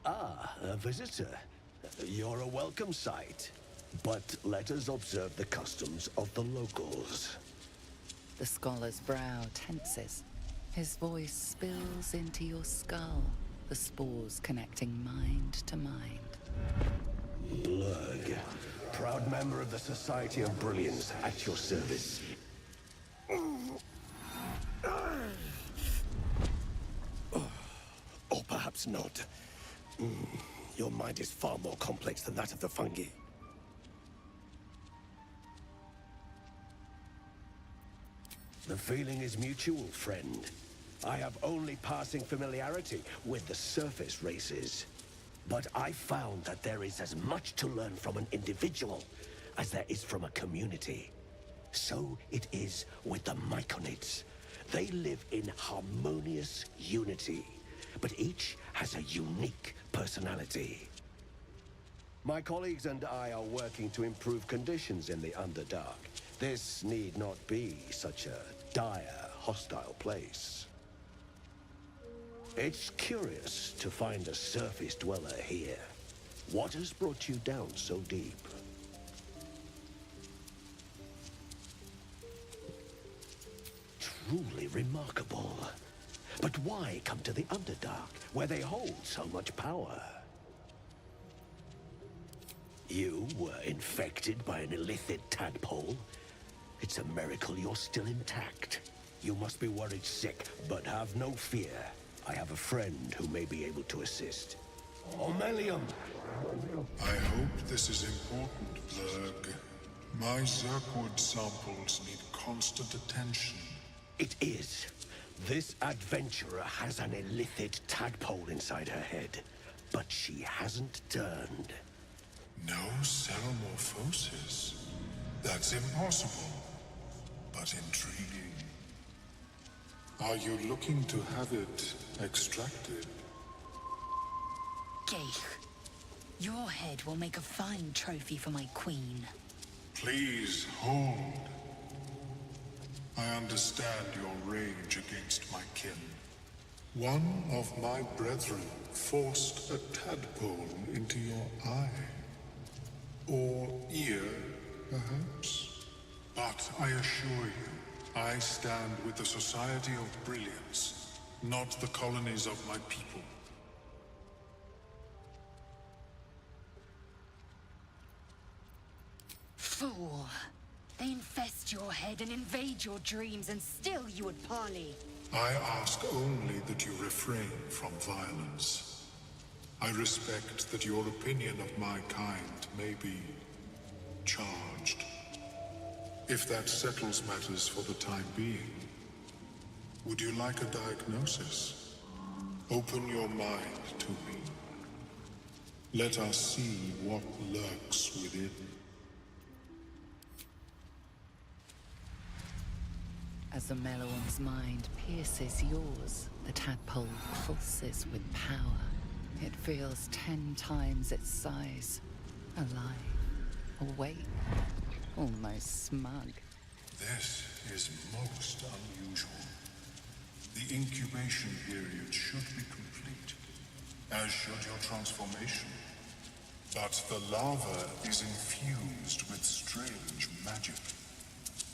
Ah, a visitor. You're a welcome sight. But let us observe the customs of the locals. The scholar's brow tenses. His voice spills into your skull, the spores connecting mind to mind. Blurg, proud member of the Society of Brilliance, at your service. Or perhaps not. Your mind is far more complex than that of the fungi. The feeling is mutual, friend. I have only passing familiarity with the surface races. But I found that there is as much to learn from an individual as there is from a community. So it is with the Myconids. They live in harmonious unity, but each has a unique personality. My colleagues and I are working to improve conditions in the Underdark. This need not be such a dire, hostile place. It's curious to find a surface dweller here. What has brought you down so deep? Truly remarkable. But why come to the Underdark, where they hold so much power? You were infected by an illithid tadpole? It's a miracle you're still intact. You must be worried sick, but have no fear. I have a friend who may be able to assist. Omelium! I hope this is important, Blurg. My Zerkwood samples need constant attention. It is. This adventurer has an illithid tadpole inside her head, but she hasn't turned. No ceremorphosis. That's impossible, but intriguing. Are you looking to have it extracted? Geich, your head will make a fine trophy for my queen. Please hold. I understand your rage against my kin. One of my brethren forced a tadpole into your eye. Or ear, perhaps? But I assure you, I stand with the Society of Brilliance, not the colonies of my people. Fool! They infest your head and invade your dreams, and still you would parley. I ask only that you refrain from violence. I respect that your opinion of my kind may be charged. If that settles matters for the time being, would you like a diagnosis? Open your mind to me. Let us see what lurks within. As the Meloam's mind pierces yours, the tadpole pulses with power. It feels 10 times its size. Alive, awake, almost smug. This is most unusual. The incubation period should be complete, as should your transformation. But the larva is infused with strange magic.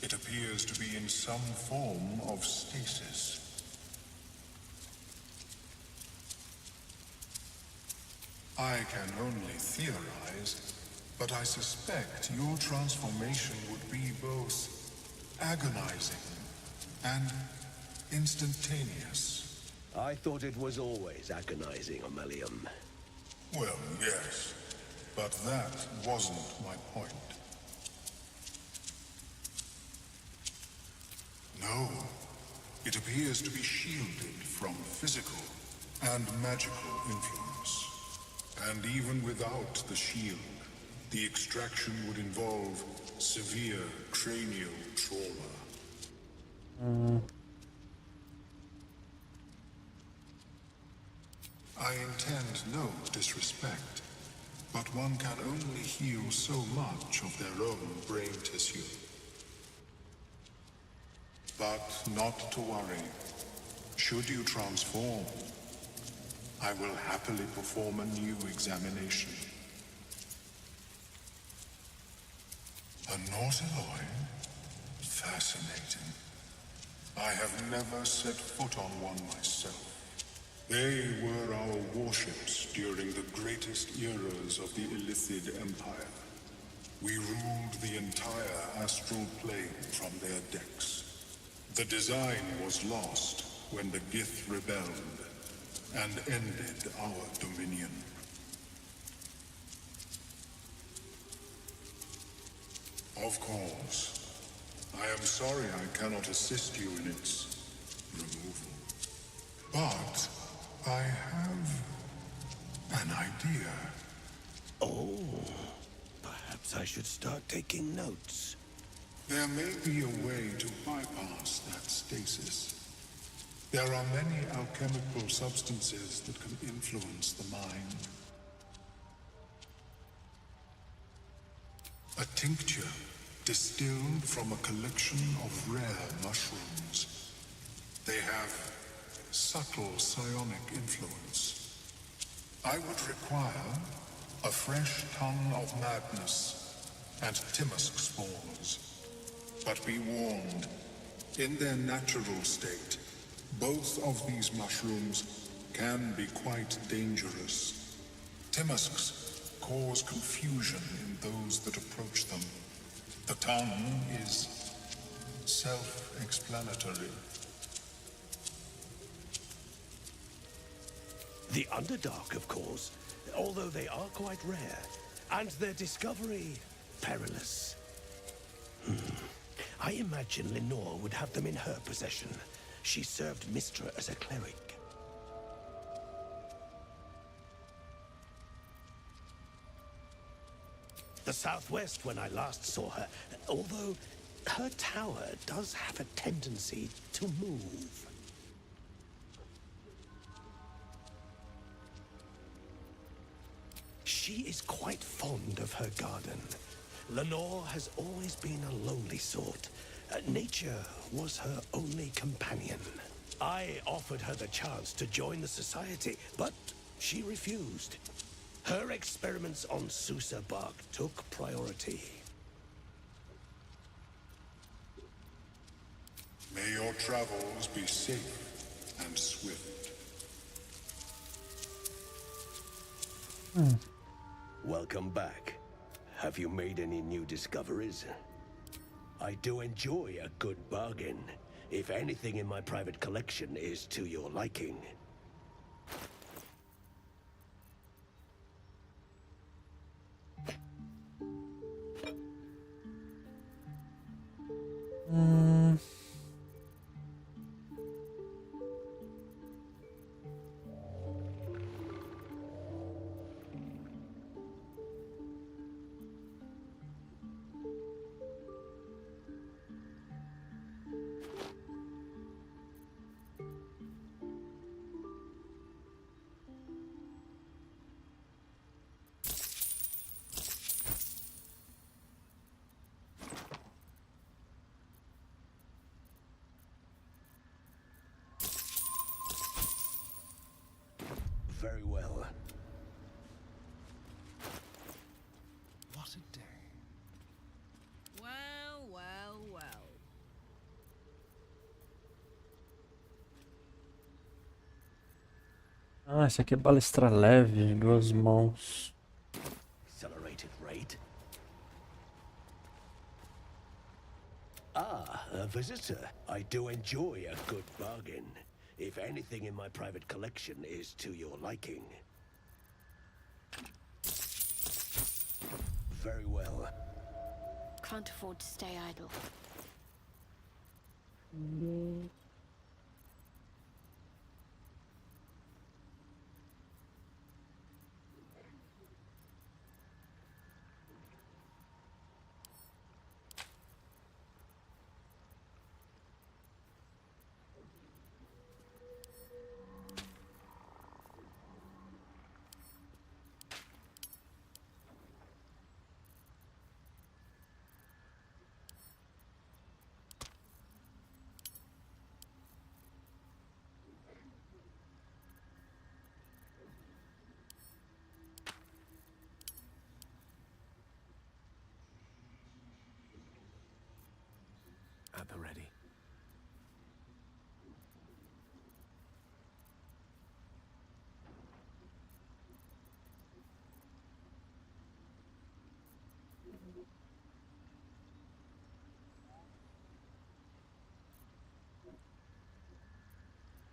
It appears to be in some form of stasis. I can only theorize, but I suspect your transformation would be both agonizing and instantaneous. I thought it was always agonizing, Omelium. Well, yes, but that wasn't my point. No, it appears to be shielded from physical and magical influence. And even without the shield, the extraction would involve severe cranial trauma. I intend no disrespect, but one can only heal so much of their own brain tissue. But not to worry. Should you transform, I will happily perform a new examination. A Nautiloid? Fascinating. I have never set foot on one myself. They were our warships during the greatest eras of the Illithid Empire. We ruled the entire astral plane from their decks. The design was lost when the Gith rebelled and ended our dominion. Of course. I am sorry I cannot assist you in its removal. But I have an idea. Oh, perhaps I should start taking notes. There may be a way to bypass that stasis. There are many alchemical substances that can influence the mind. A tincture distilled from a collection of rare mushrooms. They have subtle psionic influence. I would require a fresh ton of madness and Timusk spores. But be warned, in their natural state, both of these mushrooms can be quite dangerous. Timusks cause confusion in those that approach them. The tongue is self-explanatory. The Underdark, of course, although they are quite rare, and their discovery perilous. I imagine Lenore would have them in her possession. She served Mistra as a cleric. The southwest when I last saw her, although her tower does have a tendency to move. She is quite fond of her garden. Lenore has always been a lonely sort. Nature was her only companion. I offered her the chance to join the society, but she refused. Her experiments on Susa bark took priority. May your travels be safe and swift. Welcome back. Have you made any new discoveries? I do enjoy a good bargain, if anything in my private collection is to your liking. Very well. What a day. Well, well, well. Ah, esse aqui é balestra leve, 2 mãos. Accelerated rate. Ah, a visitor. I do enjoy a good bargain, if anything in my private collection is to your liking. Very well. Can't afford to stay idle.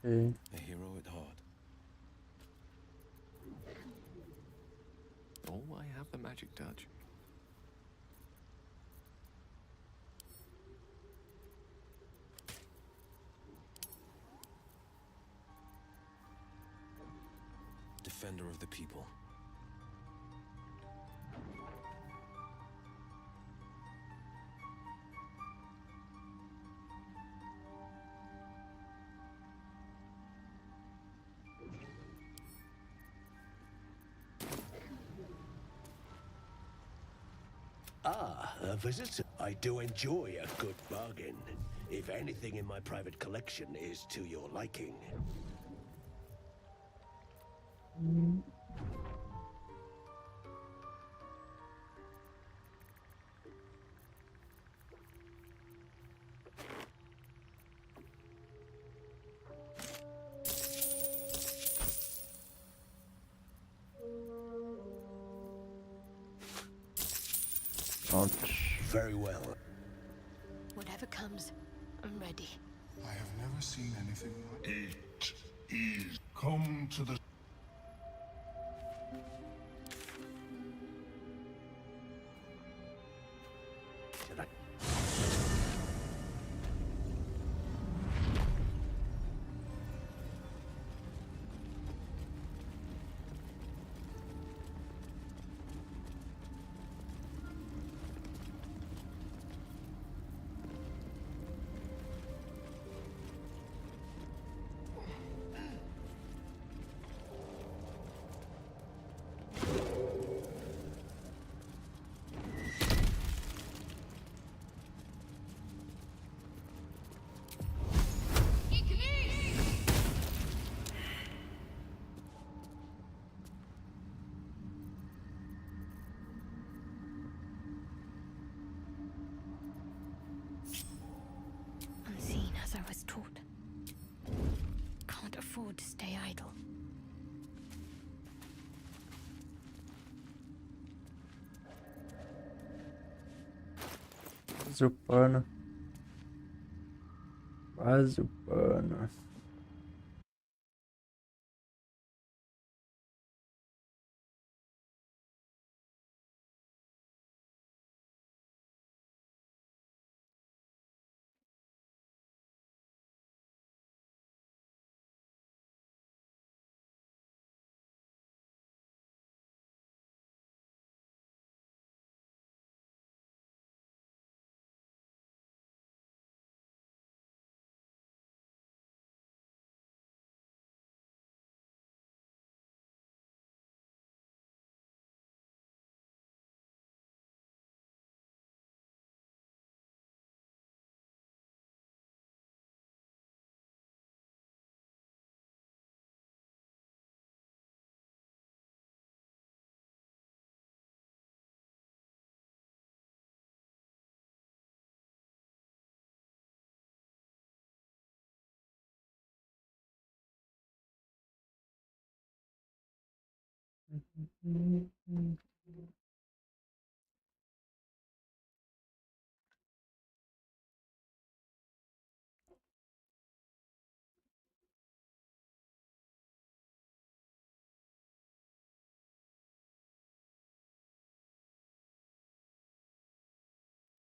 Okay. A hero at heart. Oh, I have the magic touch. Defender of the people. Ah, a visitor. I do enjoy a good bargain. If anything in my private collection is to your liking. Ouch. Very well. Whatever comes, I'm ready. I have never seen anything like it. Is come to the Unseen as I was taught. Can't afford to stay idle. Quase o pano. Quase o pano.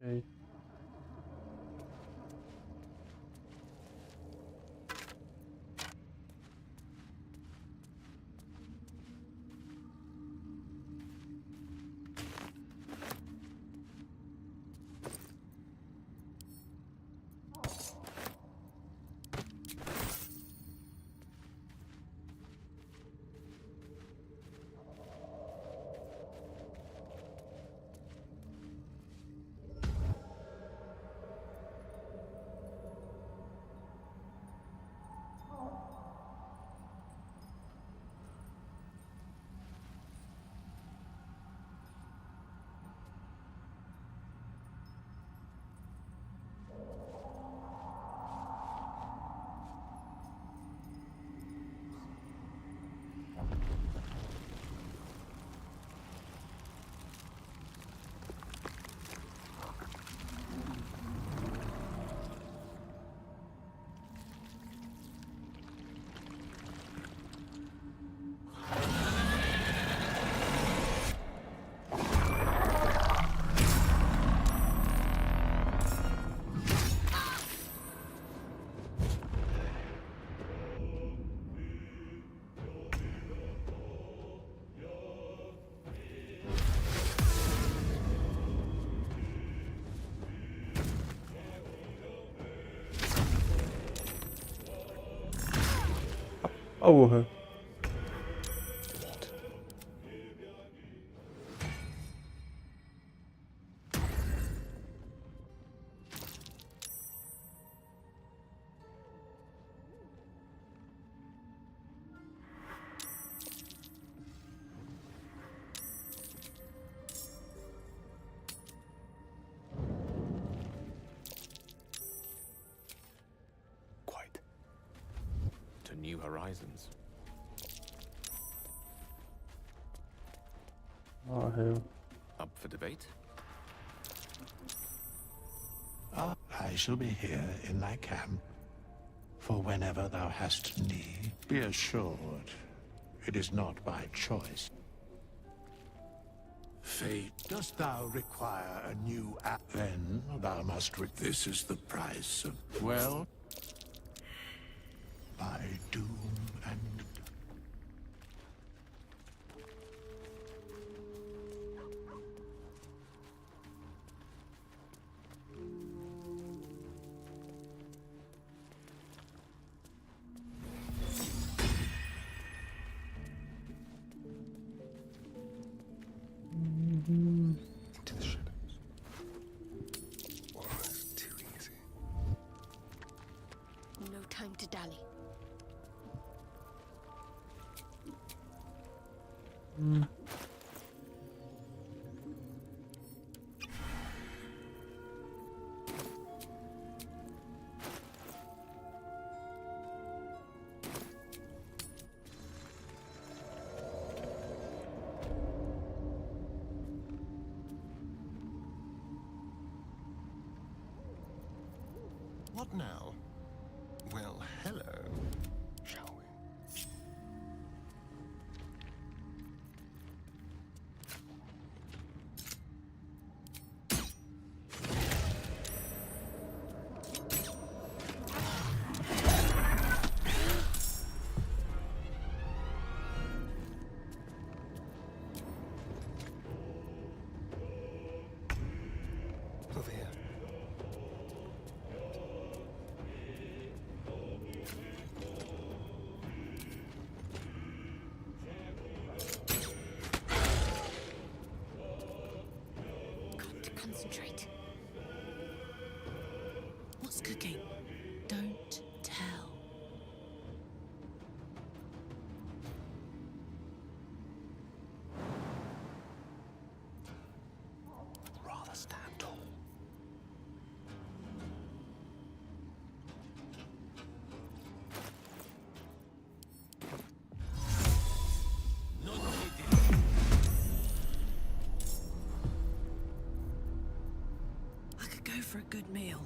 Okay. Porra. To new horizons. Oh, hell. Up for debate? I shall be here in thy camp, for whenever thou hast need, be assured, it is not by choice. Fate, dost thou require a new app? Then thou must this is the price of, well, by doom and... Into the shadows. Oh, it's too easy. No time to dally. What now? Well, hello. Shall we? Over here. Got to concentrate. What's cooking? Don't tell. Rather stand tall. I could go for a good meal.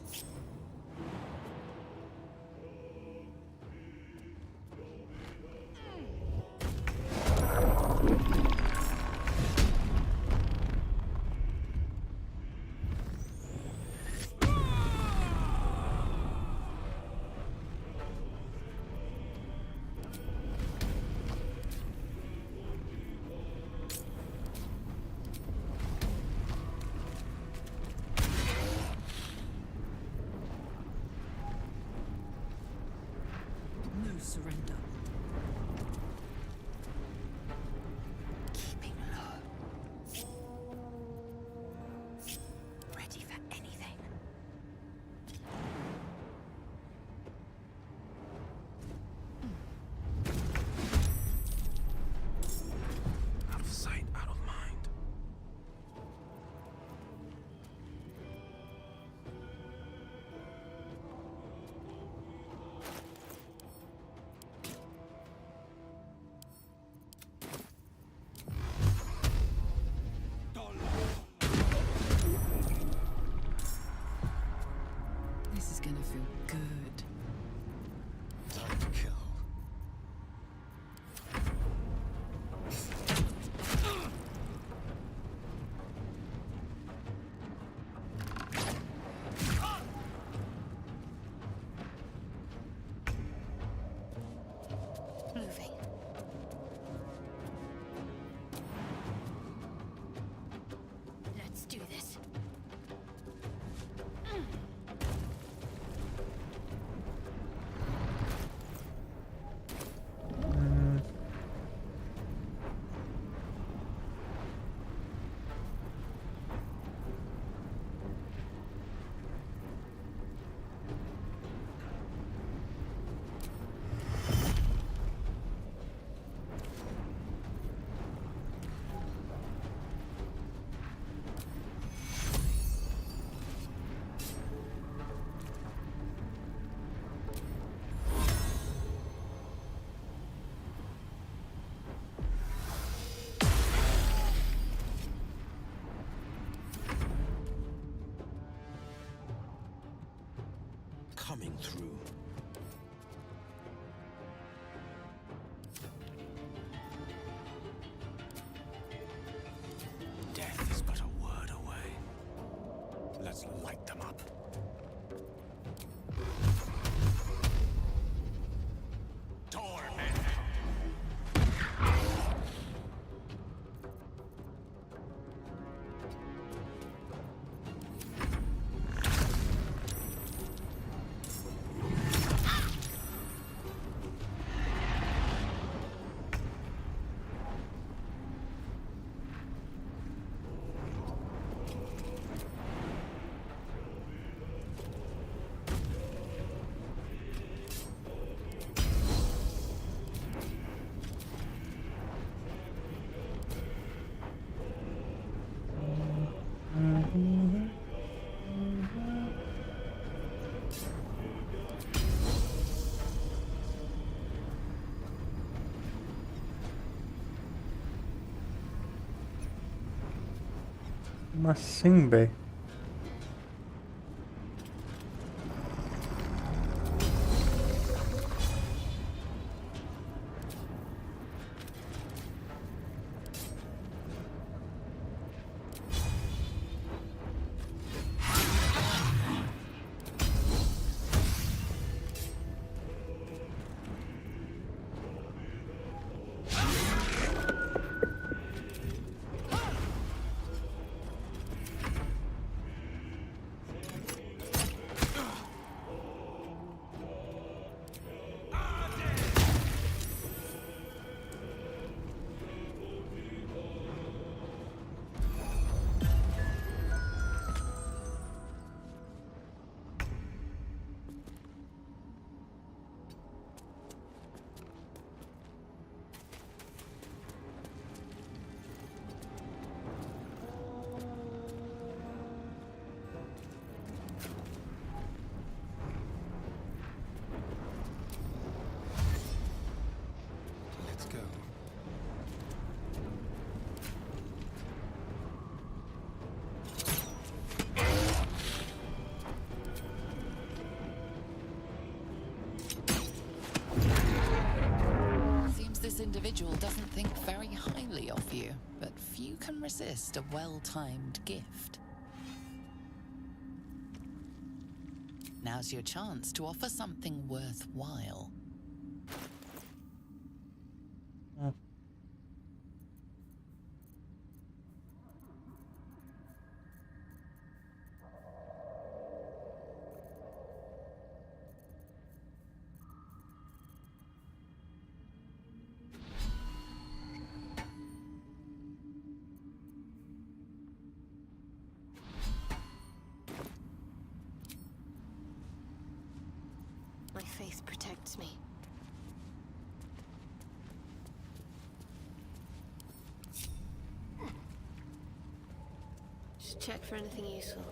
and through. Death is but a word away. Let's light them up. Como assim, véi? Let's go. Seems this individual doesn't think very highly of you, but few can resist a well-timed gift. Now's your chance to offer something worthwhile. My faith protects me. Just check for anything useful.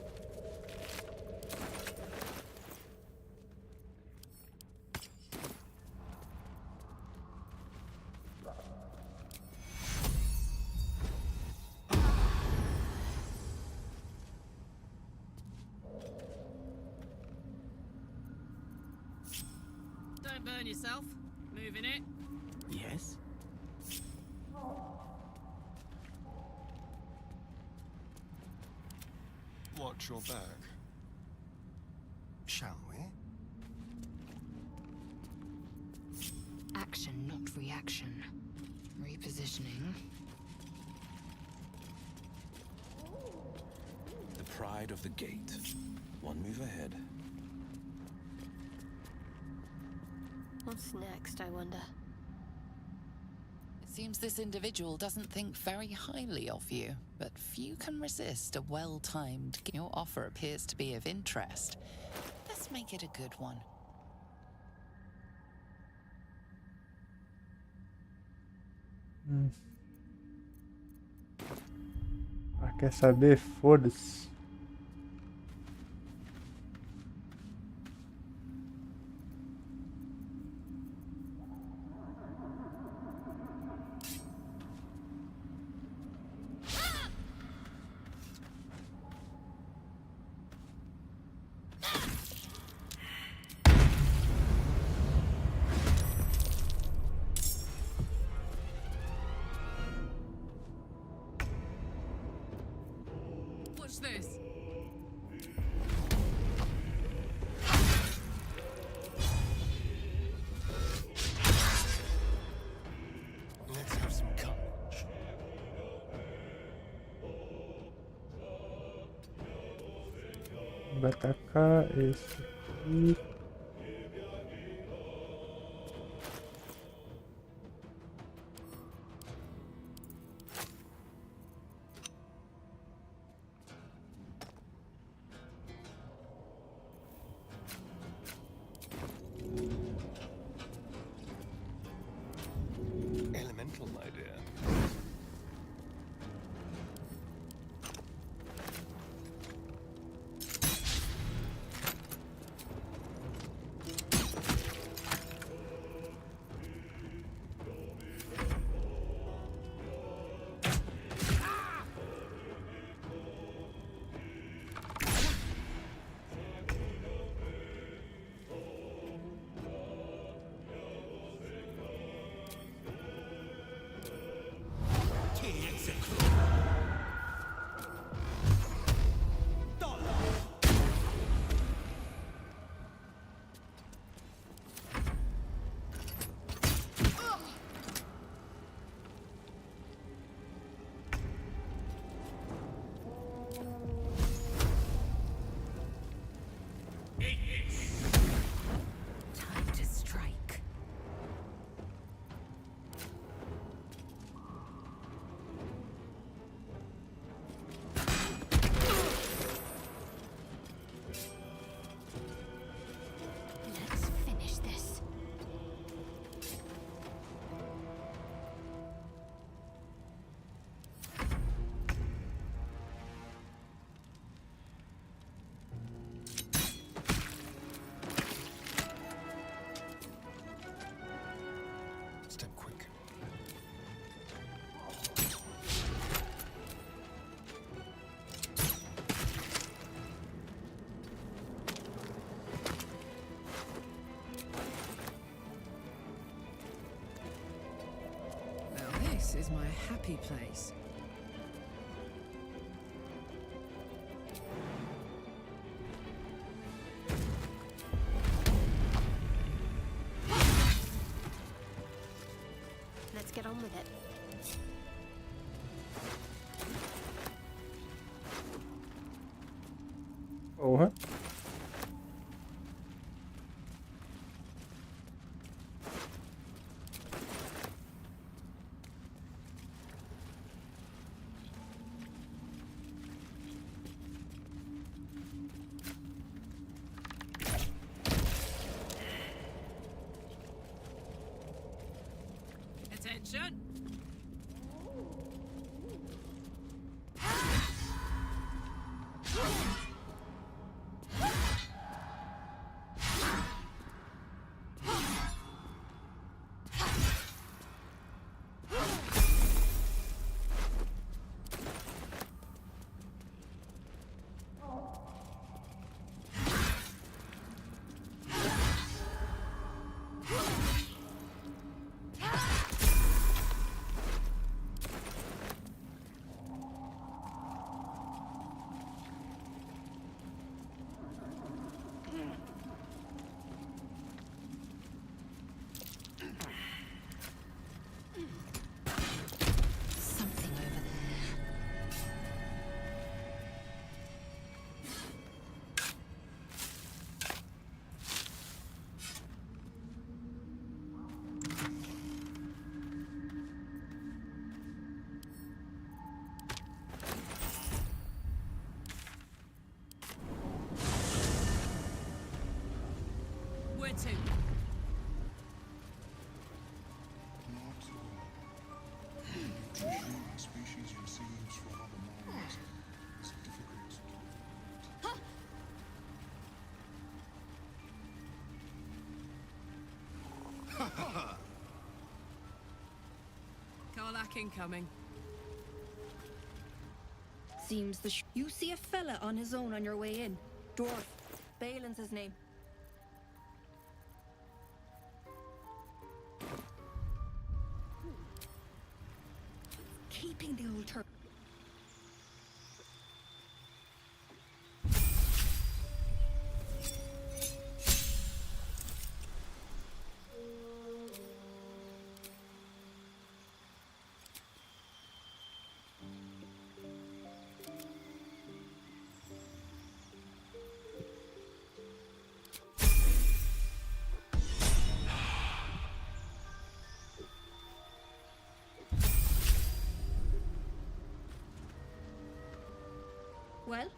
Don't burn yourself. Moving it. Yes? Watch your back. Shall we? Action, not reaction. Repositioning. The pride of the gate. One move ahead. What's next, I wonder? It seems this individual doesn't think very highly of you, but few can resist a well-timed gift. Your offer appears to be of interest. Let's make it a good one. Ah, quer saber? Foda-se. Watch this. Let's have some courage. Vai atacar esse aqui. Elemental, my dear. Time to strike. Let's finish this. Step quick. Now this is my happy place. Let's get on with it. Porra. Attention! Something over there. Where to? Nutrition a species receives from other minds is difficult to calculate. Karlak incoming. Seems you see a fella on his own on your way in. Dwarf. Balin's his name. Keeping the old turk. Well?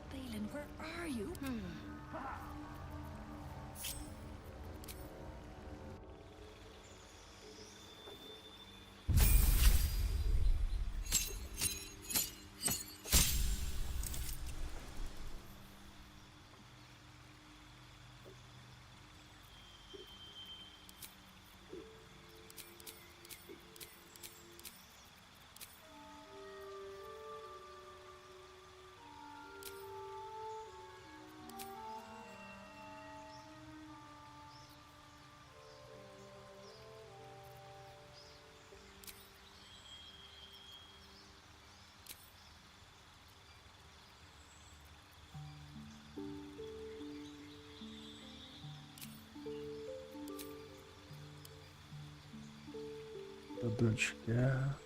Balin, where are you? Dobro de guerra.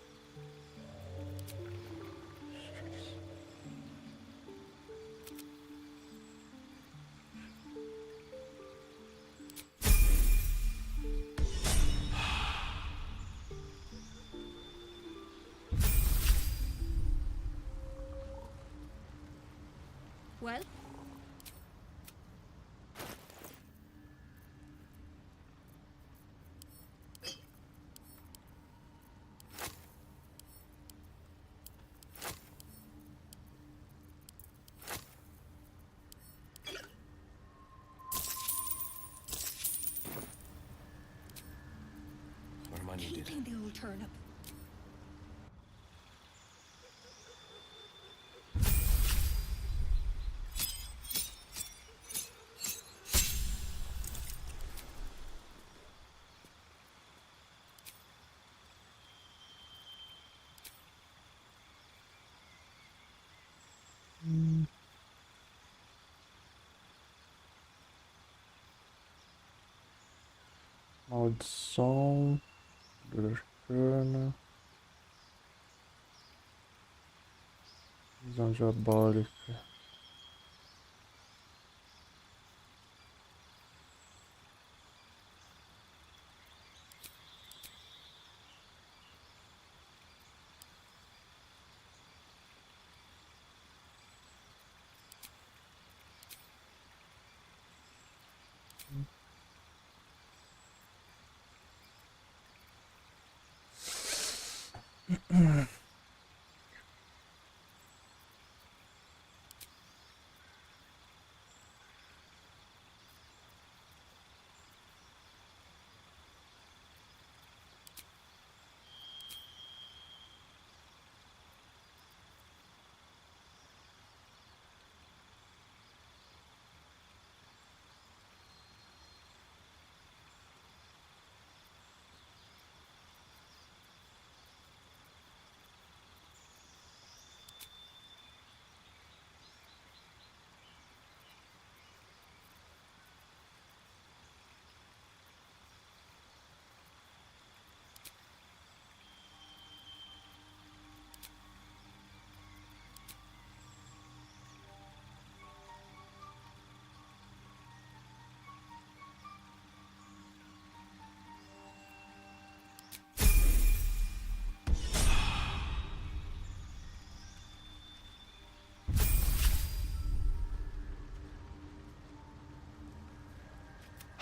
Well? What am I needed? Keeping the old turnip. Maldição. Arcana. Visão diabólica.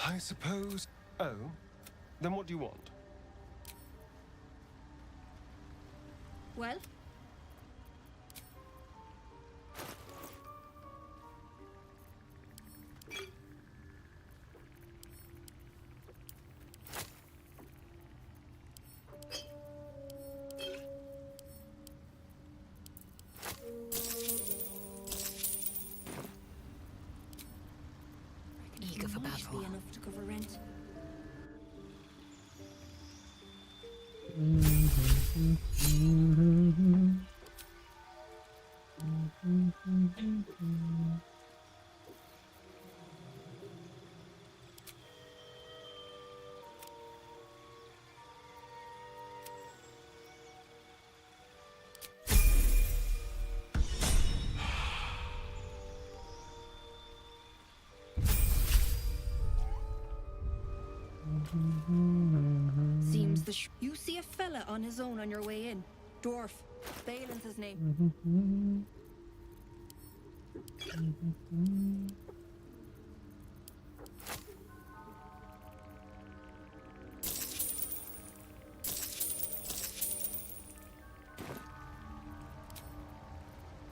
I suppose... Oh? Then what do you want? Well? Eager for battle. Be enough to cover rent. Seems you see a fella on his own on your way in. Dwarf. Balin's his name.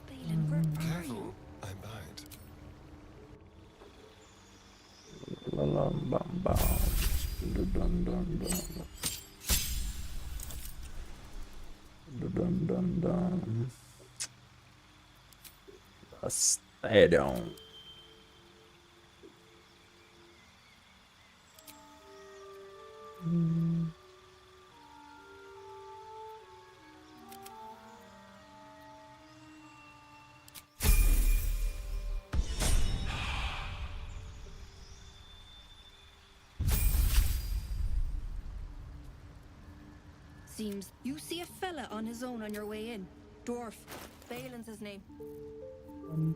Balin, where are you? Careful, I'm bite. La la bam bam. Dun dun dun. Dun dun dun. Asterion. Seems you see a fella on his own on your way in. Dwarf. Balin's his name. We're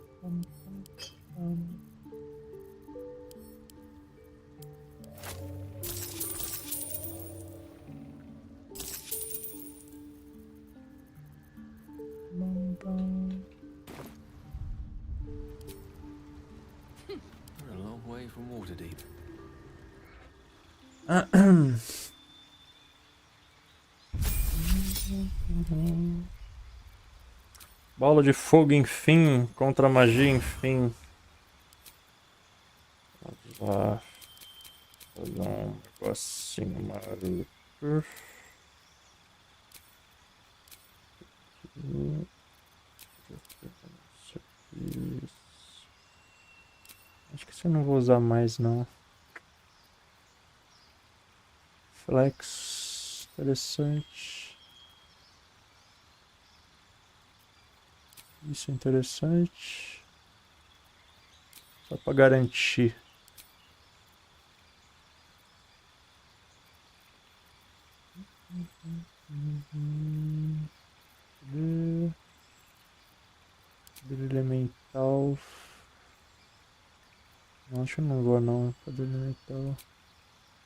a long way from Waterdeep. Bola de fogo, enfim, contra a magia, enfim. Vamos lá. Fazer um negocinho maluco. Acho que isso eu não vou usar mais, não. Flex, interessante. Isso é interessante. Só para garantir. Poder elemental. Não, acho que não vou não. Poder elemental.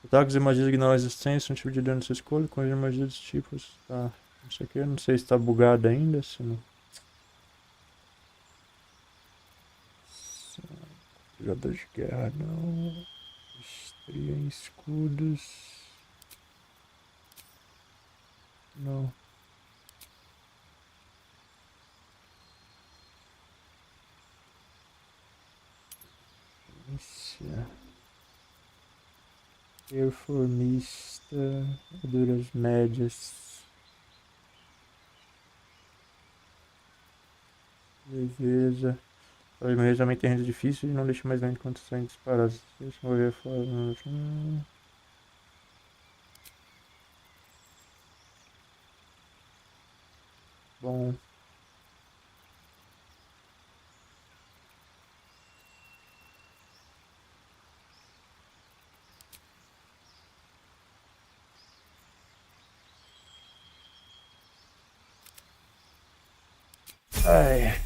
Ataques e magias ignoram a existência, um tipo de dano de sua escolha, com magias dos tipos. Tá. Não sei o que, não sei se tá bugado ainda, se não. Jogador de guerra não. Estria em escudos. Não. Iniciar. Performista. Duras médias. Beleza. Mas também tem renda difícil e não deixa mais lento quando saem disparados. Deixa eu ver fora. Bom. Ai.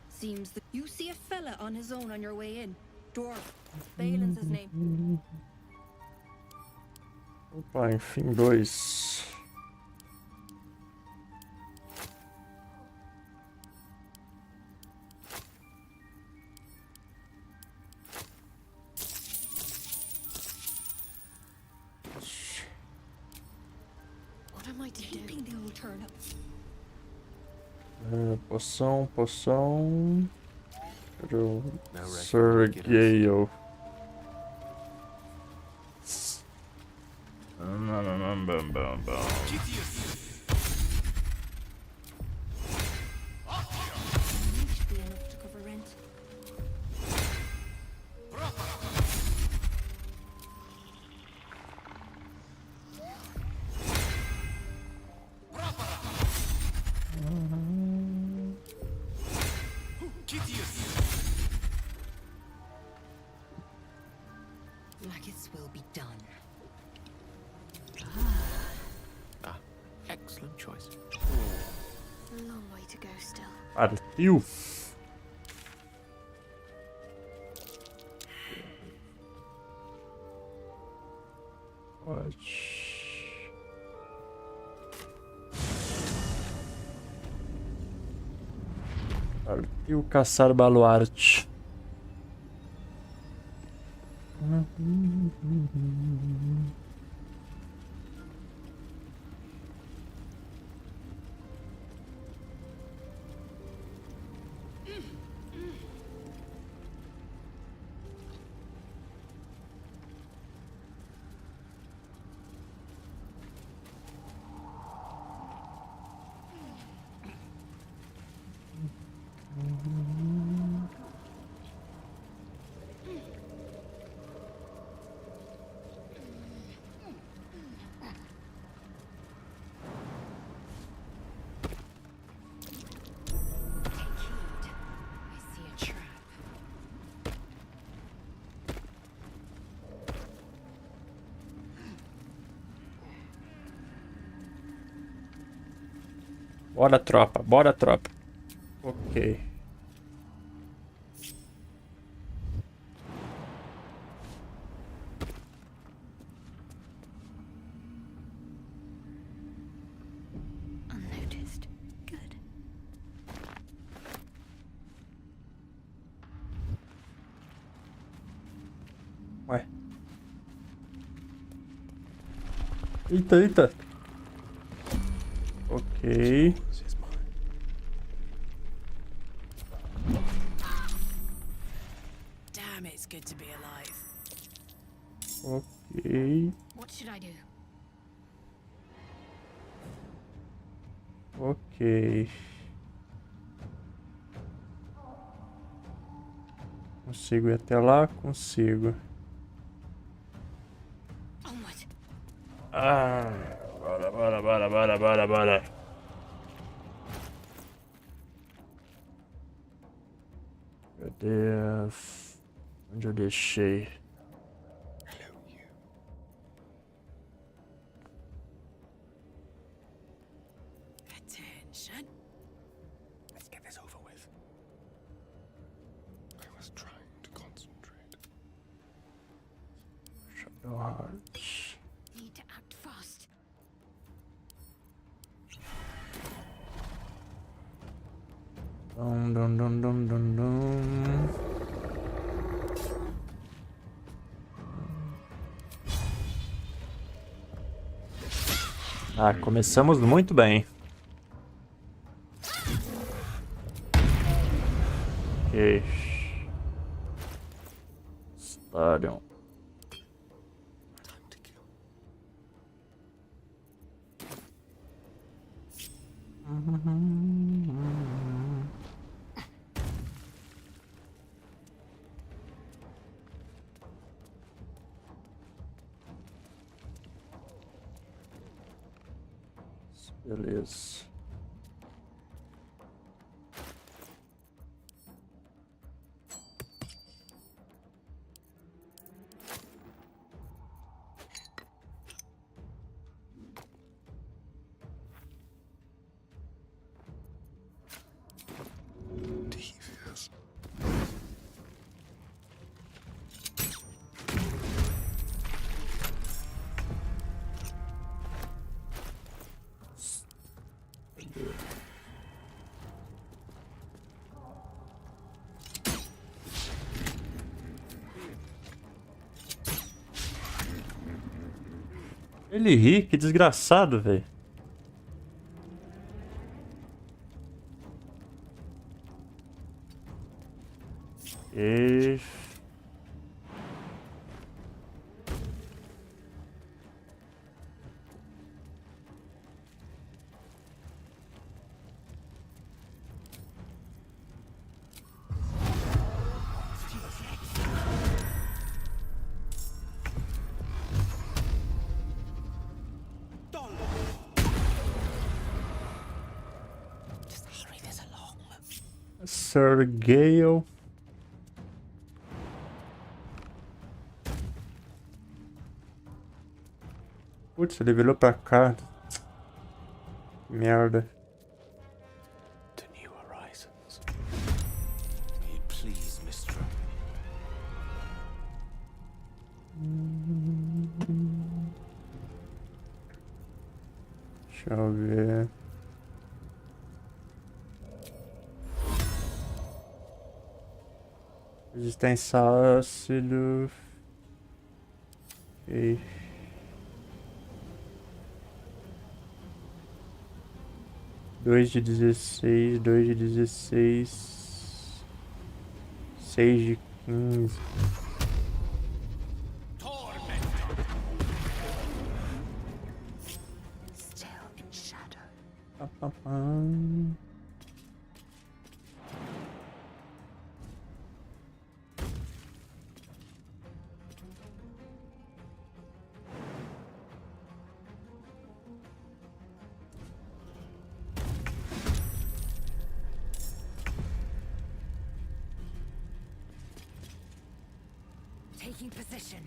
Seems that you see a fella on his own on your way in. Dwarf. Balin's his name. Opa, enfim, 2. What am I to do? They will turn up. Poção. Sir Gale. Should be enough to cover rent. Like its will be done. Ah, excellent choice. A long way to go still. Partiu. Partiu caçar baluarte. Bora, tropa. Bora, tropa. Ok. Unnoticed. Good. Ué. Eita, eita. Ok. Damn, it's good to be alive. Ok. What should I do? Ok. Consigo ir até lá? Consigo. Ah, bora, bora, bora, bora, bora, bora. Cadê? Onde eu deixei? Attention. Let's get this over with. I was trying to concentrate. Shadowheart. Need to act fast. Dum, dum, dum, dum, dum, dum. Ah, começamos muito bem. Ok. Stadium. Beleza. Devious. Ele ri, que desgraçado, velho. E... Just hurry this along. Sir Gale. Putz, ele virou pra cá. Merda. To new horizons. May it please, Mistra. Deixa eu ver. Resistência a ácido. Ok. Dois de 16, 2 de 16, 6 de 15. Still in shadow. Taking position.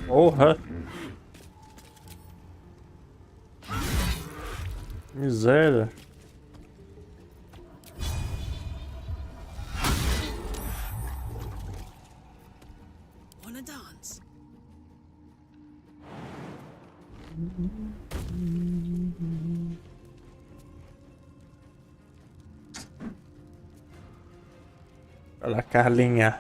Porra! Miséria. Wanna dance? Olha, Carlinha.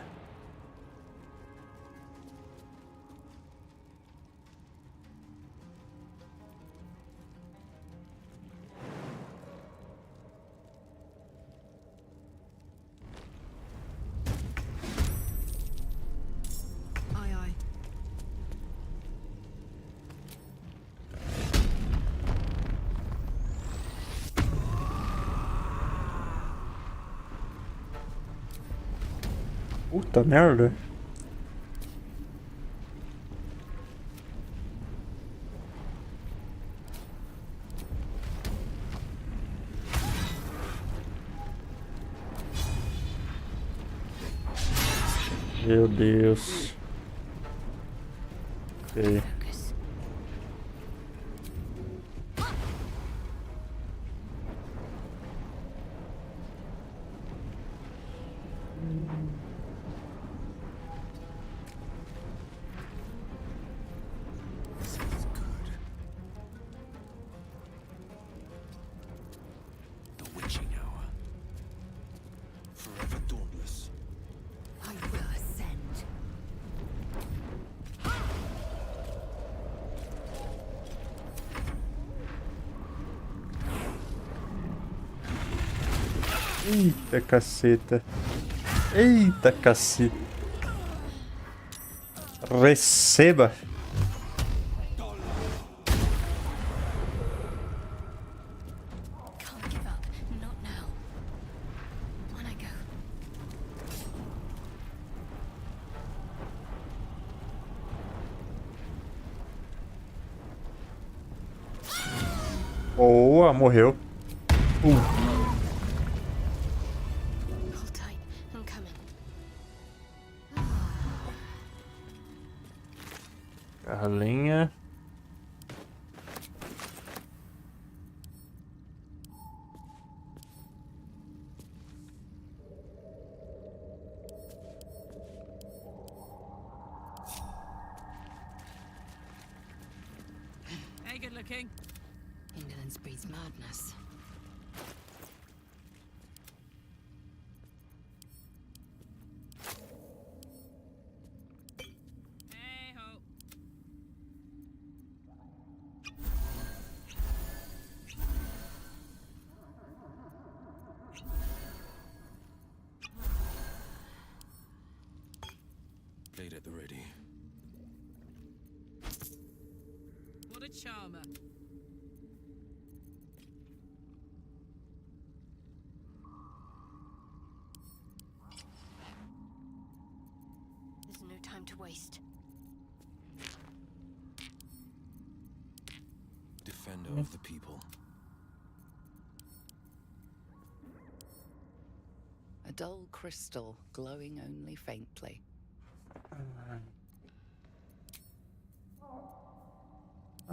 Aye, aye. Puta merda. Meu Deus. Ok. The witching hour. Forever dauntless. I will ascend. Eita caceta. Eita caceta. Receba. Can't give up. Not now. On I go. Boa, morreu. Hold tight. I'm coming. Carlinha. Hey, good looking. Indolence breeds madness. Hey ho. Blade at the ready. What a charmer. There's no time to waste. Defender of the people. A dull crystal glowing only faintly.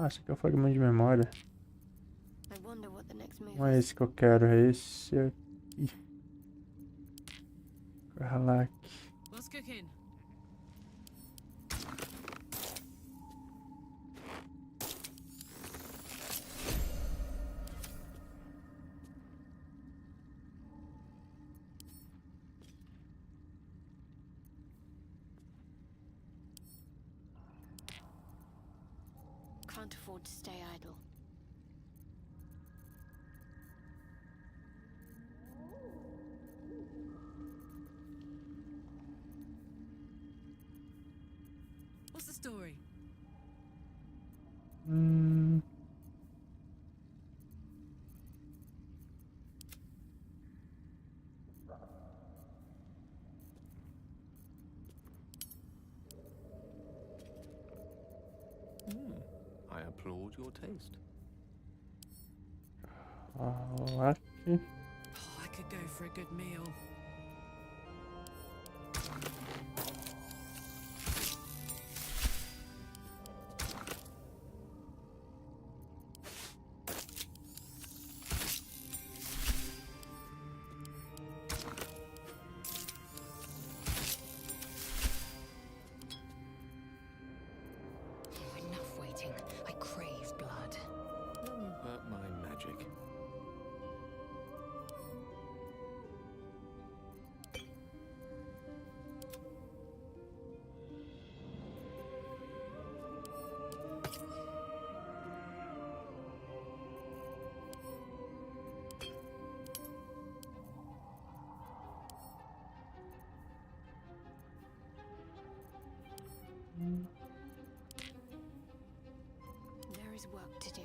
Ah, esse aqui é o fragmento de memória. I wonder what the next move Não é esse que eu quero, é esse aqui. Carlac. What's cooking? Can't afford to stay idle. What's the story? I applaud your taste. Carlac. Oh, I could go for a good meal. Enough waiting. I crave blood. Hurt my magic. There is work to do.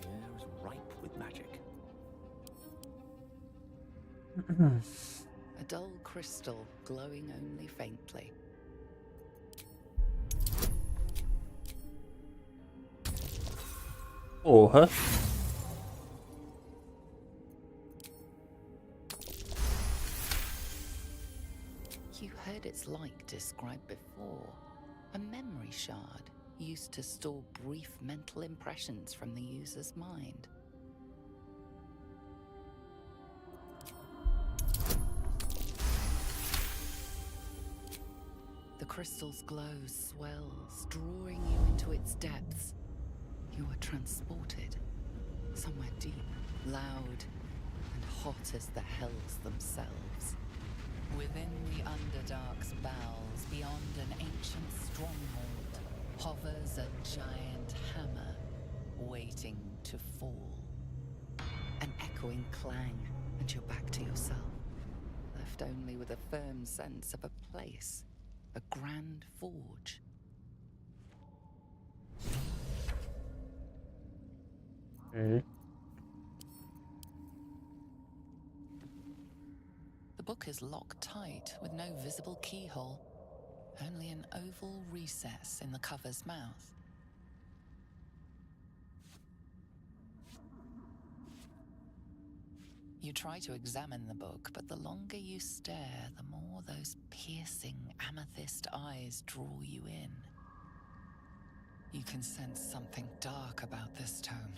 The air is ripe with magic. A dull crystal glowing only faintly. Porra. You heard its like described before. A memory shard used to store brief mental impressions from the user's mind. The crystal's glow swells, drawing you into its depths. You are transported somewhere deep, loud, and hot as the hells themselves. Within the Underdark's bowels, beyond an ancient stronghold, hovers a giant hammer, waiting to fall. An echoing clang, and you're back to yourself, left only with a firm sense of a place, a grand forge. Okay. The book is locked tight with no visible keyhole, only an oval recess in the cover's mouth. You try to examine the book, but the longer you stare, the more those piercing amethyst eyes draw you in. You can sense something dark about this tome,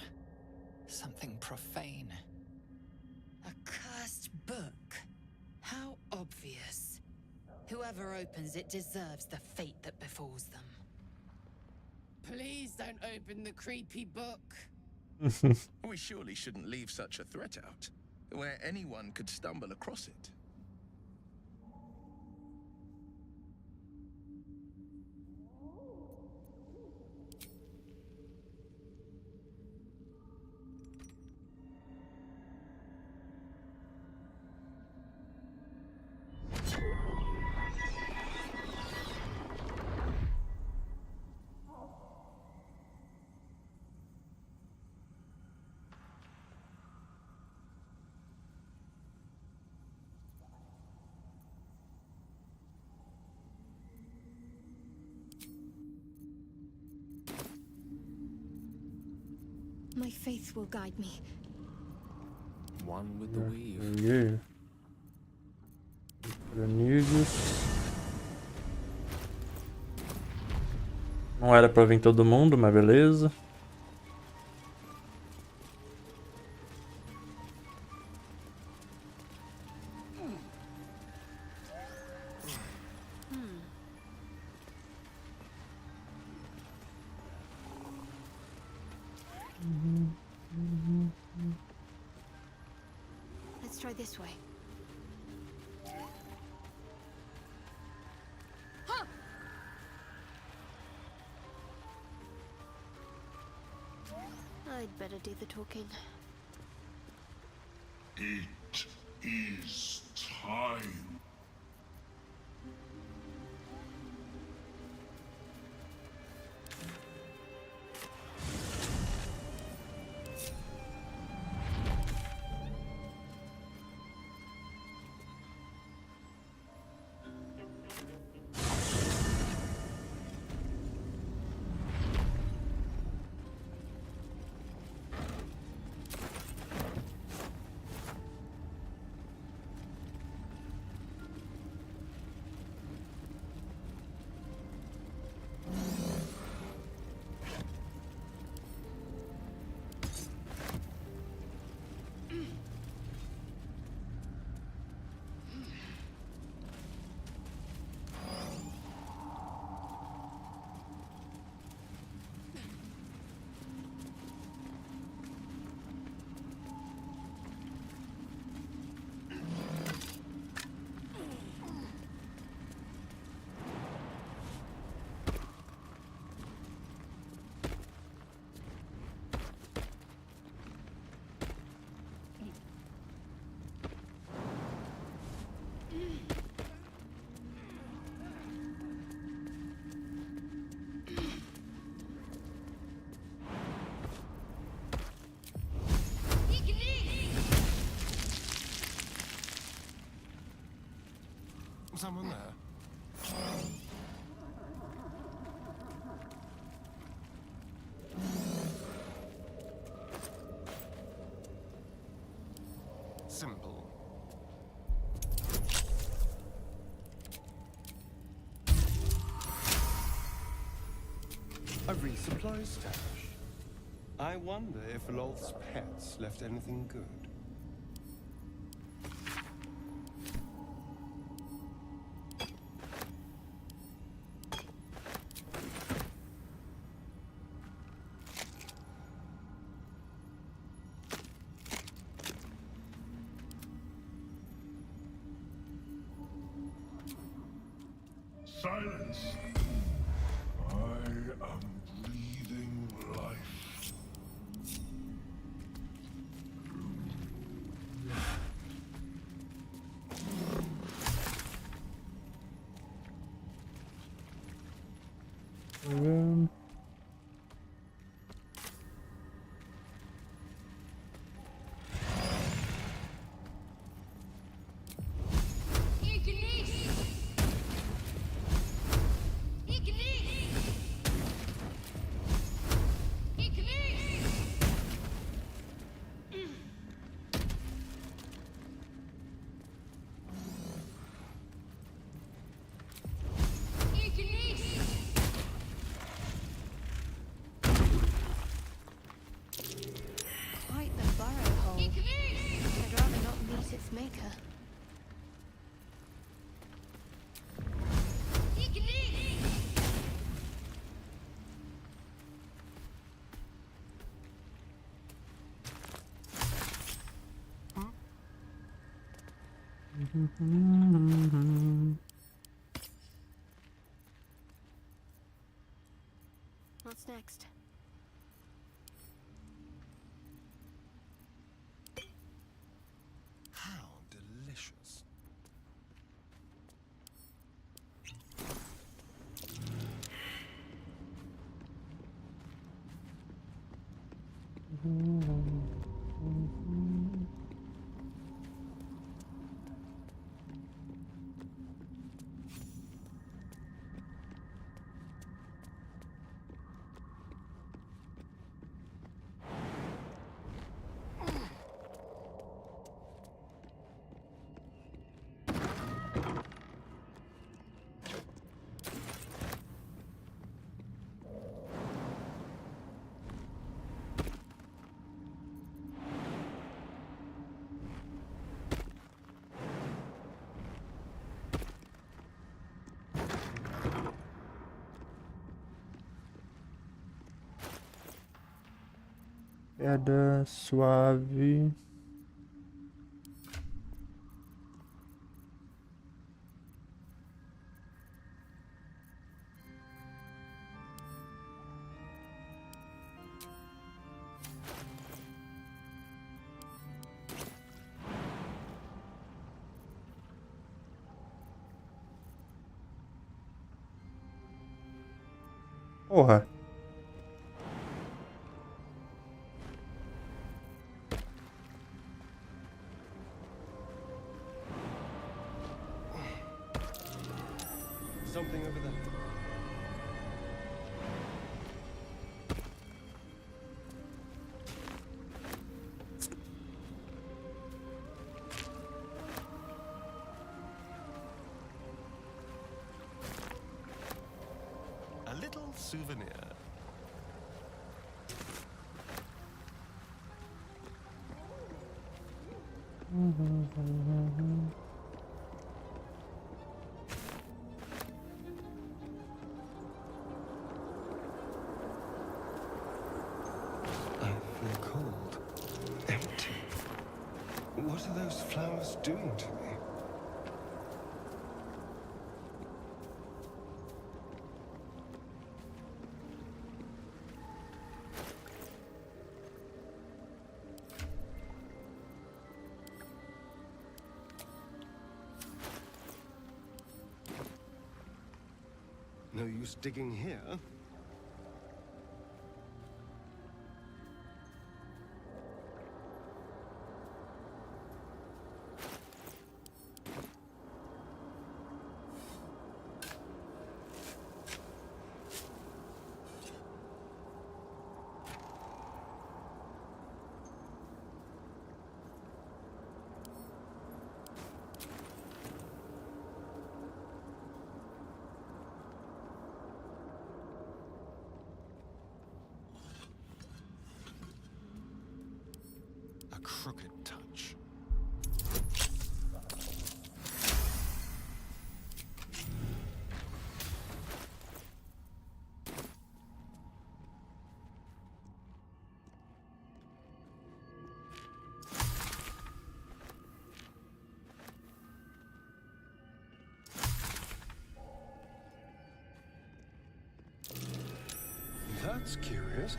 something profane. A cursed book? How obvious. Whoever opens it deserves the fate that befalls them. Please don't open the creepy book. We surely shouldn't leave such a threat out, where anyone could stumble across it. My faith will guide me. One with the weave. Yeah. Amigos. Não era pra vir todo mundo, mas beleza. Let's try this way. Huh. I'd better do the talking. It is time. Someone there? Simple. A resupply stash. I wonder if Lolth's pets left anything good. Silence! I am breathing life. Quite the burrow hole. I'd rather not meet its maker. What's next? How delicious. Pedra suave. Porra. Something over there. A little souvenir. I feel cold. Empty. What are those flowers doing to me? No use digging here. A crooked touch. That's curious.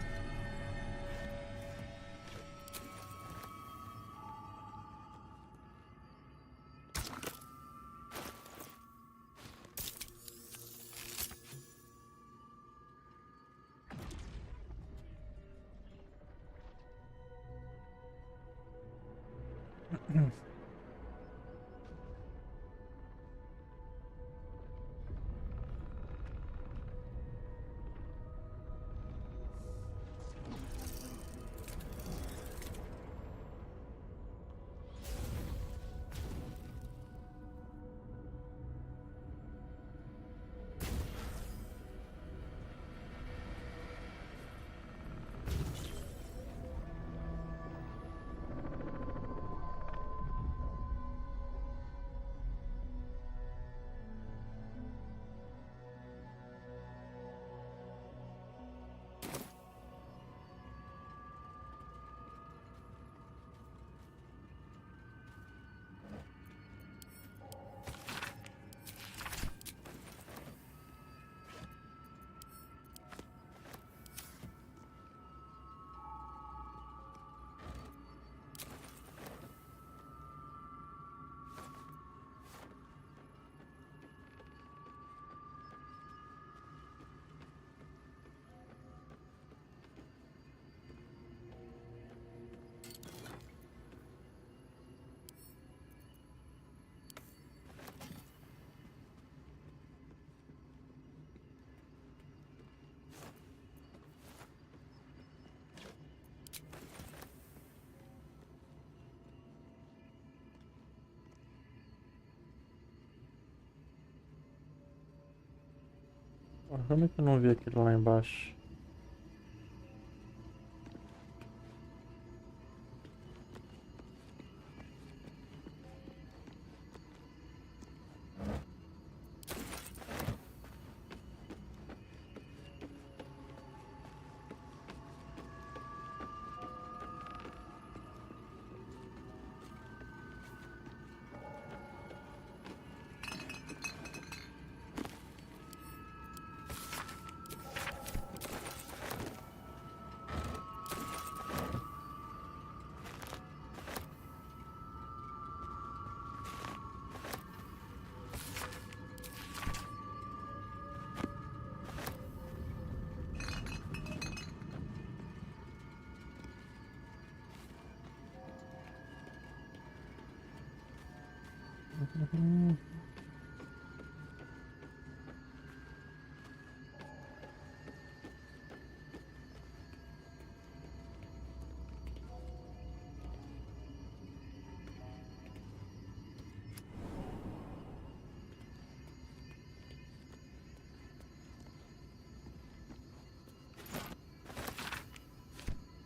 Como é que eu não vi aquilo lá embaixo?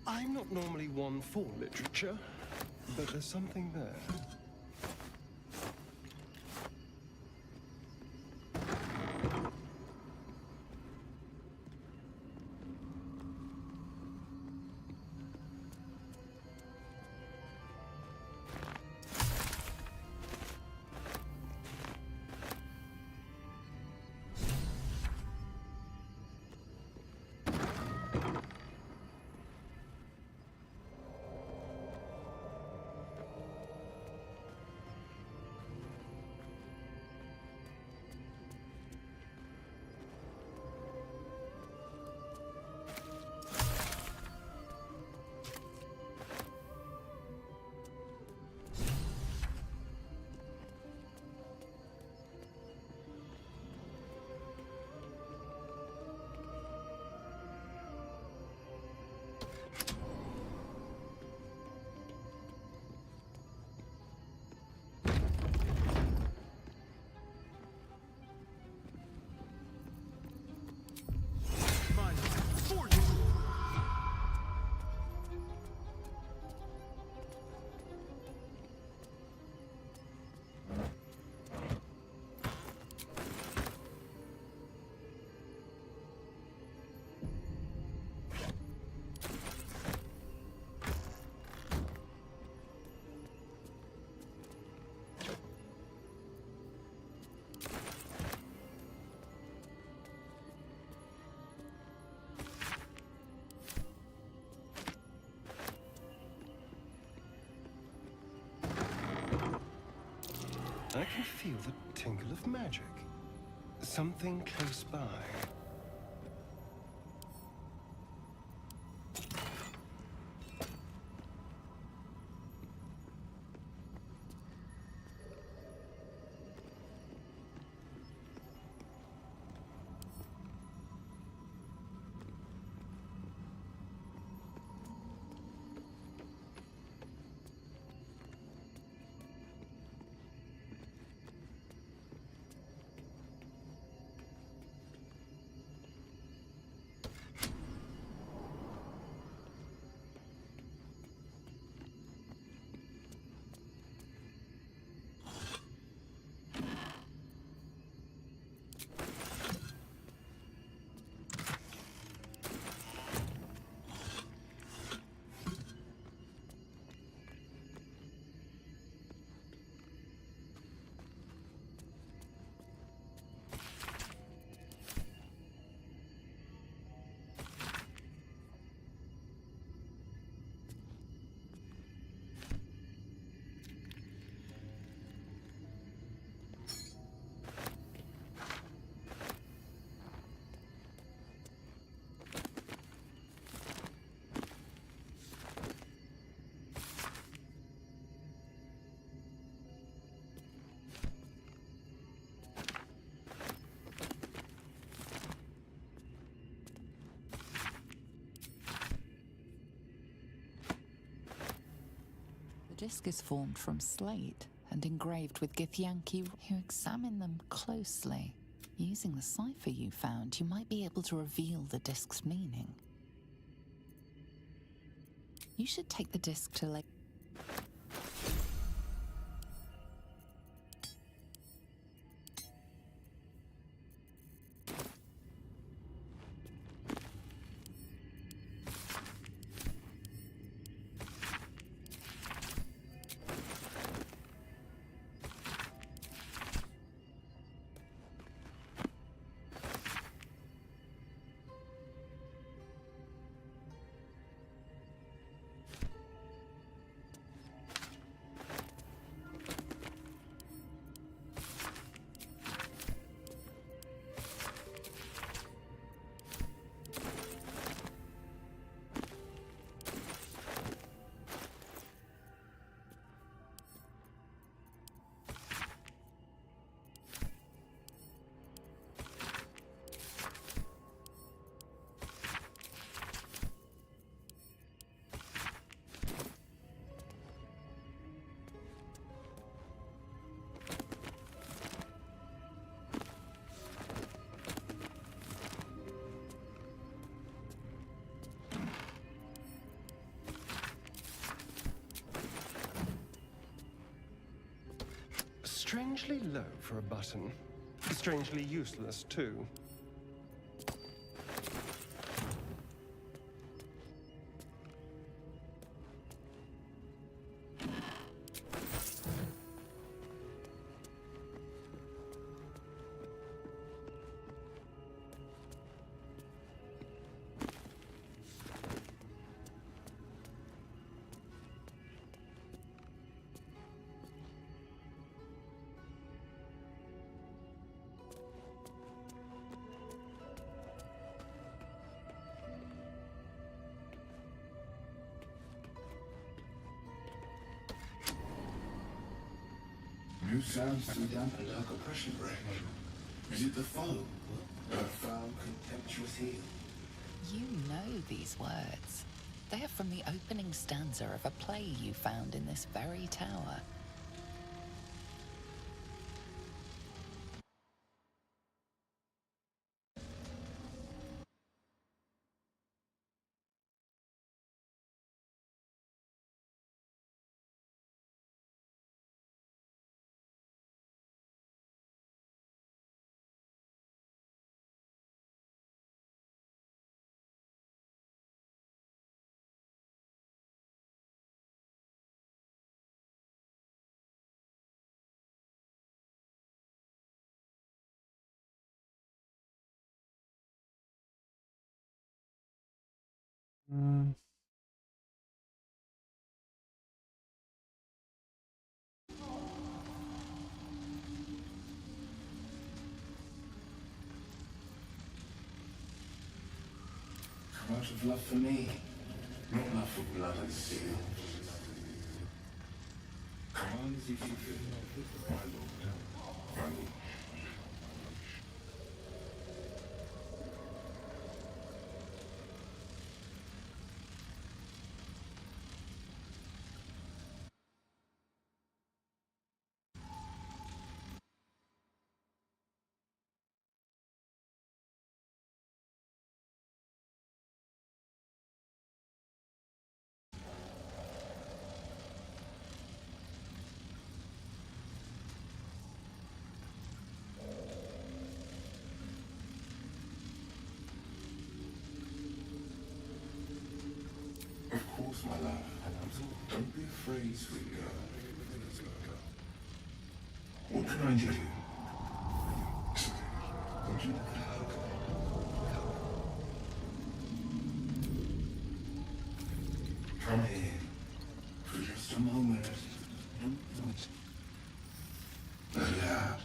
I'm not normally one for literature, but there's something there. I can feel the tinkle of magic. Something close by. The disc is formed from slate and engraved with Githyanki. You examine them closely. Using the cipher you found, you might be able to reveal the disc's meaning. You should take the disc to Lake. Strangely low for a button. Strangely useless, too. New sounds to dampen dark oppression break. Is it the foe? Her foul, contemptuous heel? You know these words. They are from the opening stanza of a play you found in this very tower. Come out of love for me, not love for blood and steel. Come on, as if you feel, my lord, my lord. Of course, my love. Don't be afraid, sweet girl. What can I do? Would you like a hug? Come here for just a moment. Let it out.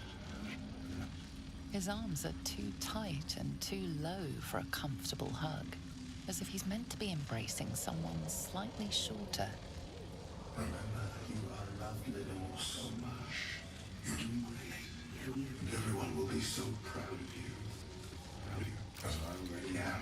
His arms are too tight and too low for a comfortable hug, as if he's meant to be embracing someone slightly shorter. Remember, you are loved little so much. You're doing great. And everyone will be so proud of you. As I already am.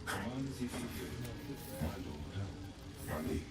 Come on, as if you feel, my lord, my liege.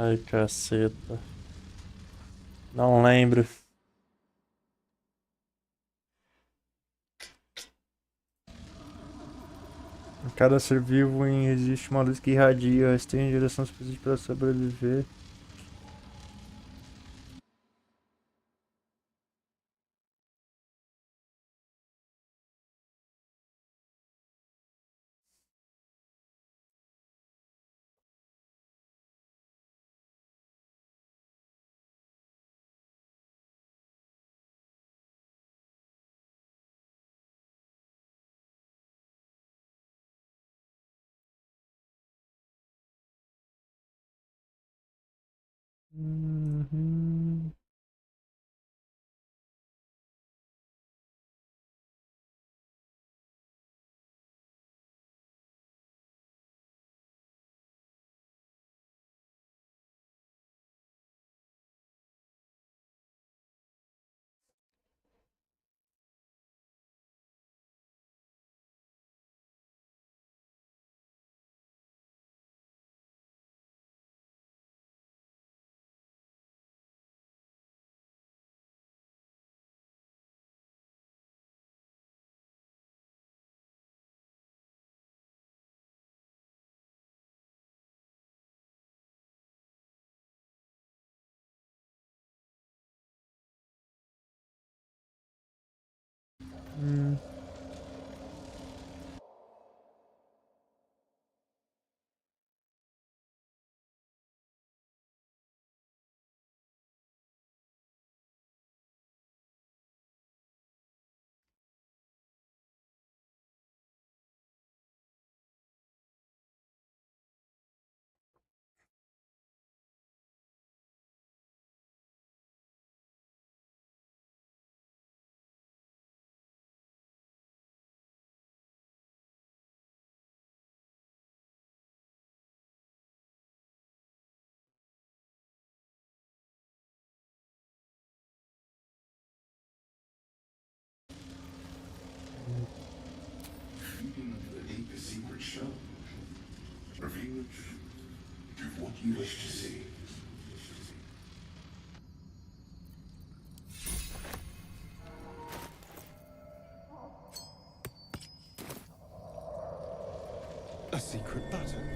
Ai, caceta. Não lembro. Cada ser vivo existe uma luz que irradia, tem direção suficiente para sobreviver. Uhum. The deepest secret show. Reveal it. Give what you wish to see. A secret button.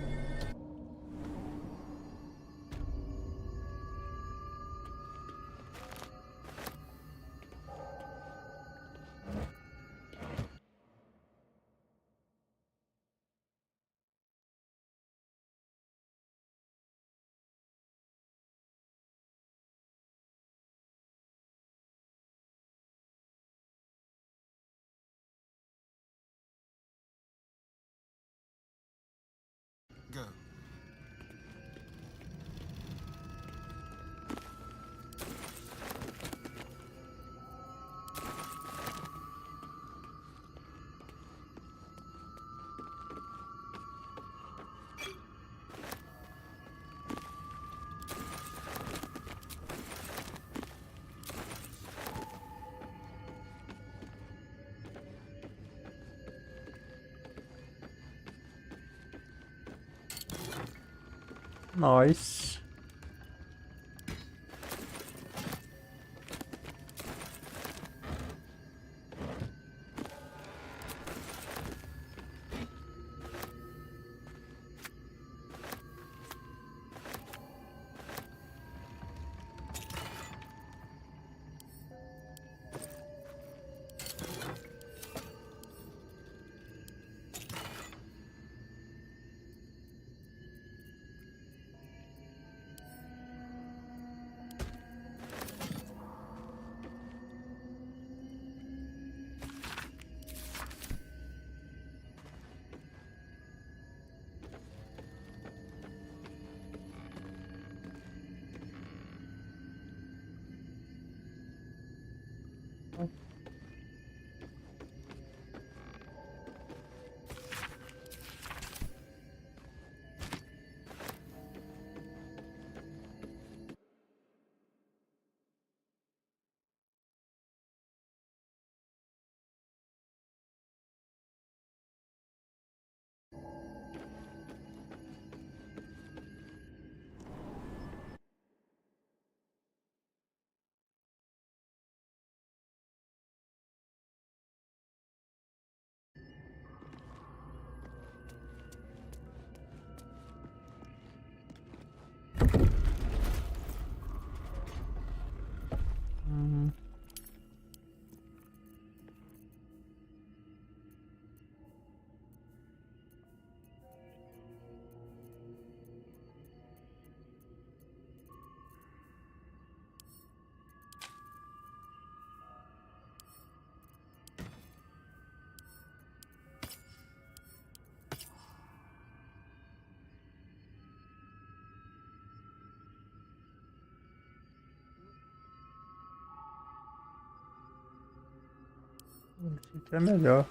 Go. Nice. Esse aqui é melhor.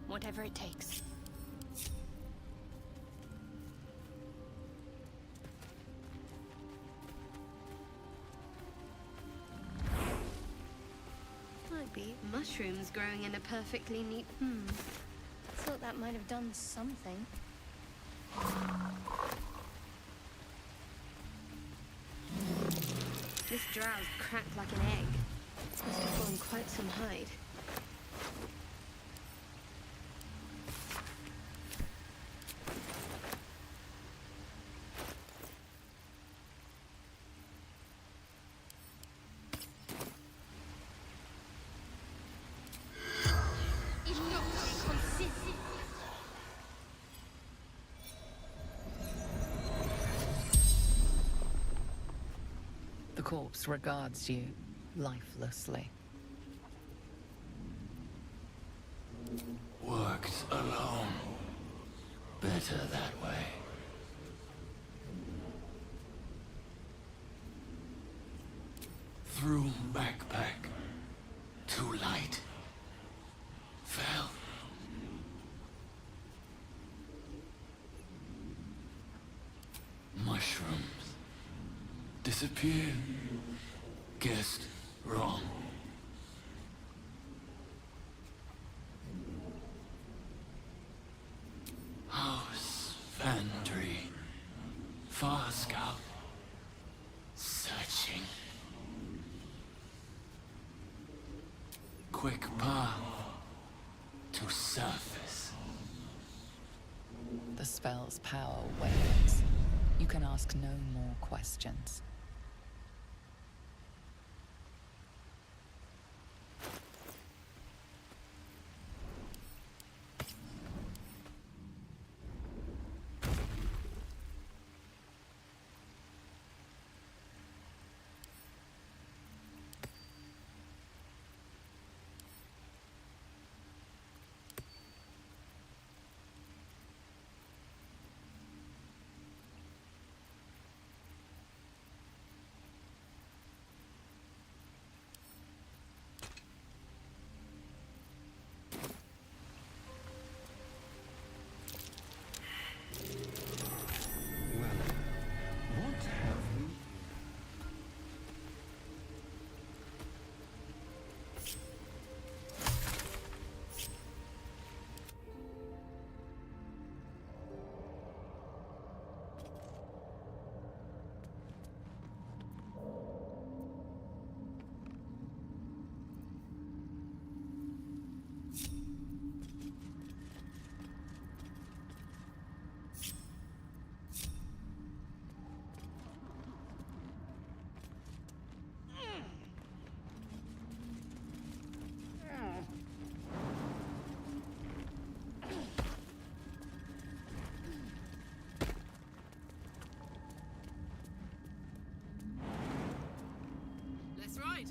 Whatever it takes. Might be mushrooms growing in a perfectly neat... Thought that might have done something. This drow's cracked like an egg. Must have formed quite some hide. The corpse regards you lifelessly. Worked alone. Better that way. Through backpack. Too light. Fell. Mushrooms. Disappeared. Guessed wrong. House, Vandry, Far Scout, searching. Quick path to surface. The spell's power wanes. You can ask no more questions. Let's ride.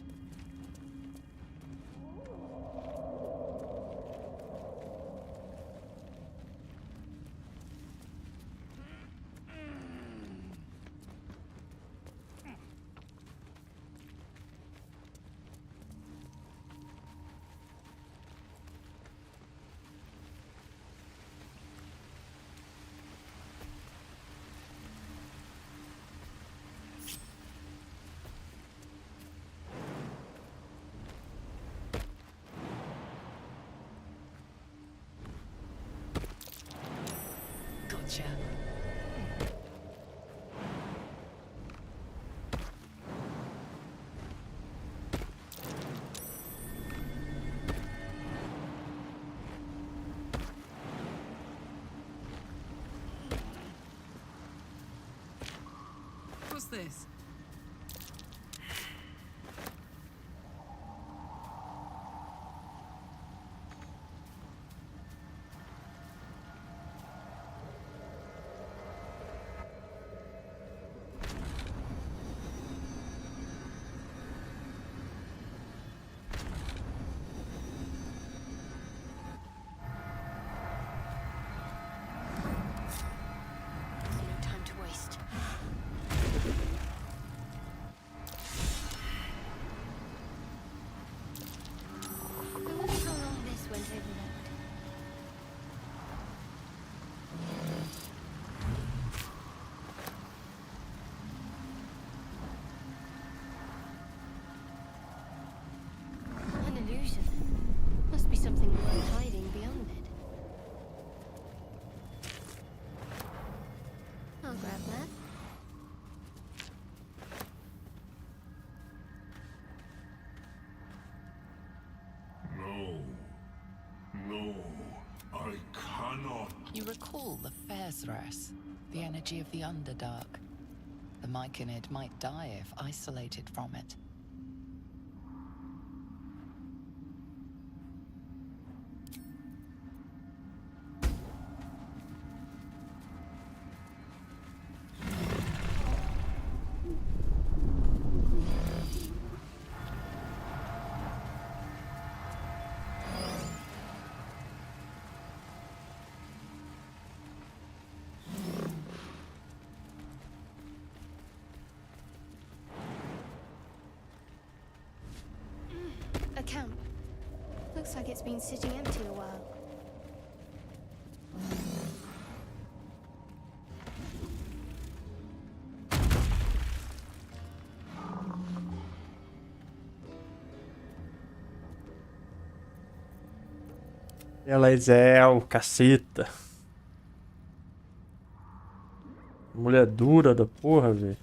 Gotcha. What's this? No time to waste. I wonder how long this went overlooked. An illusion. Must be something worth hiding beyond it. I'll grab that. No. No. I cannot. You recall the Fezres, the energy of the Underdark. The Myconid might die if isolated from it. Looks like it's been sitting empty a while. Elaisel, caceta. Mulher dura da porra, velho.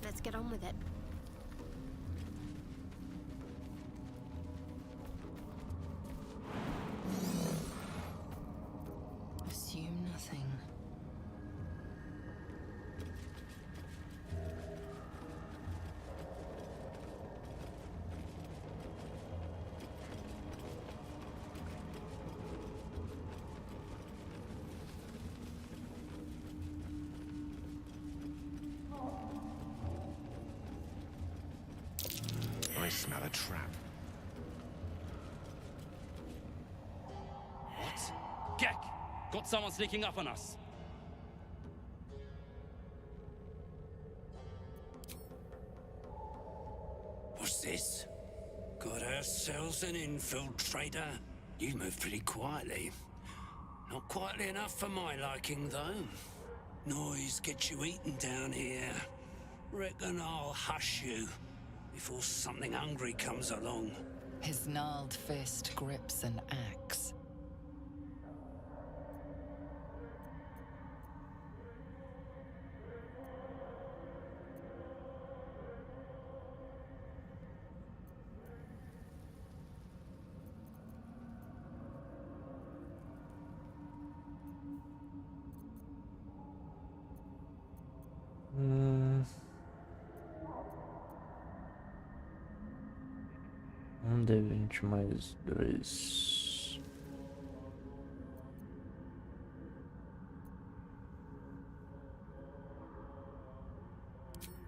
Let's get on with it. Assume nothing. I smell a trap. What? Gek! Got someone sneaking up on us. What's this? Got ourselves an infiltrator. You move pretty quietly. Not quietly enough for my liking, though. Noise gets you eaten down here. Reckon I'll hush you before something hungry comes along. His gnarled fist grips an axe. D20 mais 2.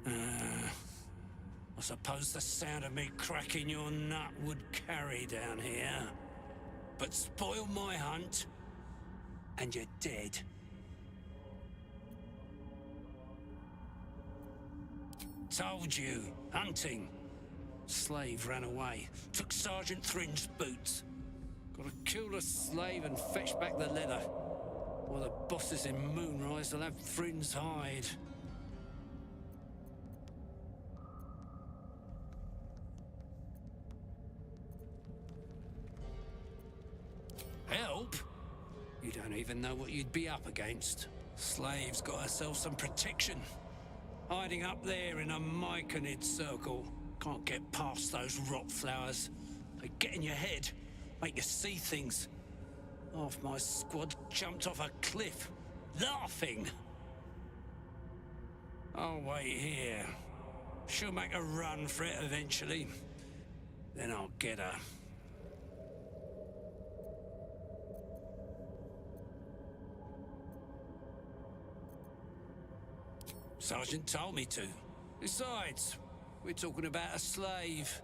I suppose the sound of me cracking your nut would carry down here. But spoil my hunt, and you're dead. Told you, hunting. Slave ran away, took Sergeant Thrin's boots. Gotta kill the slave and fetch back the leather. Or the bosses in Moonrise will have Thrin's hide. Help? You don't even know what you'd be up against. Slave's got herself some protection. Hiding up there in a myconid circle. Can't get past those rot flowers. They get in your head, make you see things. Half my squad jumped off a cliff, laughing. I'll wait here. She'll make a run for it eventually. Then I'll get her. Sergeant told me to. Besides, we're talking about a slave.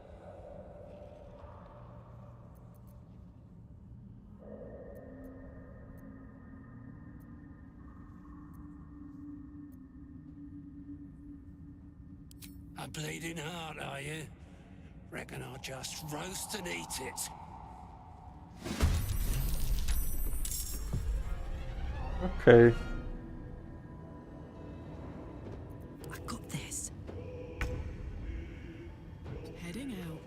A bleeding heart, are you? Reckon I'll just roast and eat it. Ok. I got this. Heading out.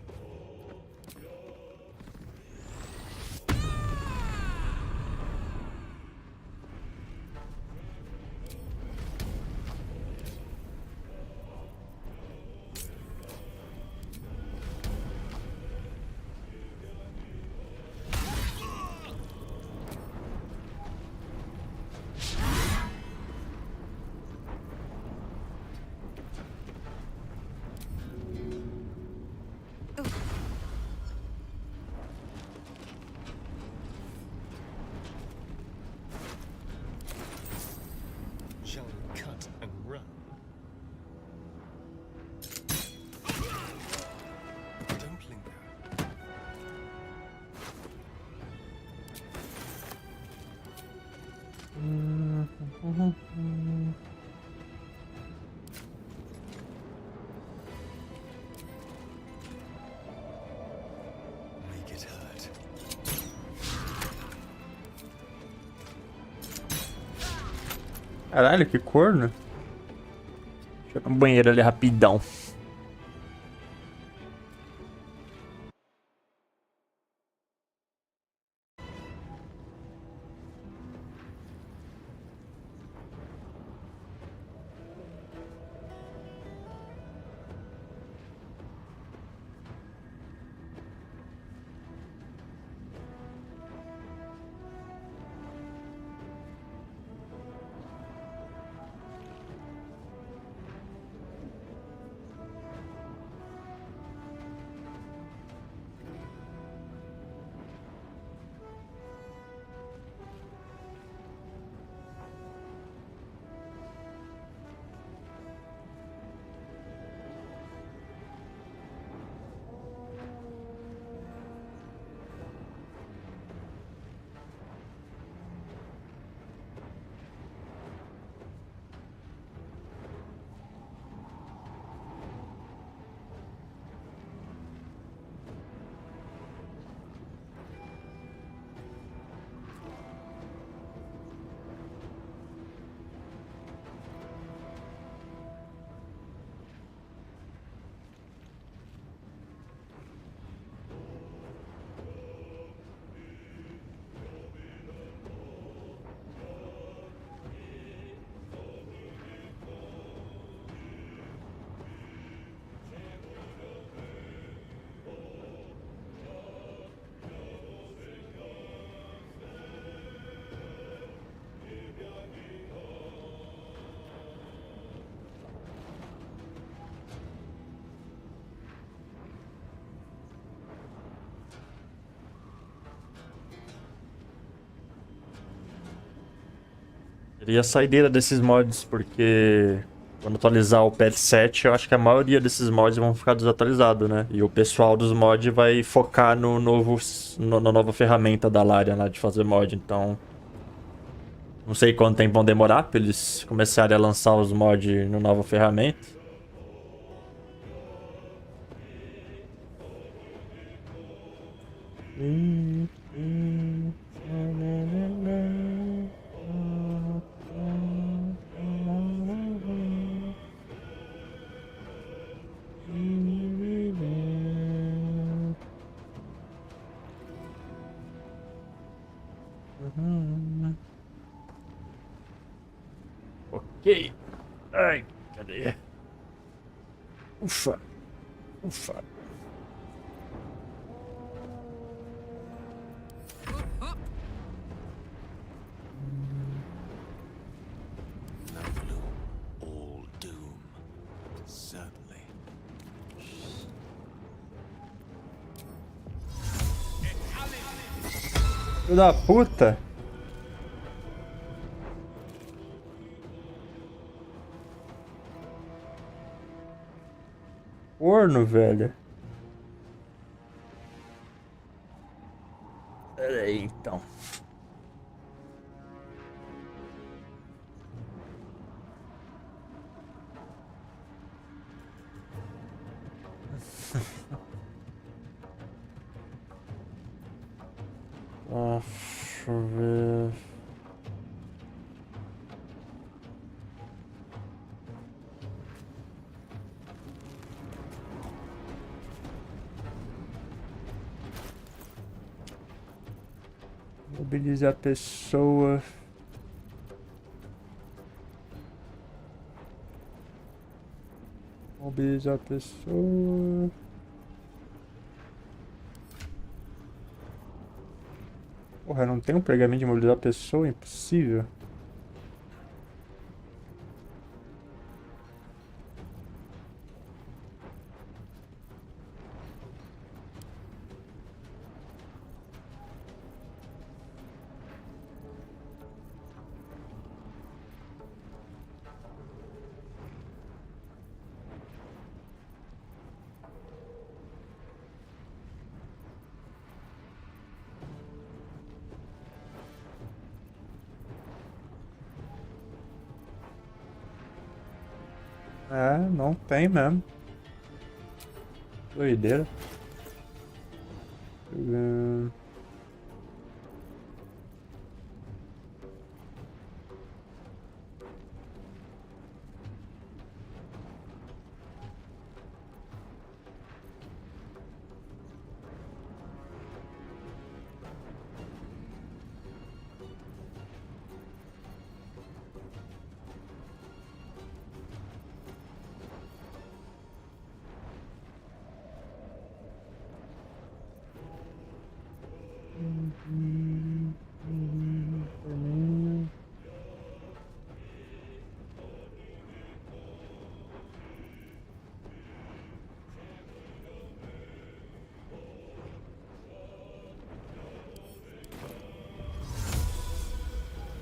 Shall we cut and run? Don't linger. Make it hurt. Caralho, que corno. Deixa eu ir no banheiro ali rapidão. Seria a saideira desses mods, porque quando atualizar o patch 7, eu acho que a maioria desses mods vão ficar desatualizados, né? E o pessoal dos mods vai focar no novo, na nova ferramenta da Larian lá de fazer mod, então... Não sei quanto tempo vão demorar pra eles começarem a lançar os mods no nova ferramenta. Ok. Ai, cadê? Ufa. Ufa. All doom. Certainly. Filho da puta. corno, velho. Pera aí, então. Deixa eu ver. Mobilizar a pessoa. Mobilizar a pessoa. Porra, não tem um pergaminho de mobilizar a pessoa? Impossível. É, não tem mesmo. Doideira.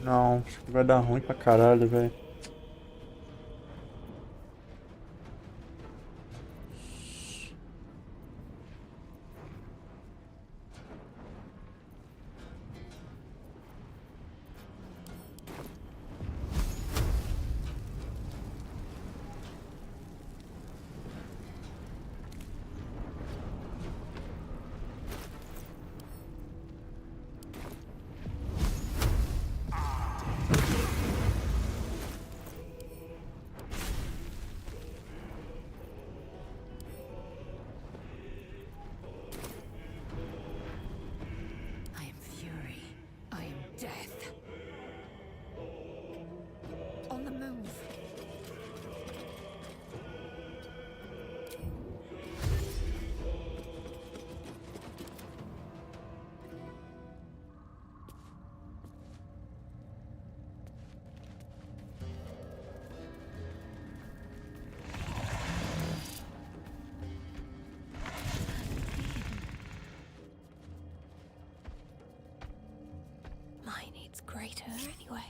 Não, acho que vai dar ruim pra caralho, velho. Mine needs greater anyway.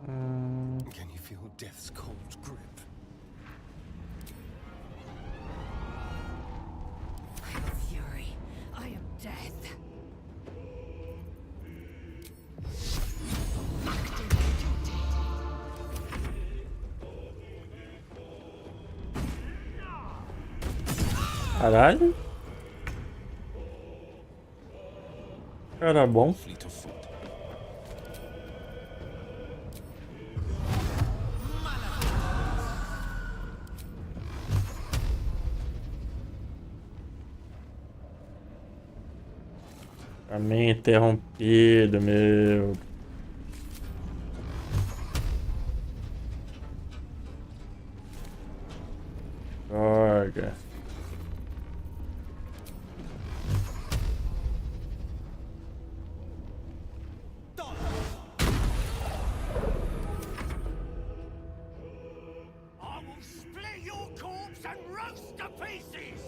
Can you feel death's cold grip? I am fury. I am death. Caralho. Cara bom. Caminho interrompido, meu. Droga. I will split your corpse and roast to pieces!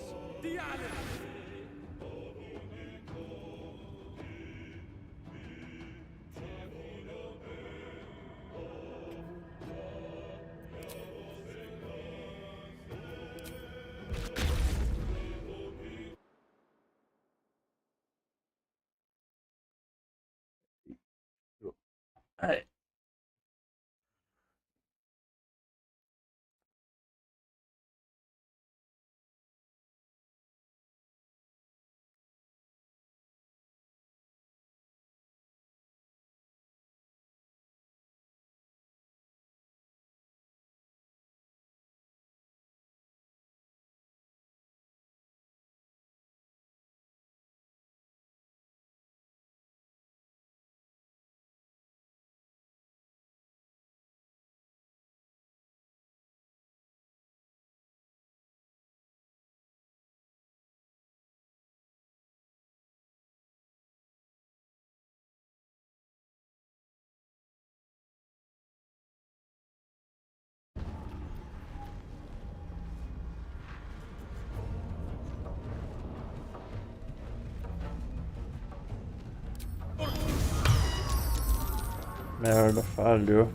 The Alright. Merda, falhou.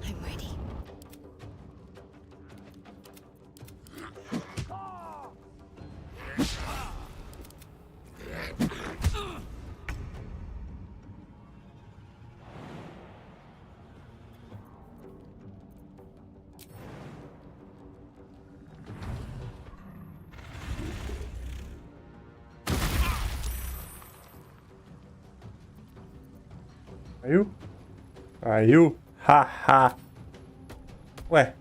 I'm ready. Caiu? Caiu? Haha. Ué.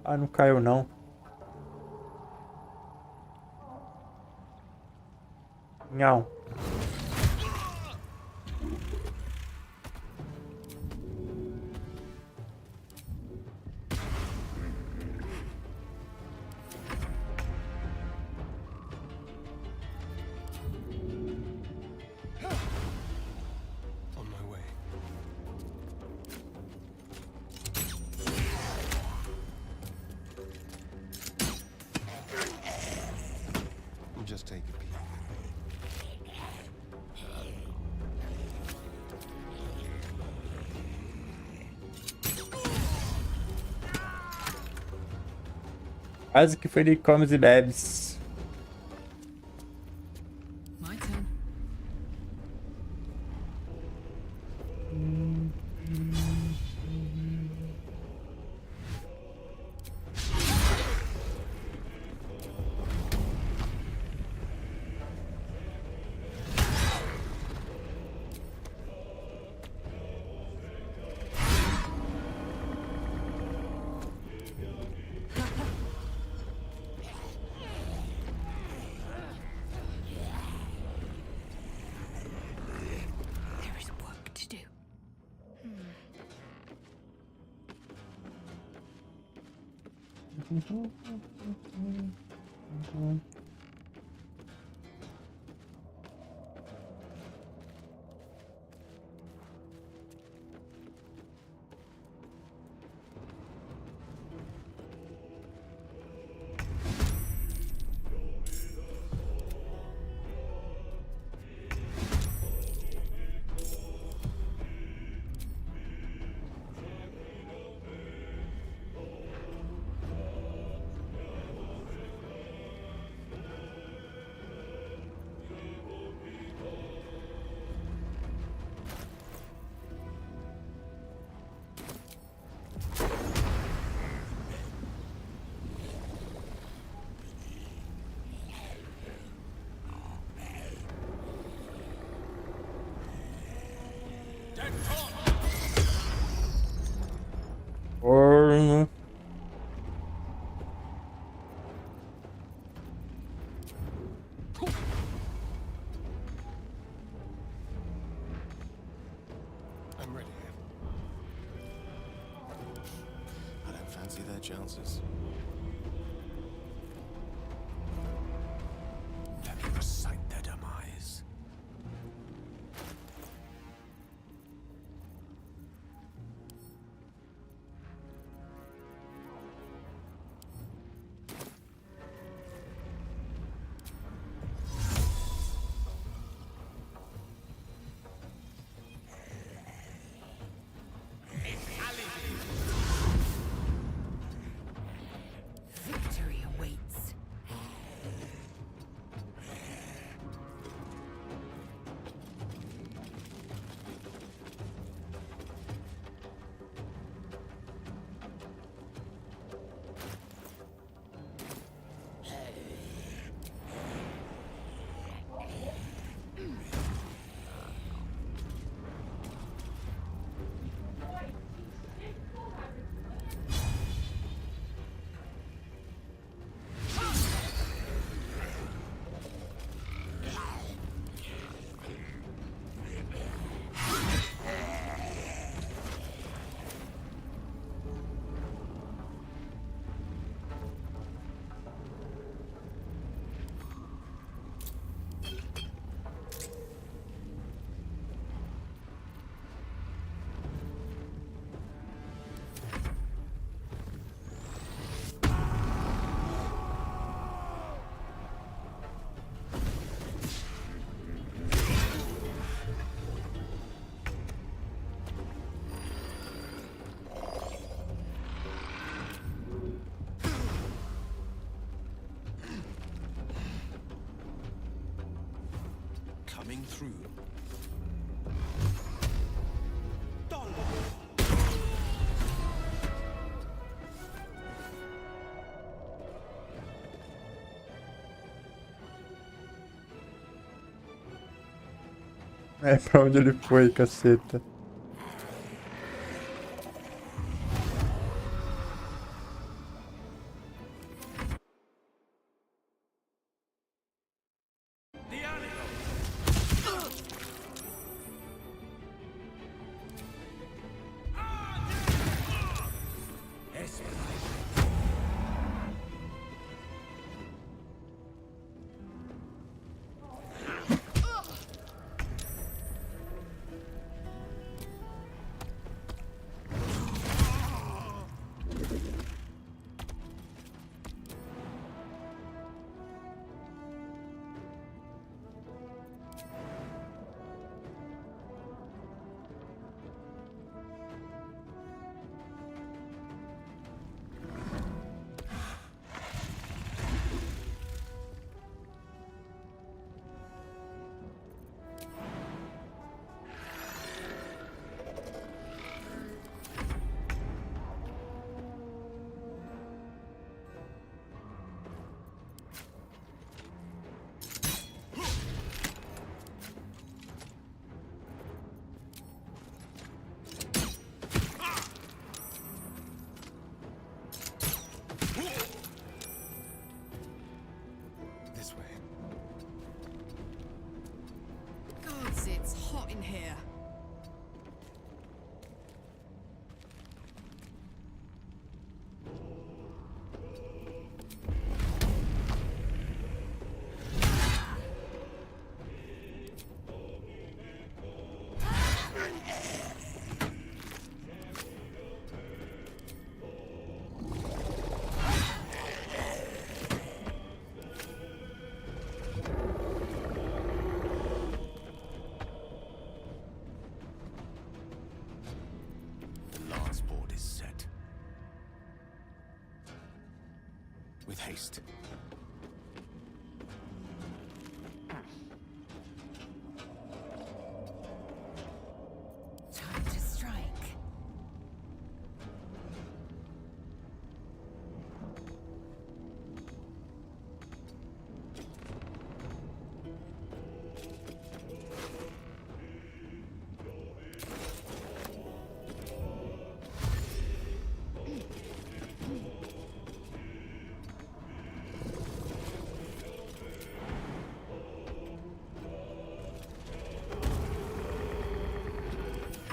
Ah, não caiu não. Não. On my way. Just take a peek. Quase que foi de comes e bebes. My turn. There is work to do. Corno. I'm ready. I don't fancy their chances. Let me recite their demise. coming through. É, pra onde ele foi, caceta? This way. Gods, it's hot in here. With haste. Time to strike.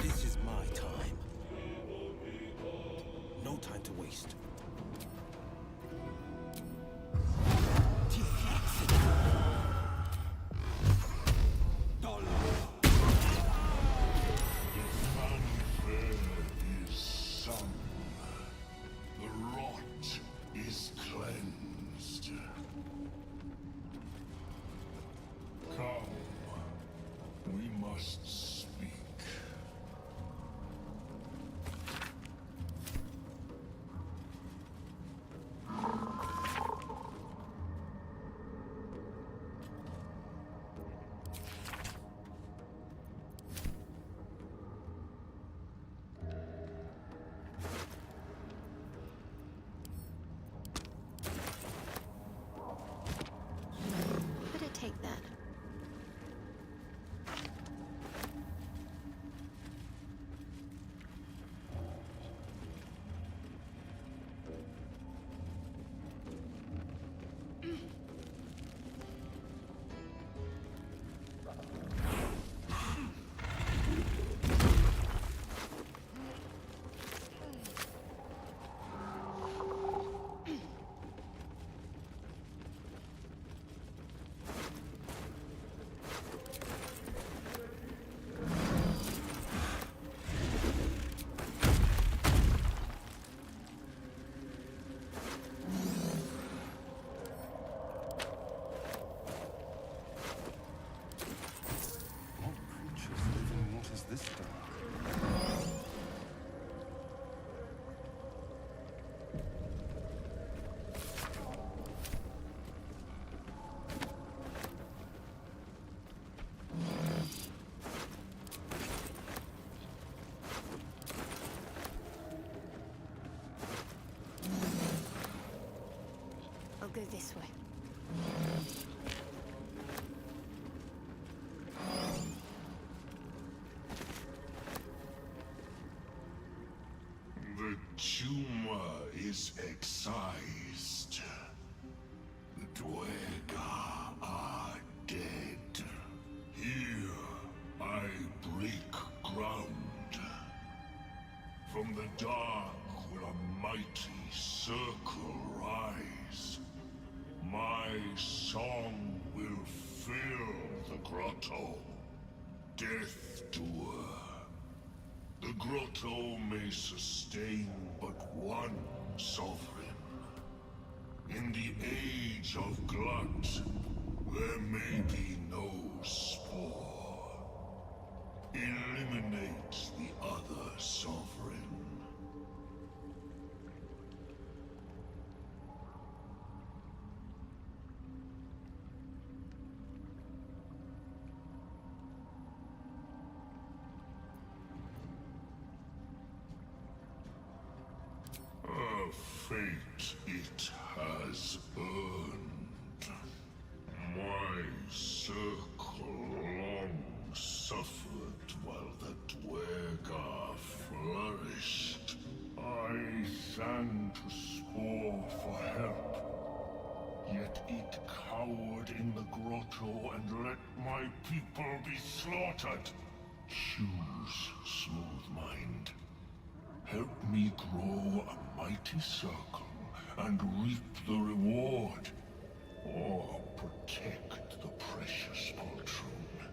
This is my time. No time to waste. The rot is cleansed. Come, we must speak. How'd I take that? this way. The tumor is excised. The Dwergar are dead. Here, I break ground. From the dark will a mighty circle rise. My song will fill the grotto. Death Doer. The grotto may sustain but one sovereign. In the age of Glut, there may be no spore. Eliminate the other sovereign. A fate it has earned. My circle long suffered while the Dwergar flourished. I sang to Spore for help. Yet it cowered in the grotto and let my people be slaughtered. Choose, Smooth Mind. Help me grow a mighty circle and reap the reward. Or protect the precious poltroon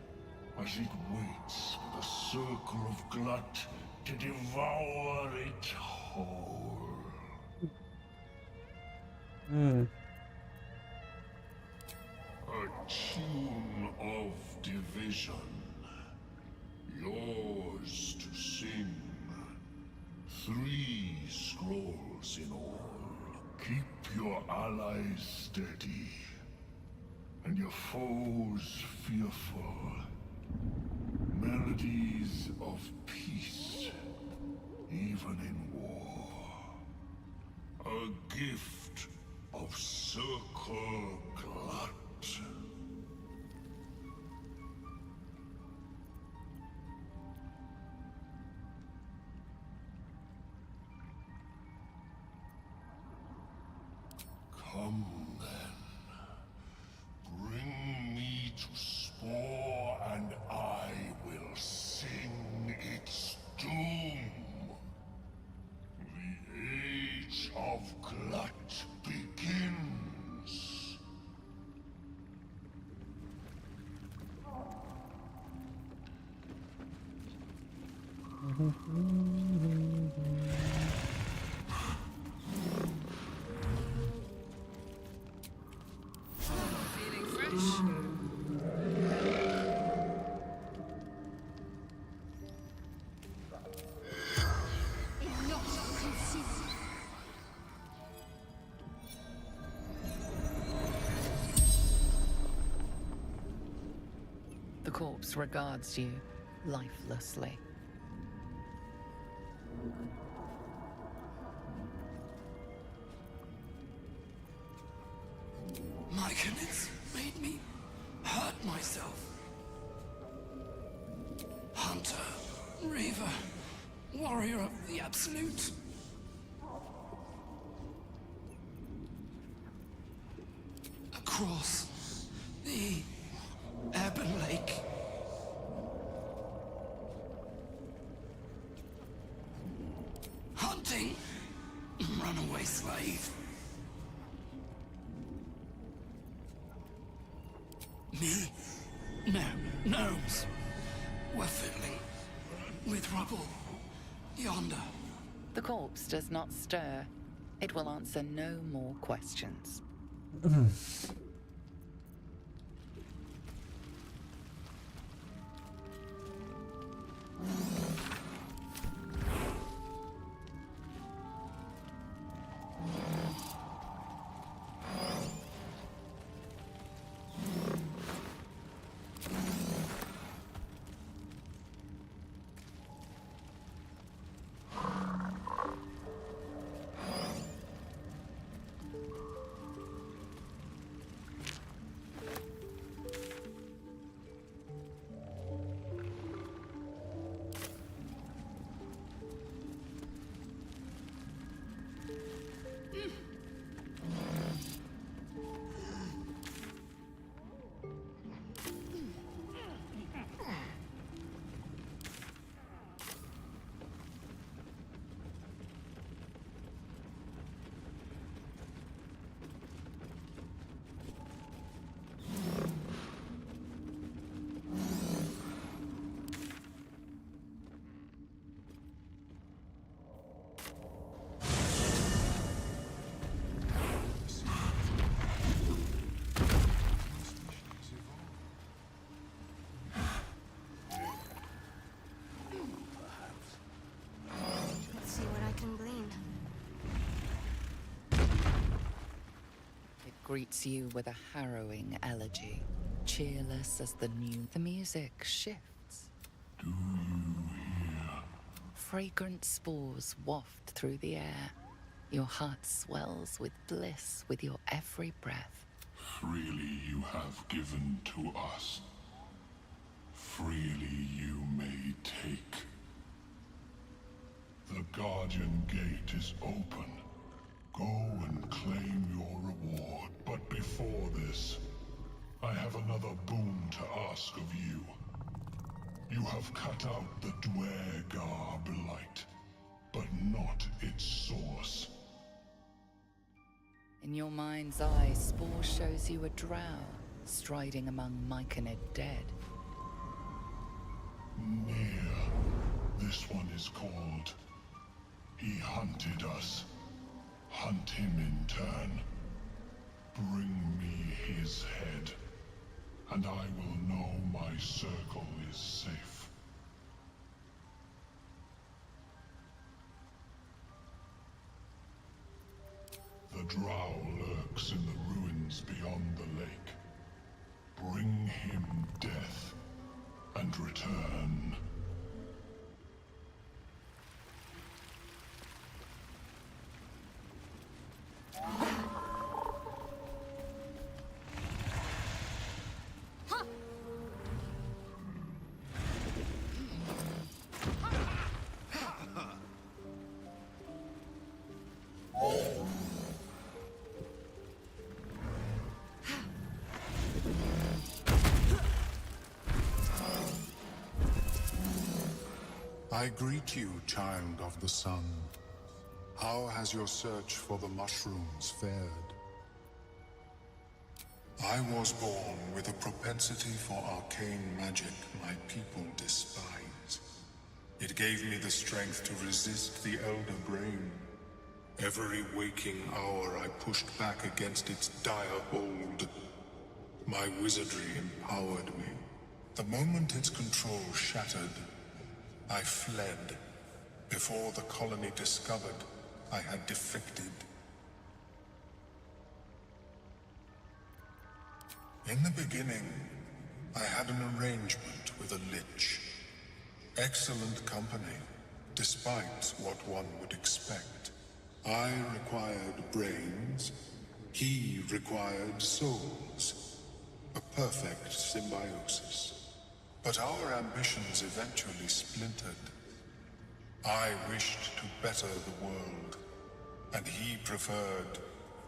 as it waits for the circle of Glut to devour it whole. A tune of division, yours to sing. 3 scrolls in all. Keep your allies steady, and your foes fearful. Melodies of peace, even in war. A gift of Circle Glut. Come then. Bring me to Spore and I will sing its doom. The age of Glut begins. Feeling fresh? The corpse regards you lifelessly. My commits made me hurt myself. Hunter, Reaver, warrior of the Absolute. Across the Ebon Lake. Hunting, runaway slave. Me? No, gnomes. We're fiddling with rubble yonder. The corpse does not stir. It will answer no more questions. greets you with a harrowing elegy, cheerless as the music shifts. Do you hear? Fragrant spores waft through the air. Your heart swells with bliss with your every breath. Freely you have given to us. Freely you may take. The Guardian Gate is open. Go and claim your reward. But before this, I have another boon to ask of you. You have cut out the Dwergar blight, but not its source. In your mind's eye, Spore shows you a drow striding among Myconid dead. Near. This one is called. He hunted us. Hunt him in turn. Bring me his head, and I will know my circle is safe. The drow lurks in the ruins beyond the lake. Bring him death, and return. I greet you, child of the sun. How has your search for the mushrooms fared? I was born with a propensity for arcane magic my people despise. It gave me the strength to resist the Elder Brain. Every waking hour I pushed back against its dire hold. My wizardry empowered me. The moment its control shattered, I fled. Before the colony discovered I had defected. In the beginning, I had an arrangement with a lich. Excellent company, despite what one would expect. I required brains, he required souls. A perfect symbiosis. But our ambitions eventually splintered. I wished to better the world, and he preferred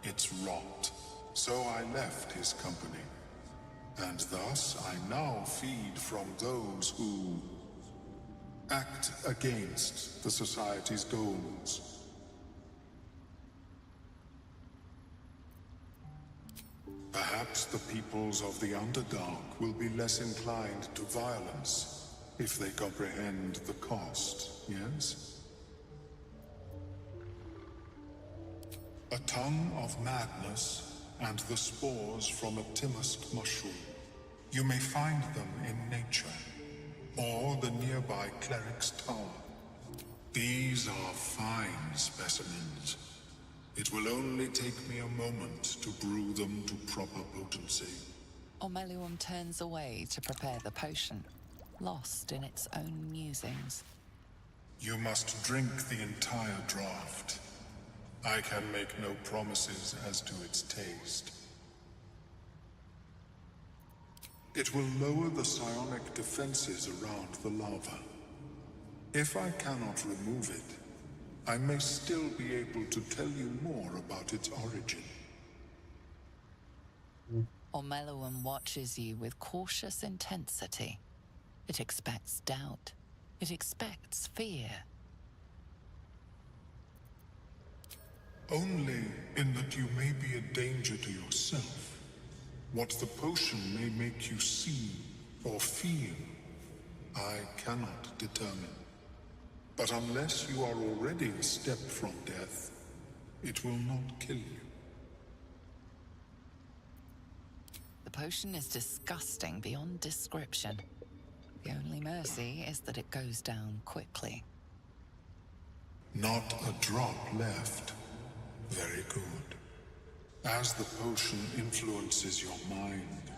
its rot. So I left his company, and thus I now feed from those who act against the Society's goals. Perhaps the peoples of the Underdark will be less inclined to violence if they comprehend the cost, yes? A tongue of madness and the spores from a Timosk mushroom. You may find them in nature, or the nearby cleric's tower. These are fine specimens. It will only take me a moment to brew them to proper potency. Ormeluum turns away to prepare the potion, lost in its own musings. You must drink the entire draught. I can make no promises as to its taste. It will lower the psionic defenses around the lava. If I cannot remove it, I may still be able to tell you more about its origin. Ormeluum watches you with cautious intensity. It expects doubt. It expects fear. Only in that you may be a danger to yourself. What the potion may make you see or feel, I cannot determine. But unless you are already a step from death, it will not kill you. The potion is disgusting beyond description. The only mercy is that it goes down quickly. Not a drop left. Very good. As the potion influences your mind,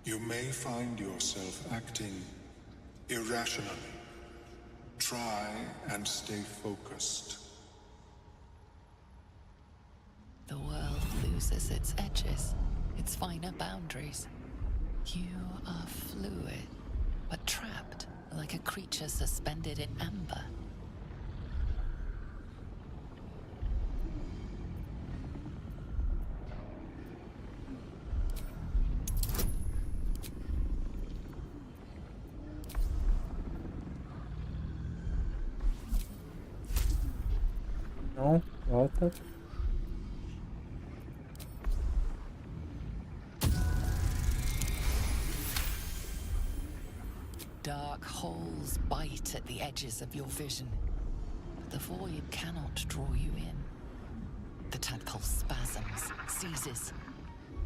you may find yourself acting irrationally. Try and stay focused. The world loses its edges, its finer boundaries. You are fluid, but trapped like a creature suspended in amber. Não, volta. Dark holes bite at the edges of your vision, but the void cannot draw you in. The tadpole spasms, seizes.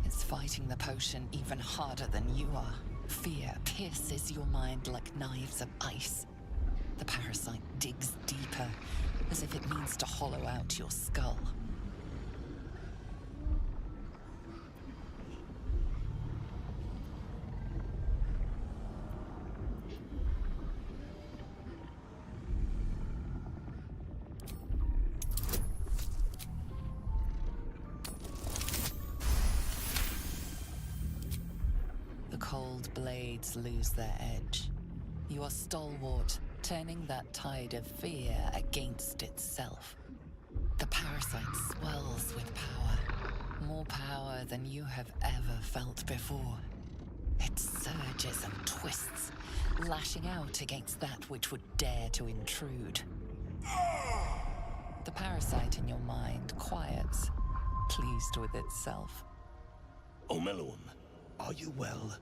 It's fighting the potion even harder than you are. Fear pierces your mind like knives of ice. The parasite digs deeper, as if it means to hollow out your skull. The cold blades lose their edge. You are stalwart, turning that tide of fear against itself. The parasite swells with power, more power than you have ever felt before. It surges and twists, lashing out against that which would dare to intrude. The parasite in your mind quiets, pleased with itself. Omelon, are you well?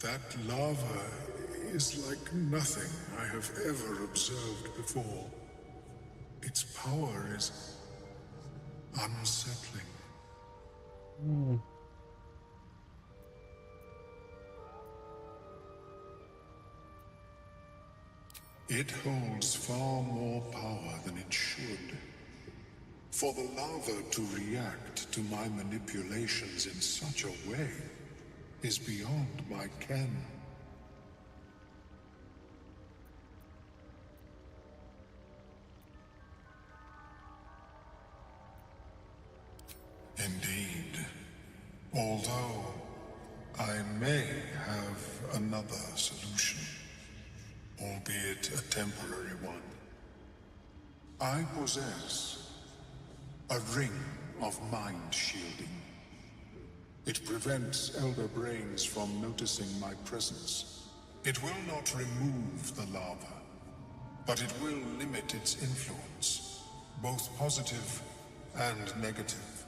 That lava is like nothing I have ever observed before. Its power is unsettling. It holds far more power than it should. For the lava to react to my manipulations in such a way is beyond my ken. Indeed. Although I may have another solution, albeit a temporary one. I possess a ring of mind shielding. It prevents elder brains from noticing my presence. It will not remove the lava, but it will limit its influence, both positive and negative.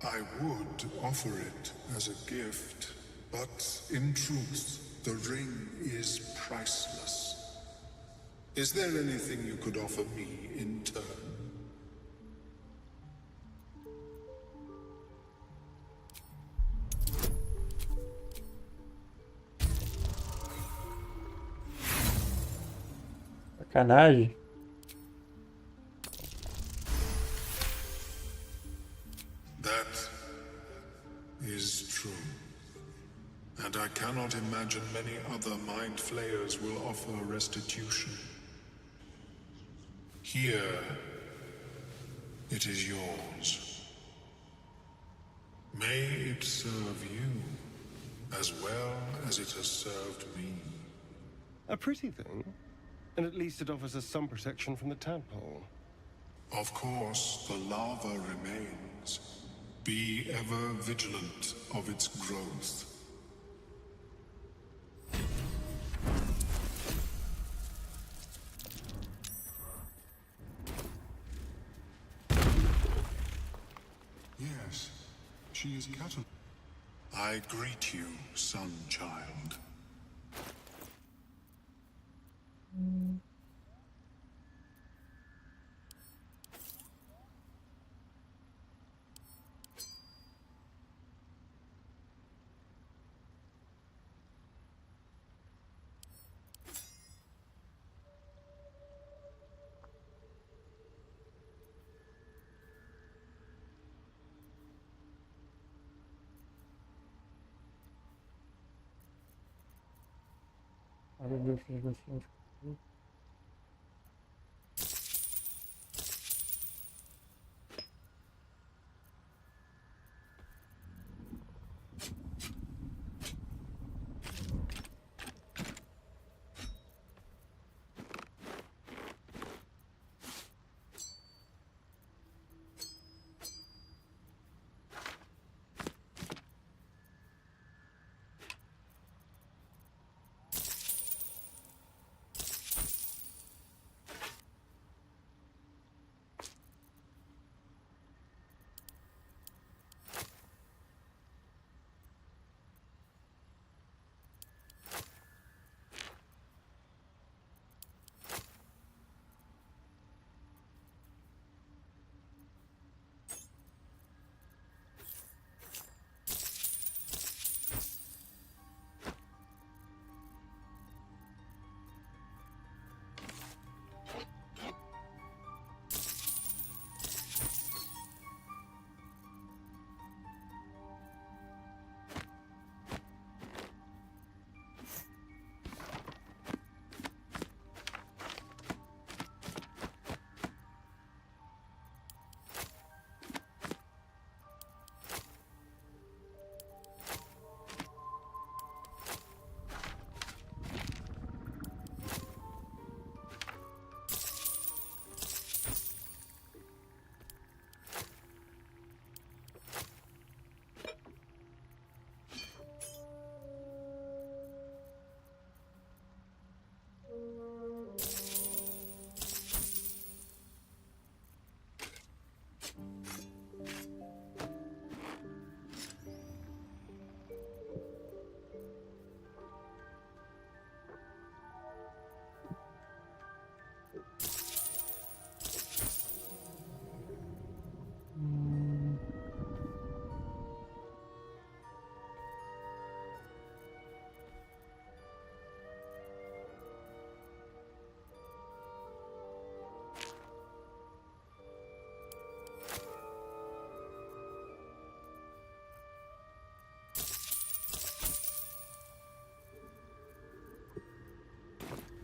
I would offer it as a gift, but in truth, the ring is priceless. Is there anything you could offer me in turn? Sacanagem. That is true. And I cannot imagine many other mind flayers will offer restitution. Here, it is yours. May it serve you as well as it has served me. A pretty thing. And at least it offers us some protection from the tadpole. Of course, the lava remains. Be ever vigilant of its growth. Yes, she is Catalan. I greet you, son-child.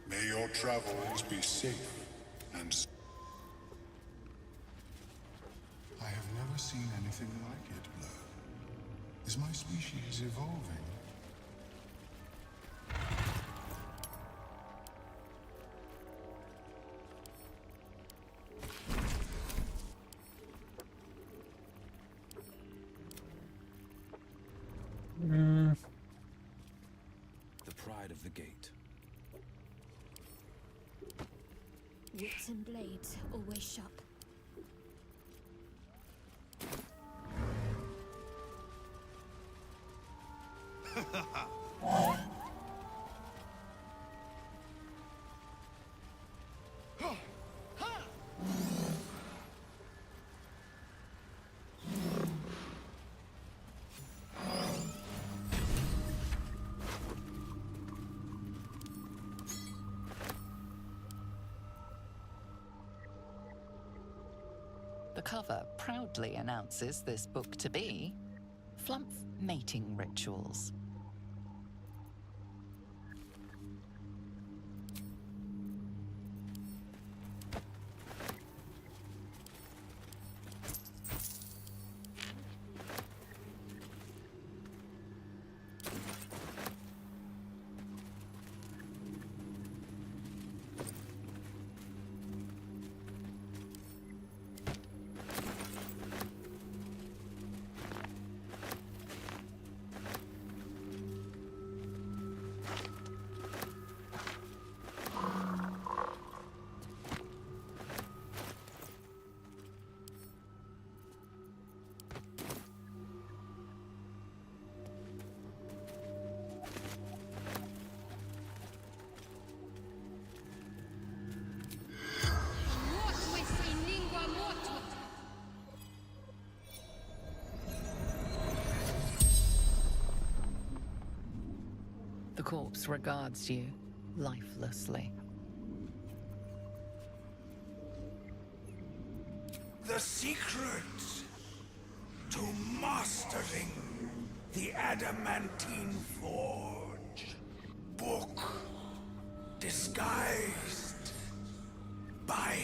May your travels be safe and... I have never seen anything like it, Blur. Is my species evolving? The pride of the gate. Whips and blades, always sharp. The cover proudly announces this book to be Flumph Mating Rituals. The corpse regards you lifelessly. The secret to mastering the adamantine forge. Book disguised by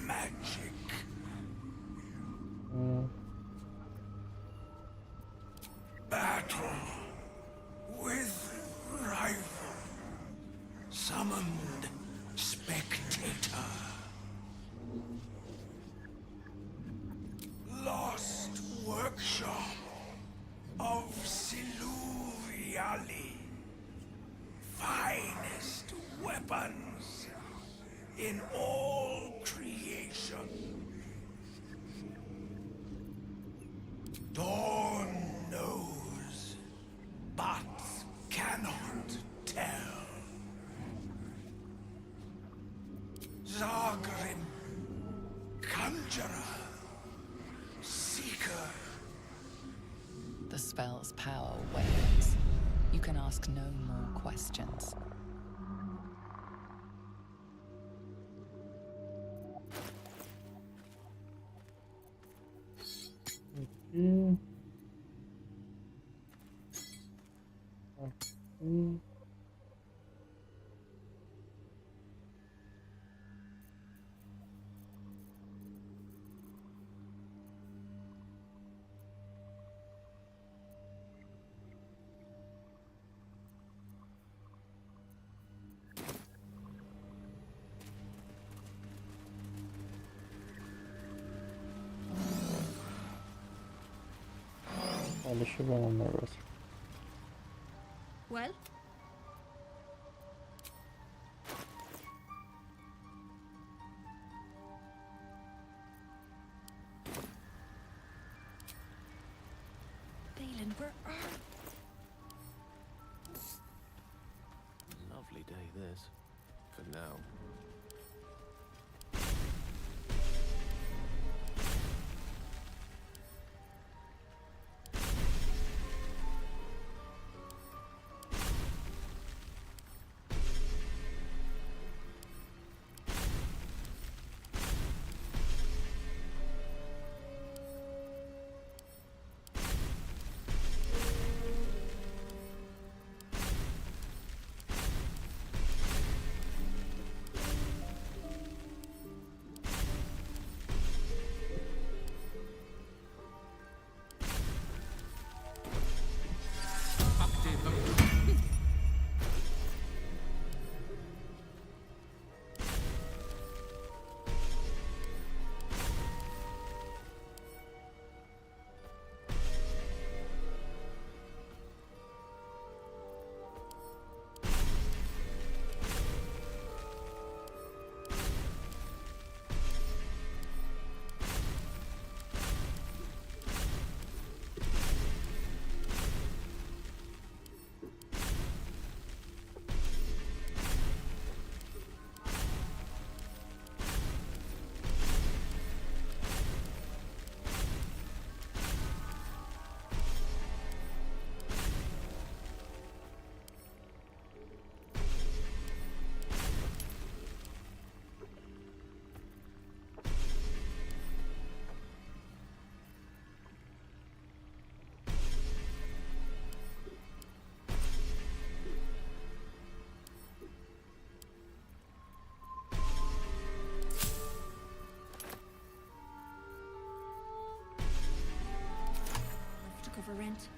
magic. Battle with rival. Summoned spectator. Lost workshop of Siluviali. Finest weapons in all creation. Dawn knows, but cannot tell. Zagrim, conjurer, seeker. The spell's power wanes. You can ask no more questions. Deixa eu ver um negócio. Well? Balin, where are... Lovely day, this. For now. Cover rent.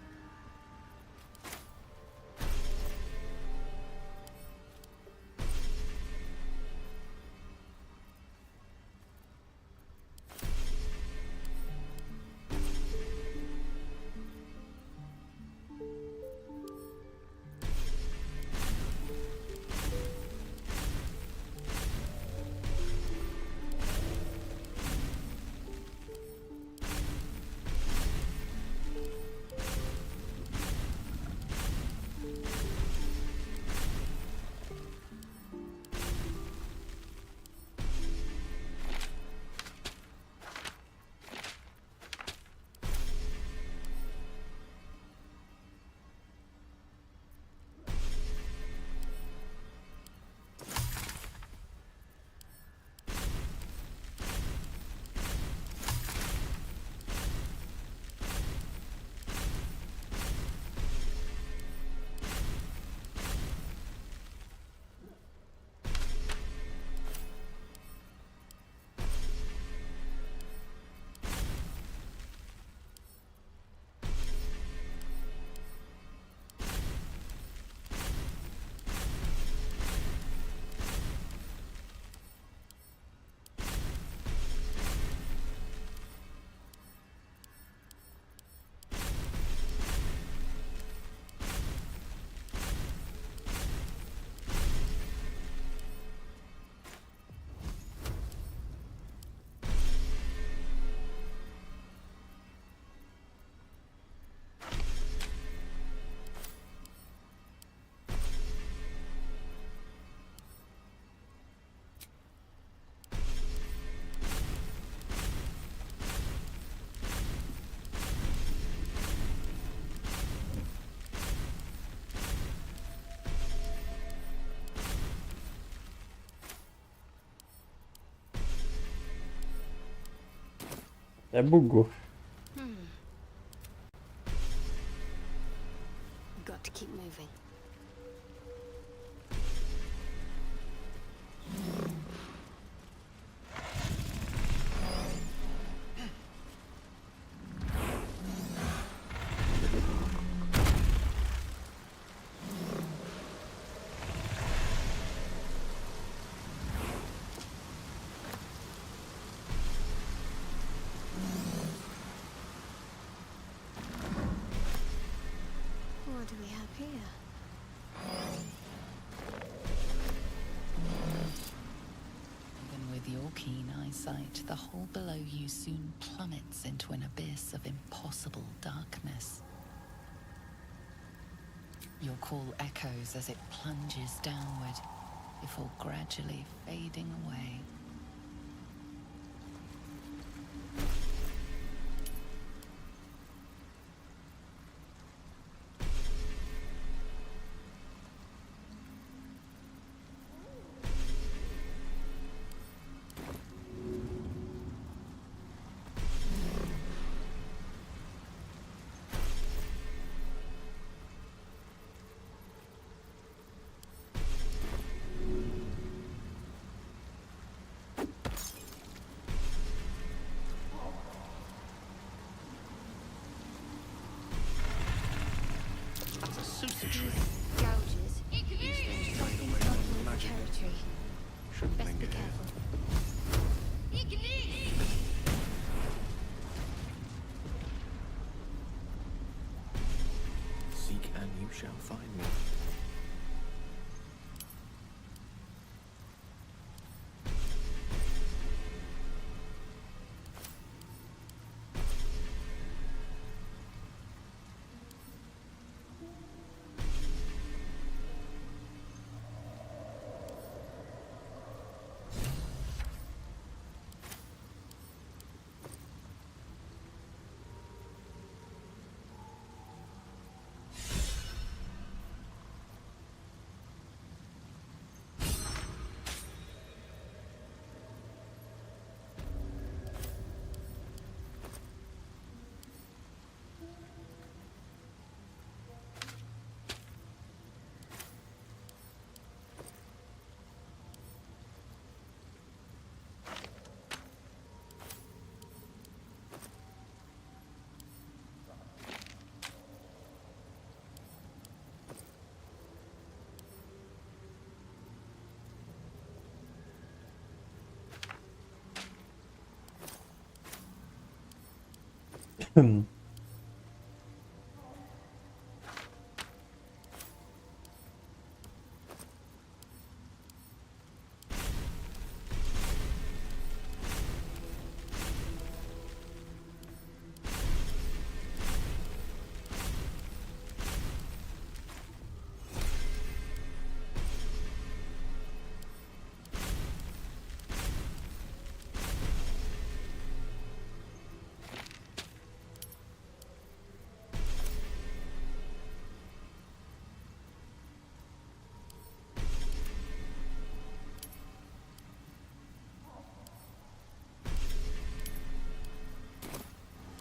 É, bugou. Got to keep moving. What do we have here? Even with your keen eyesight, the hole below you soon plummets into an abyss of impossible darkness. Your call echoes as it plunges downward, before gradually fading away. That's a super tree. Gouges. There's something blocking the territory. Shouldn't Best be linger here. careful. Seek and you shall find me.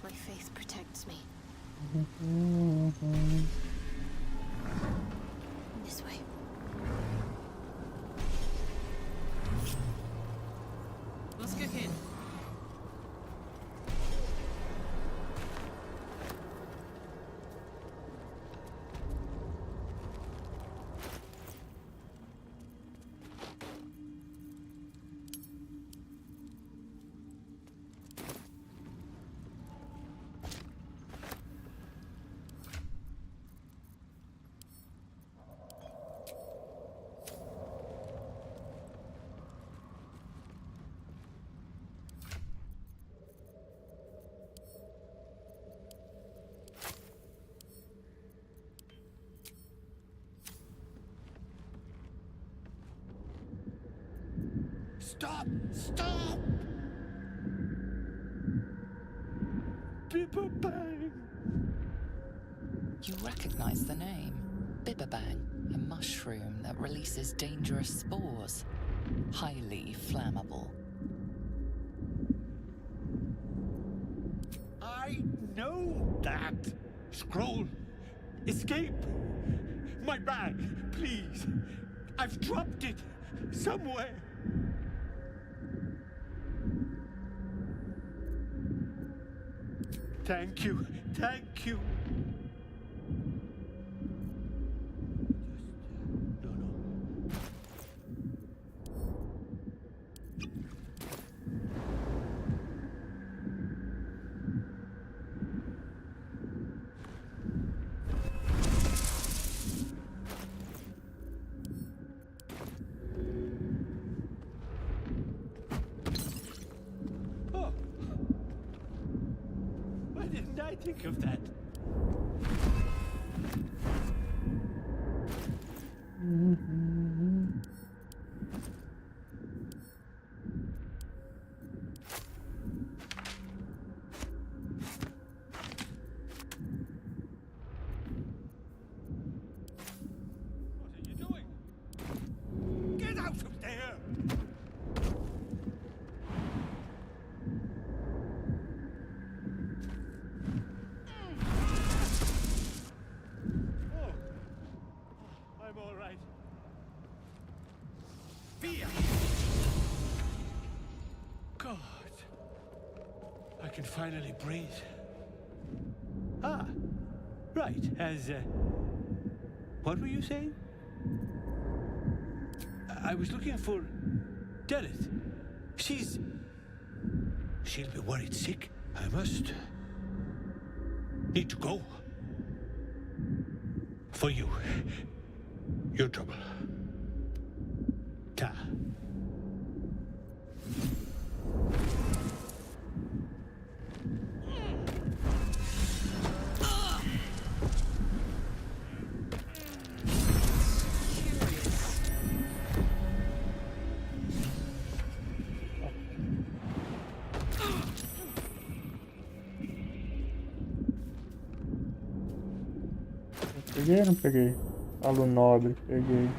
My faith protects me. This way. What's cooking? Stop! Stop! Bibberbang! You recognize the name. Bibberbang, a mushroom that releases dangerous spores. Highly flammable. know that. Scroll. Escape. My bag, please. I've dropped it somewhere. Thank you. Thank you. Oh. Why didn't I think of that? Get out of there! Oh, I'm all right. Via! God, I can finally breathe. Ah, right. What were you saying? I was looking for Delith. She'll be worried sick. I must need to go. For you. Your trouble. Ta. Peguei ou não peguei? Aluno nobre, peguei.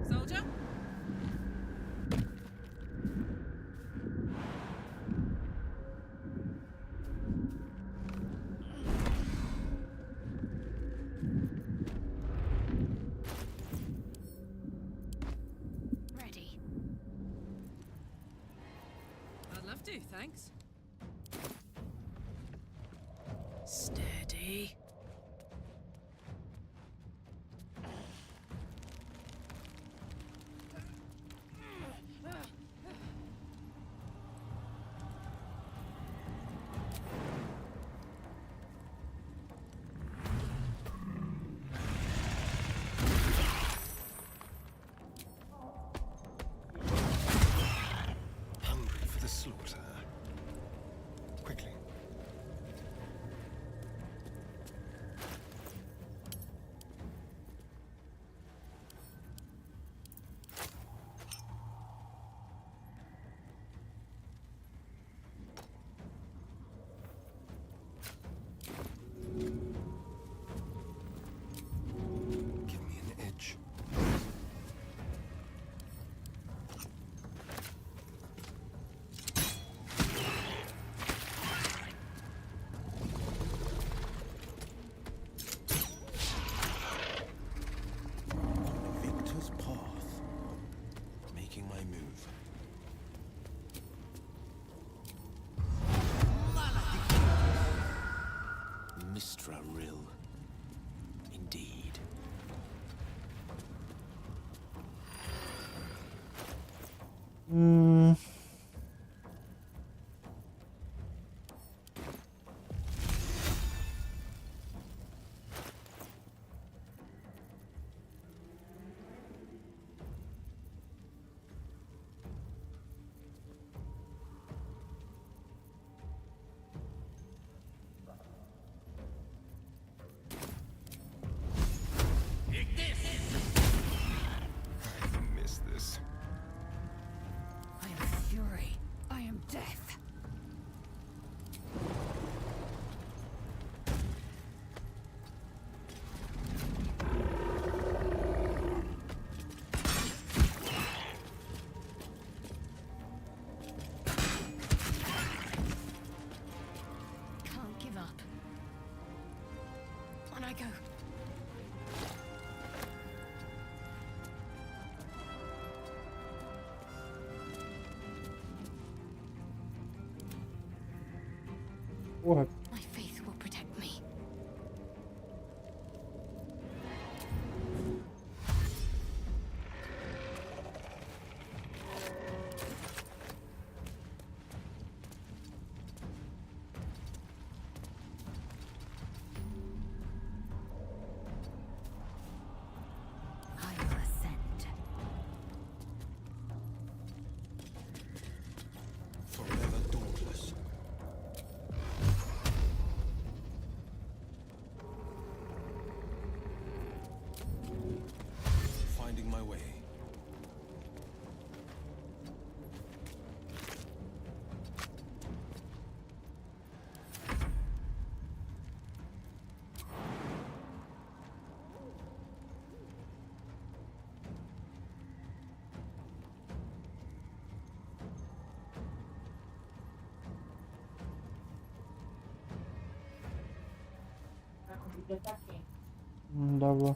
Soldier? Ready. I'd love to, thanks. Steady. Hungry for the slaughter. Quickly. Give me an edge. Victor's path. Making my move. Mistra Rill. Indeed. I go. Porra. My faith will protect me. I will ascend. Forever dauntless. Finding my way. Não dava.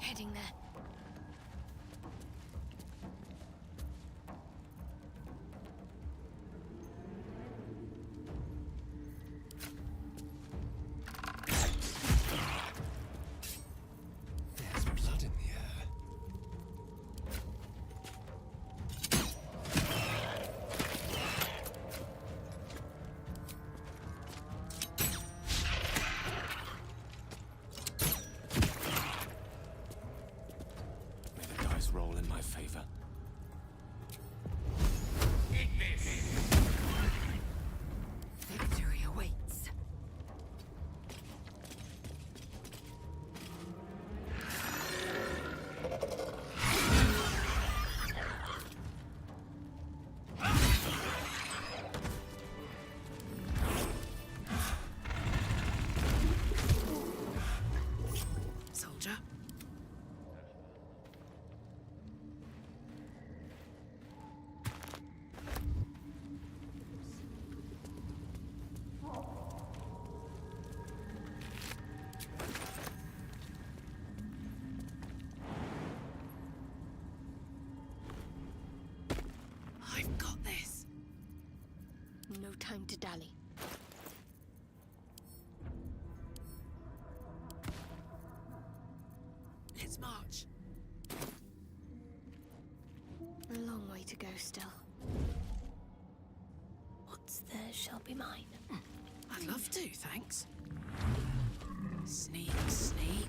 Heading there. There's blood in the air. May the dice roll in my favor. Victory awaits. Soldier. I've got this. No time to dally. Let's march. A long way to go still. What's theirs shall be mine. I'd love to, thanks. Sneak, sneak.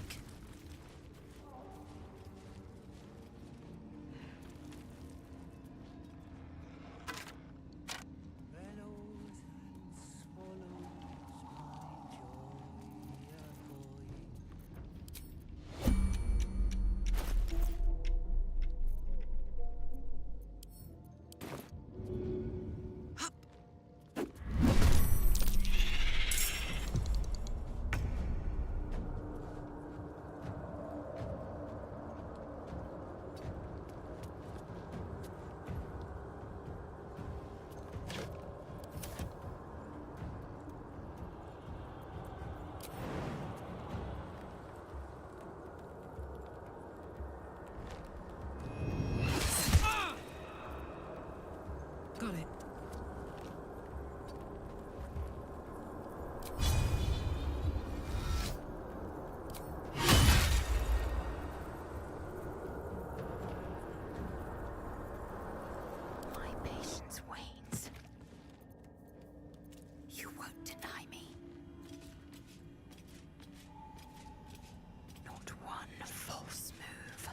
Got it. My patience wanes. You won't deny me. Not one false move.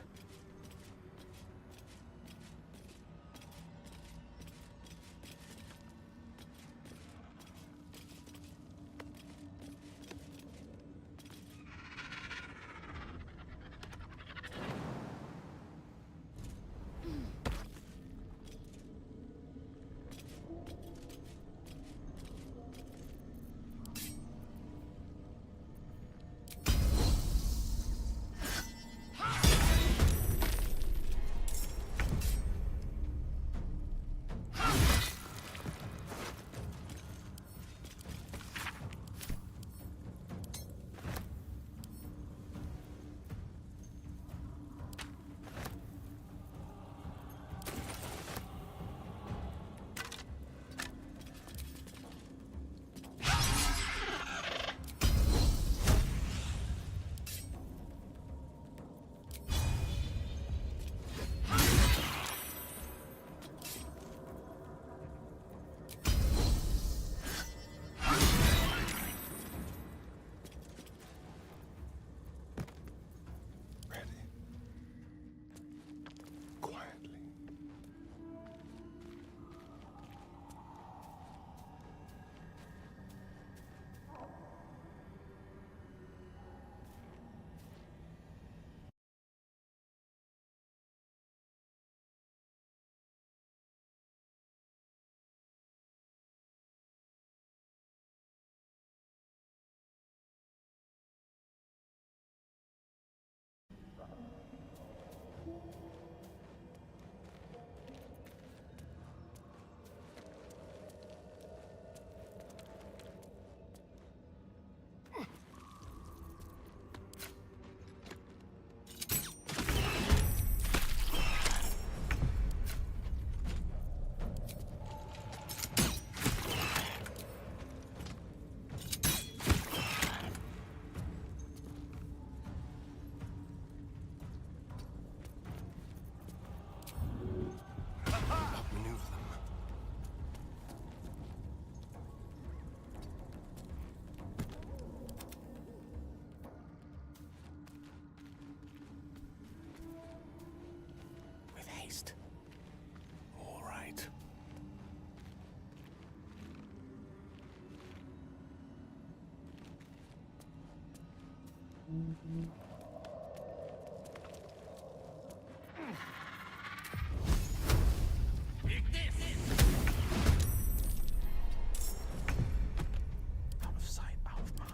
Out of sight, out of mind.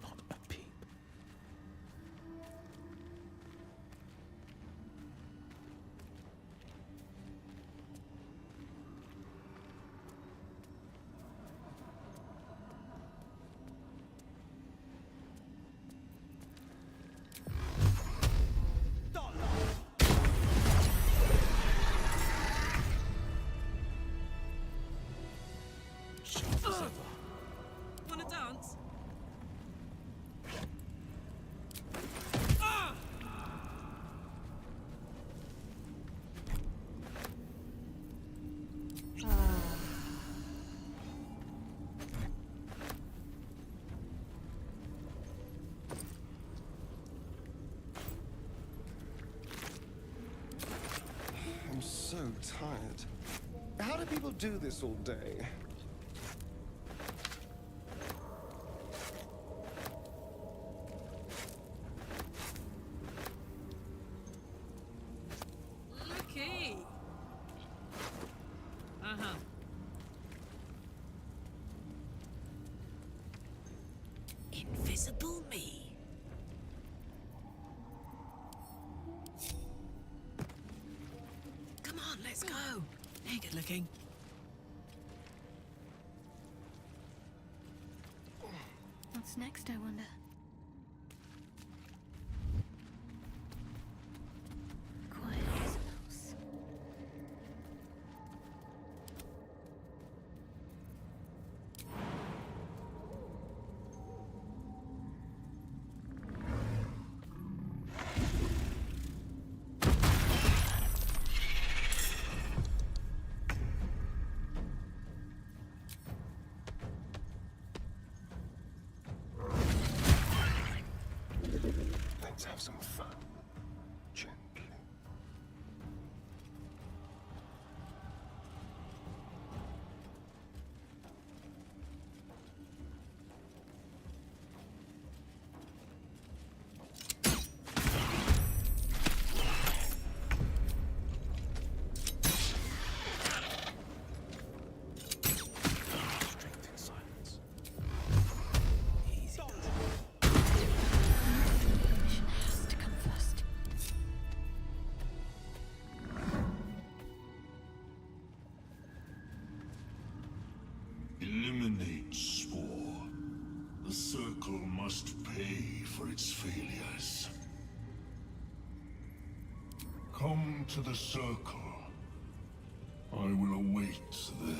Not a peep. Wanna dance? I'm so tired. How do people do this all day? Looky. Uh-huh. Invisible me. Come on, let's go. Hey, good looking. What's next, I wonder? Quiet as a mouse. Let's have some fun. Gently. Strength in silence. Mission has to come first. Eliminate Spore. The Circle must pay for its failures. Come to the Circle. I will await there.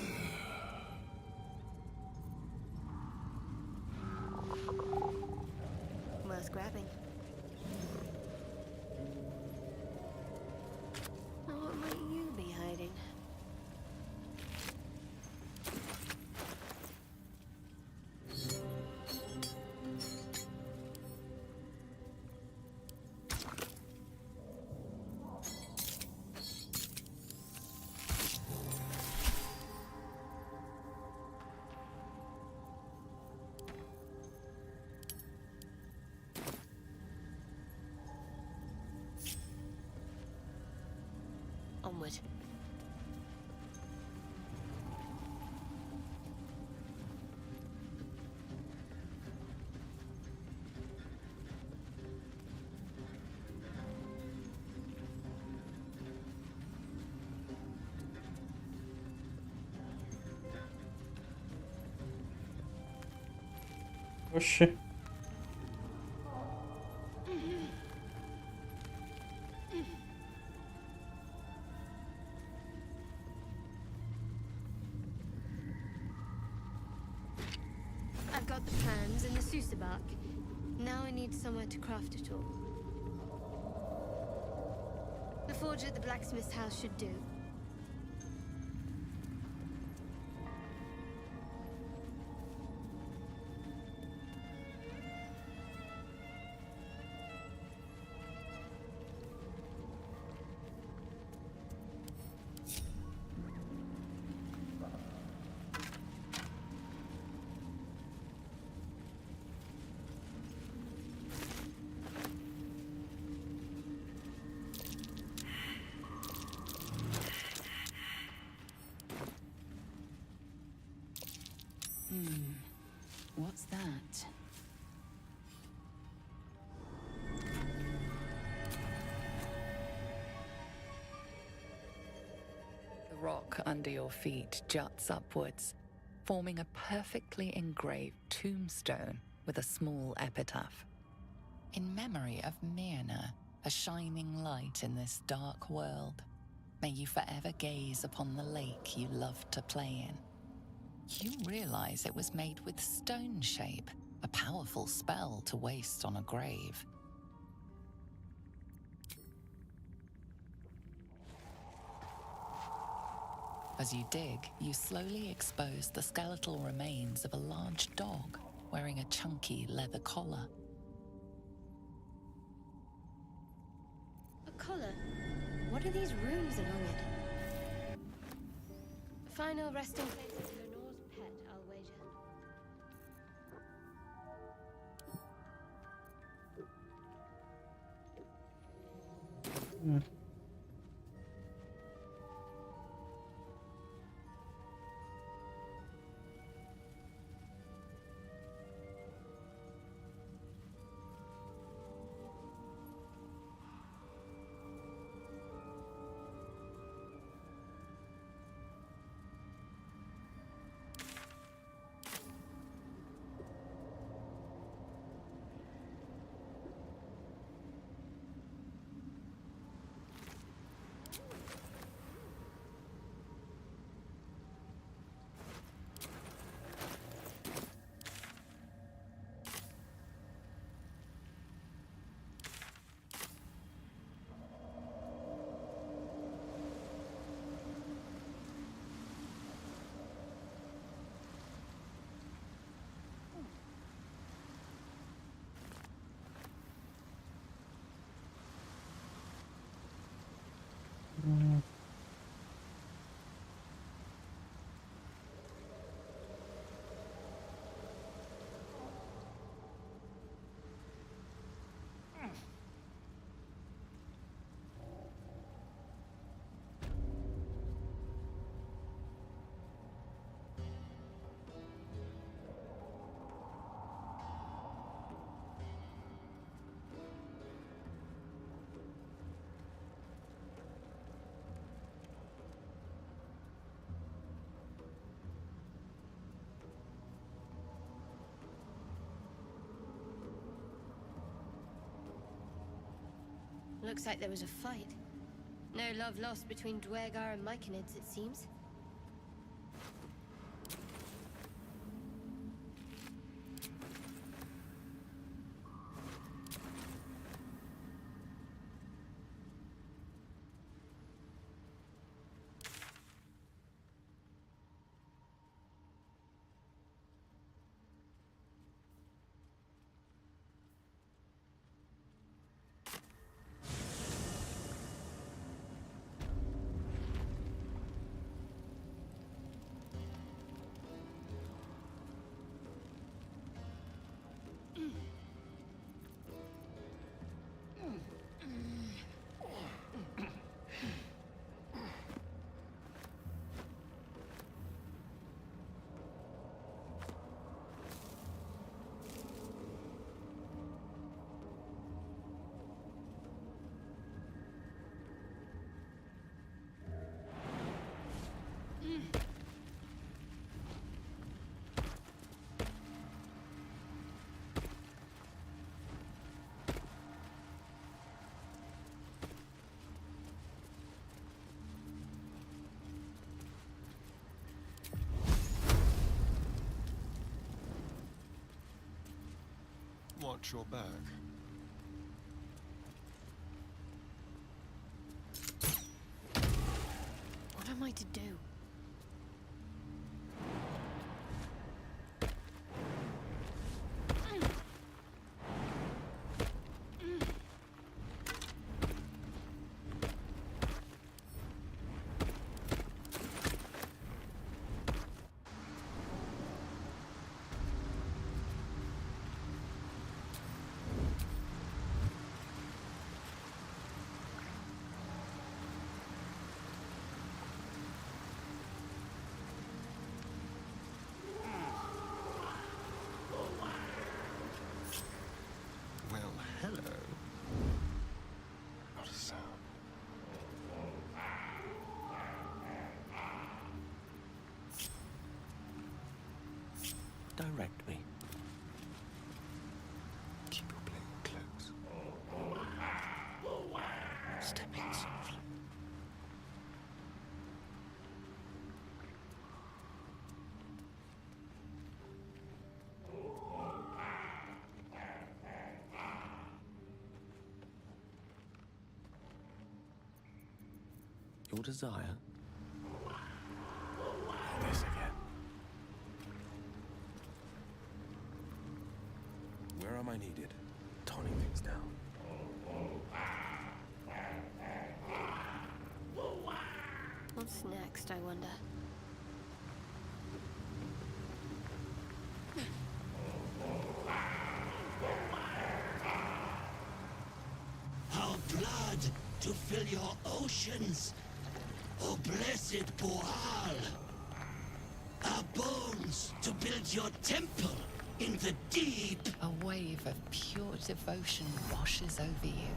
Worth grabbing. Now, what might you be hiding? Onward. Oxi. I've got the plans and the Susabark. Now I need somewhere to craft it all. The forge at the blacksmith's house should do. What's that? The rock under your feet juts upwards, forming a perfectly engraved tombstone with a small epitaph. In memory of Myrna, a shining light in this dark world, may you forever gaze upon the lake you loved to play in. You realize it was made with stone shape, a powerful spell to waste on a grave. As you dig, you slowly expose the skeletal remains of a large dog wearing a chunky leather collar. A collar? What are these runes along it? Final resting place of Lenore's pet, I'll wager. Looks like there was a fight. No love lost between Dwergar and Myconids, it seems. Watch your back. What am I to do? direct me. Keep your blade close. Step in softly. Your desire? This again. Where am I needed? Toning things down. What's next, I wonder? Our blood to fill your oceans. Oh, blessed Boal. Our bones to build your temple in the deep. A wave of pure devotion washes over you,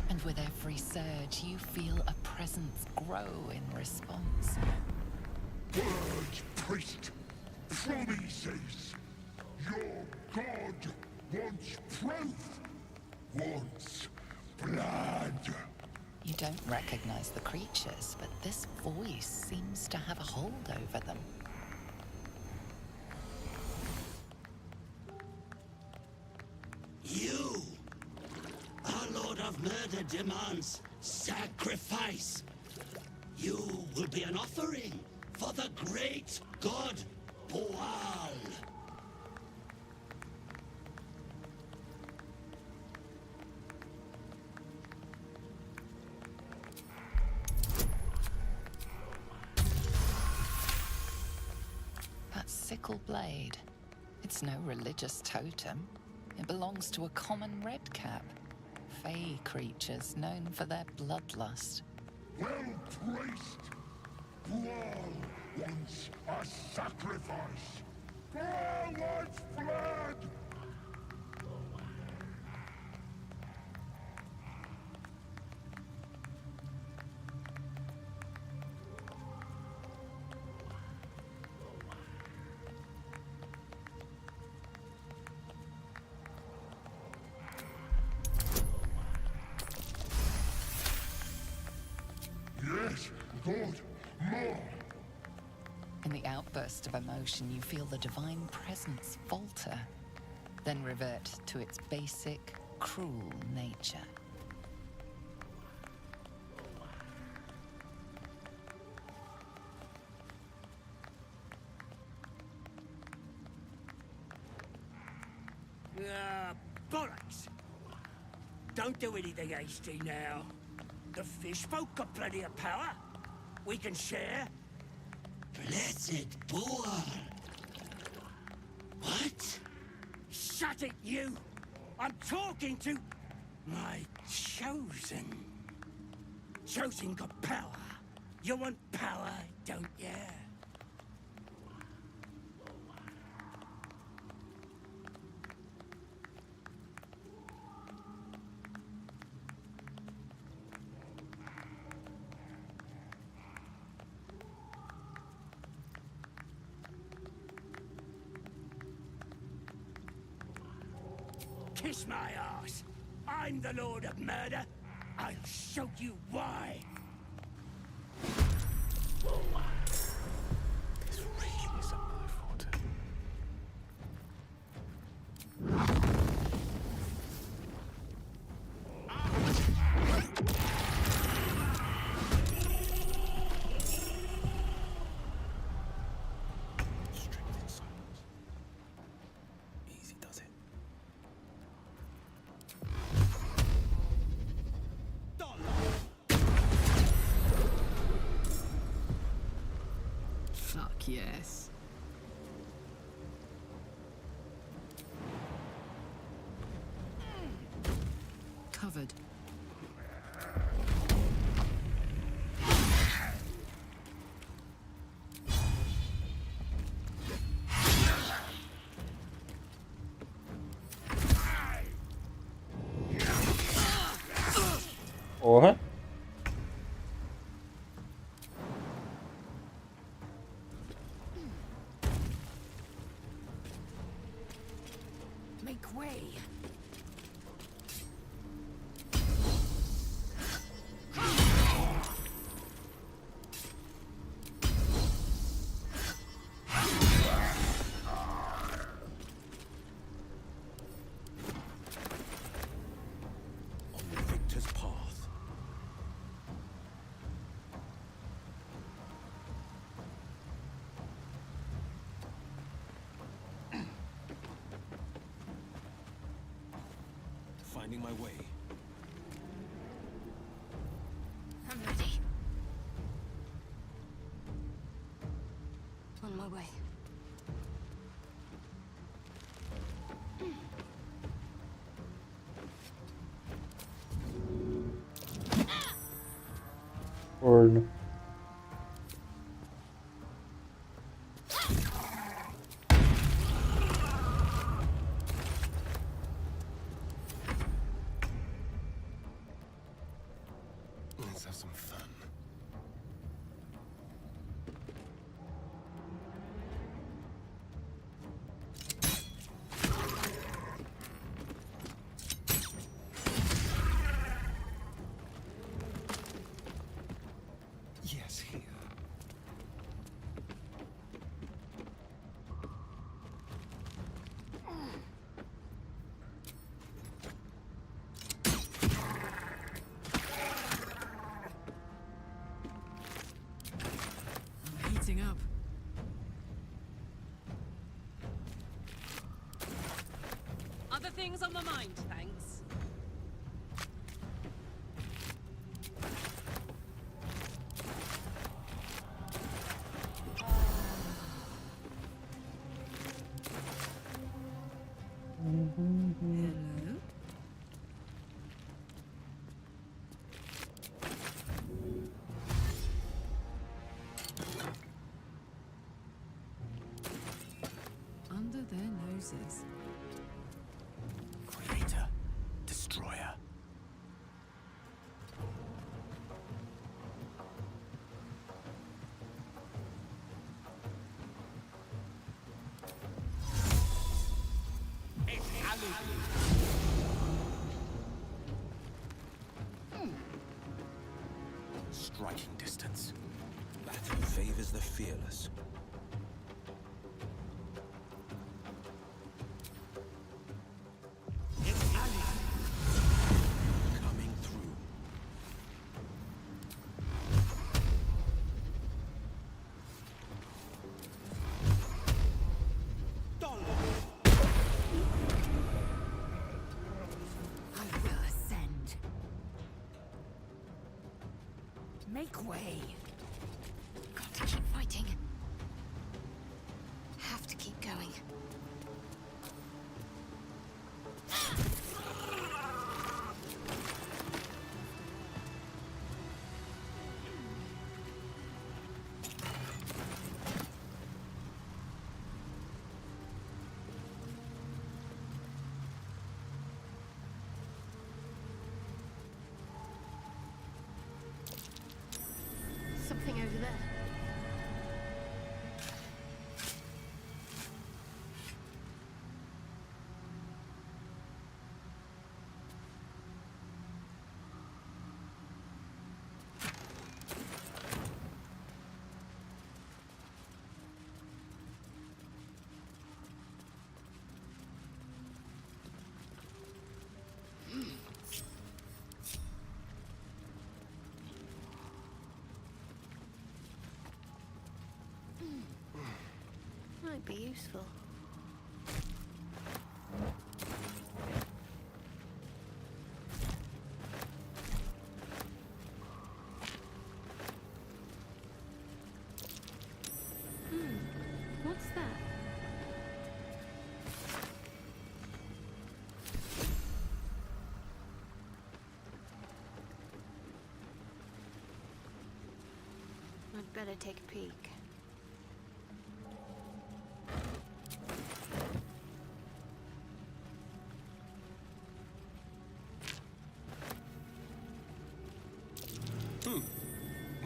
and with every surge, you feel a presence grow in response. Word, priest. Promises. Your god wants proof. Wants blood. You don't recognize the creatures, but this voice seems to have a hold over them. You, our Lord of Murder, demands sacrifice. You will be an offering for the great god Boal. That sickle blade, it's no religious totem. It belongs to a common redcap. Fey creatures known for their bloodlust. Well, priest. Boal wants a sacrifice. Boal wants blood. Yes, God, more. In the outburst of emotion, you feel the divine presence falter, then revert to its basic, cruel nature. Bollocks! Don't do anything hasty now. The fish folk got plenty of power. We can share. Blessed Boal. What? Shut it, you! I'm talking to my chosen. Chosen got power. You want power, don't you? Kiss my ass. I'm the Lord of Murder. I'll show you why. This really isn't my forte. Strict in silence. Easy does it. Fuck yes. Covered. Porra. Make way. Finding my way. I'm ready. On my way. Or Let's have some fun. Yes, here. I'm heating up. Other things on my mind, thanks. Hello? Under their noses. Creator. Destroyer. Striking distance. That favors the fearless. Coming through. I will ascend. Make way. Got to keep fighting. Have to keep going. Something over there. Might be useful. What's that? I'd better take a peek.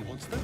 What's that?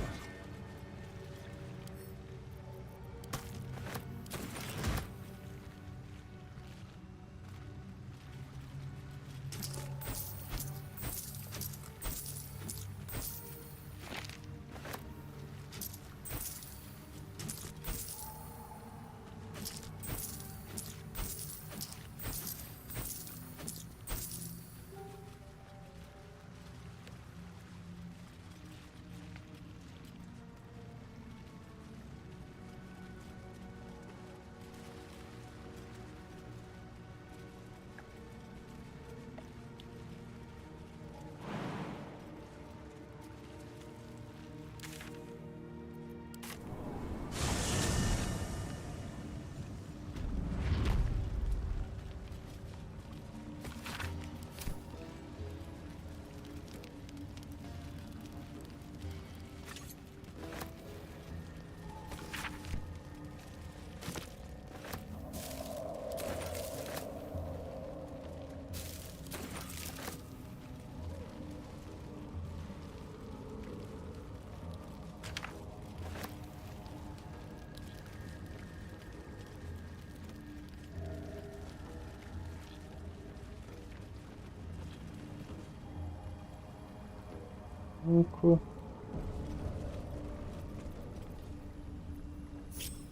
5.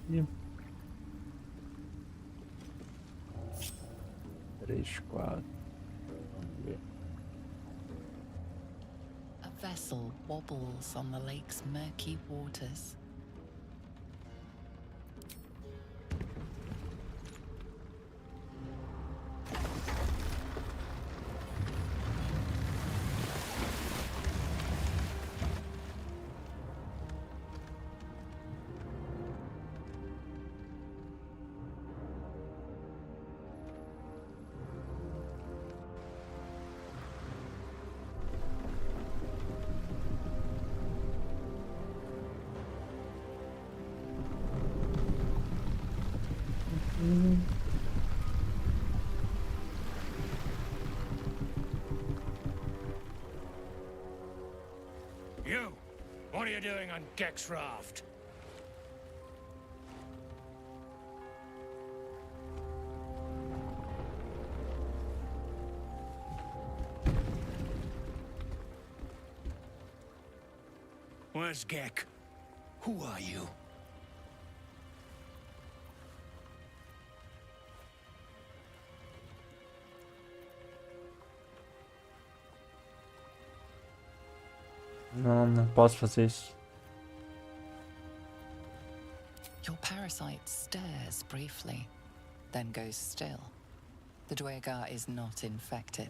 E 3, 4. A vessel wobbles on the lake's murky waters. You! What are you doing on Gek's raft? Where's Gek? Who are you? Não, não posso fazer isso. Your parasite stares briefly, then goes still. The Dwegar is not infected.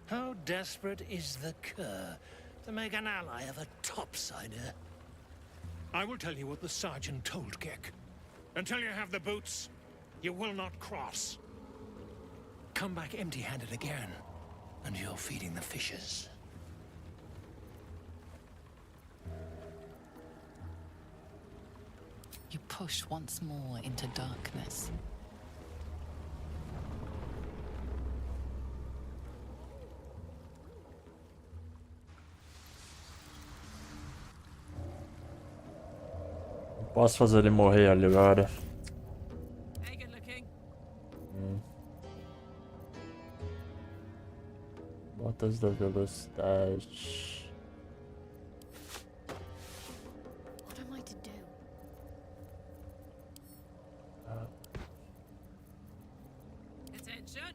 How desperate is the cur to make an ally of a topsider? I will tell you what the sergeant told Gek. Until you have the boots, you will not cross. Come back empty-handed again, and you're feeding the fishes. You push once more into darkness. Posso fazer ele morrer ali agora. Botas da velocidade. What am I to do? Attention!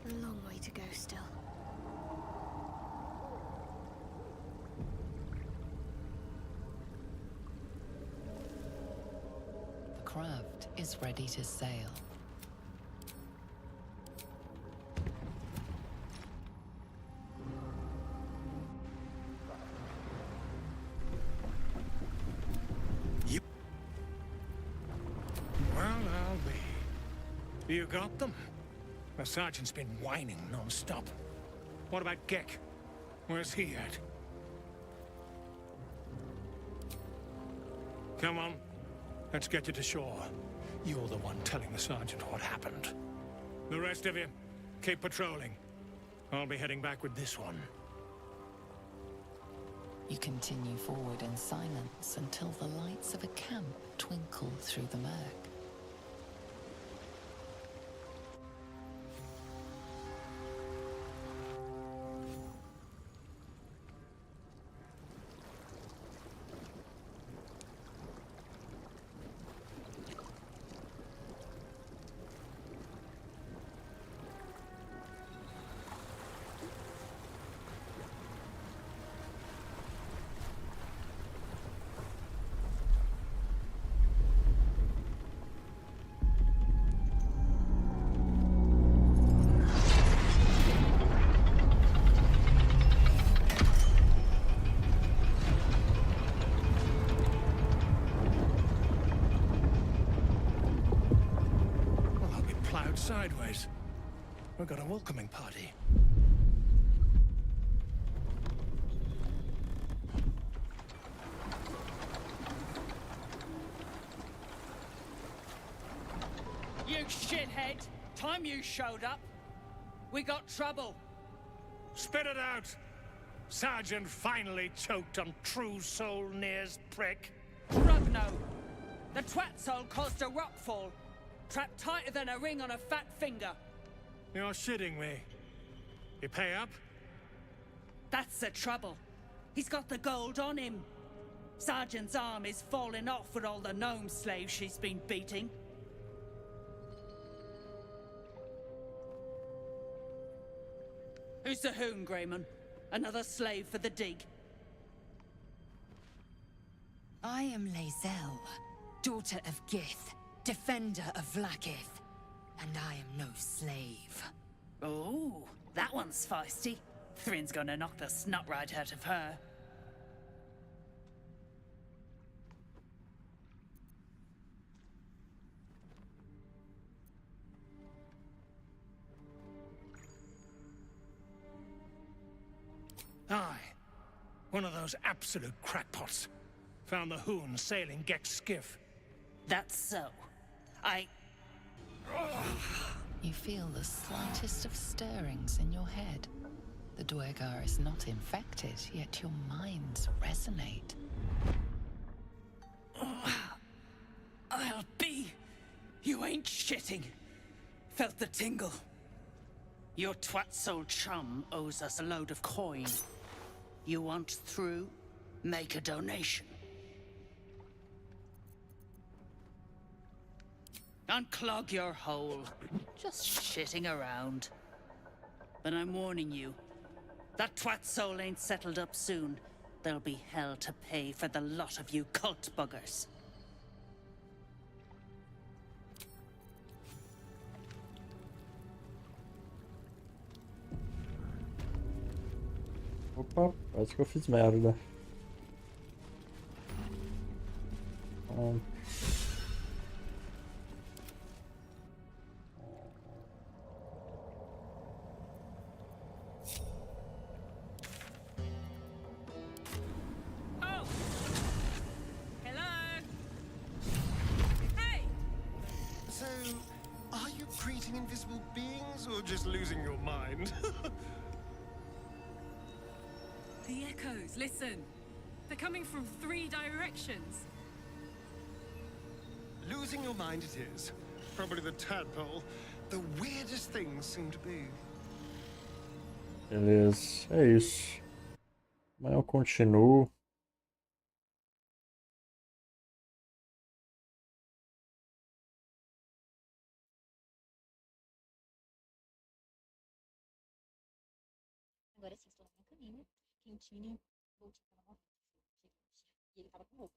A long way to go still. The craft is ready to sail. You got them? The sergeant's been whining non-stop. What about Gek? Where's he at? Come on. Let's get you to shore. You're the one telling the sergeant what happened. The rest of you, keep patrolling. I'll be heading back with this one. You continue forward in silence until the lights of a camp twinkle through the murk. Sideways. We've got a welcoming party. You shithead! Time you showed up, we got trouble. Spit it out! Sergeant finally choked on True Soul Near's prick. Rugno! The twat soul caused a rockfall. Trapped tighter than a ring on a fat finger. You're shitting me. You pay up? That's the trouble. He's got the gold on him. Sergeant's arm is falling off with all the gnome slaves she's been beating. Who's the hoon, Greyman? Another slave for the dig? I am Lae'zel, daughter of Gith, defender of Vlaakith, and I am no slave. Oh, that one's feisty. Thrin's gonna knock the snot right out of her. Aye. One of those absolute crackpots. Found the hoon sailing Gek's skiff. That's so. You feel the slightest of stirrings in your head. The Duergar is not infected, yet your minds resonate. I'll be. You ain't shitting. Felt the tingle. Your twat-soul chum owes us a load of coin. You want through? Make a donation. Unclog your hole. Just shitting around. But I'm warning you. That twat soul ain't settled up soon. There'll be hell to pay for the lot of you cult buggers. Opa, parece que eu fiz merda. Invisible beings, or just losing your mind? The echoes, listen. They're coming from 3 directions. Losing your mind it is. Probably the tadpole. The weirdest things seem to be. Beleza, é isso. Amanhã eu continuo. Agora sim, estou no meu caminho, quentinho, voltei para nova. E ele tava com roupa.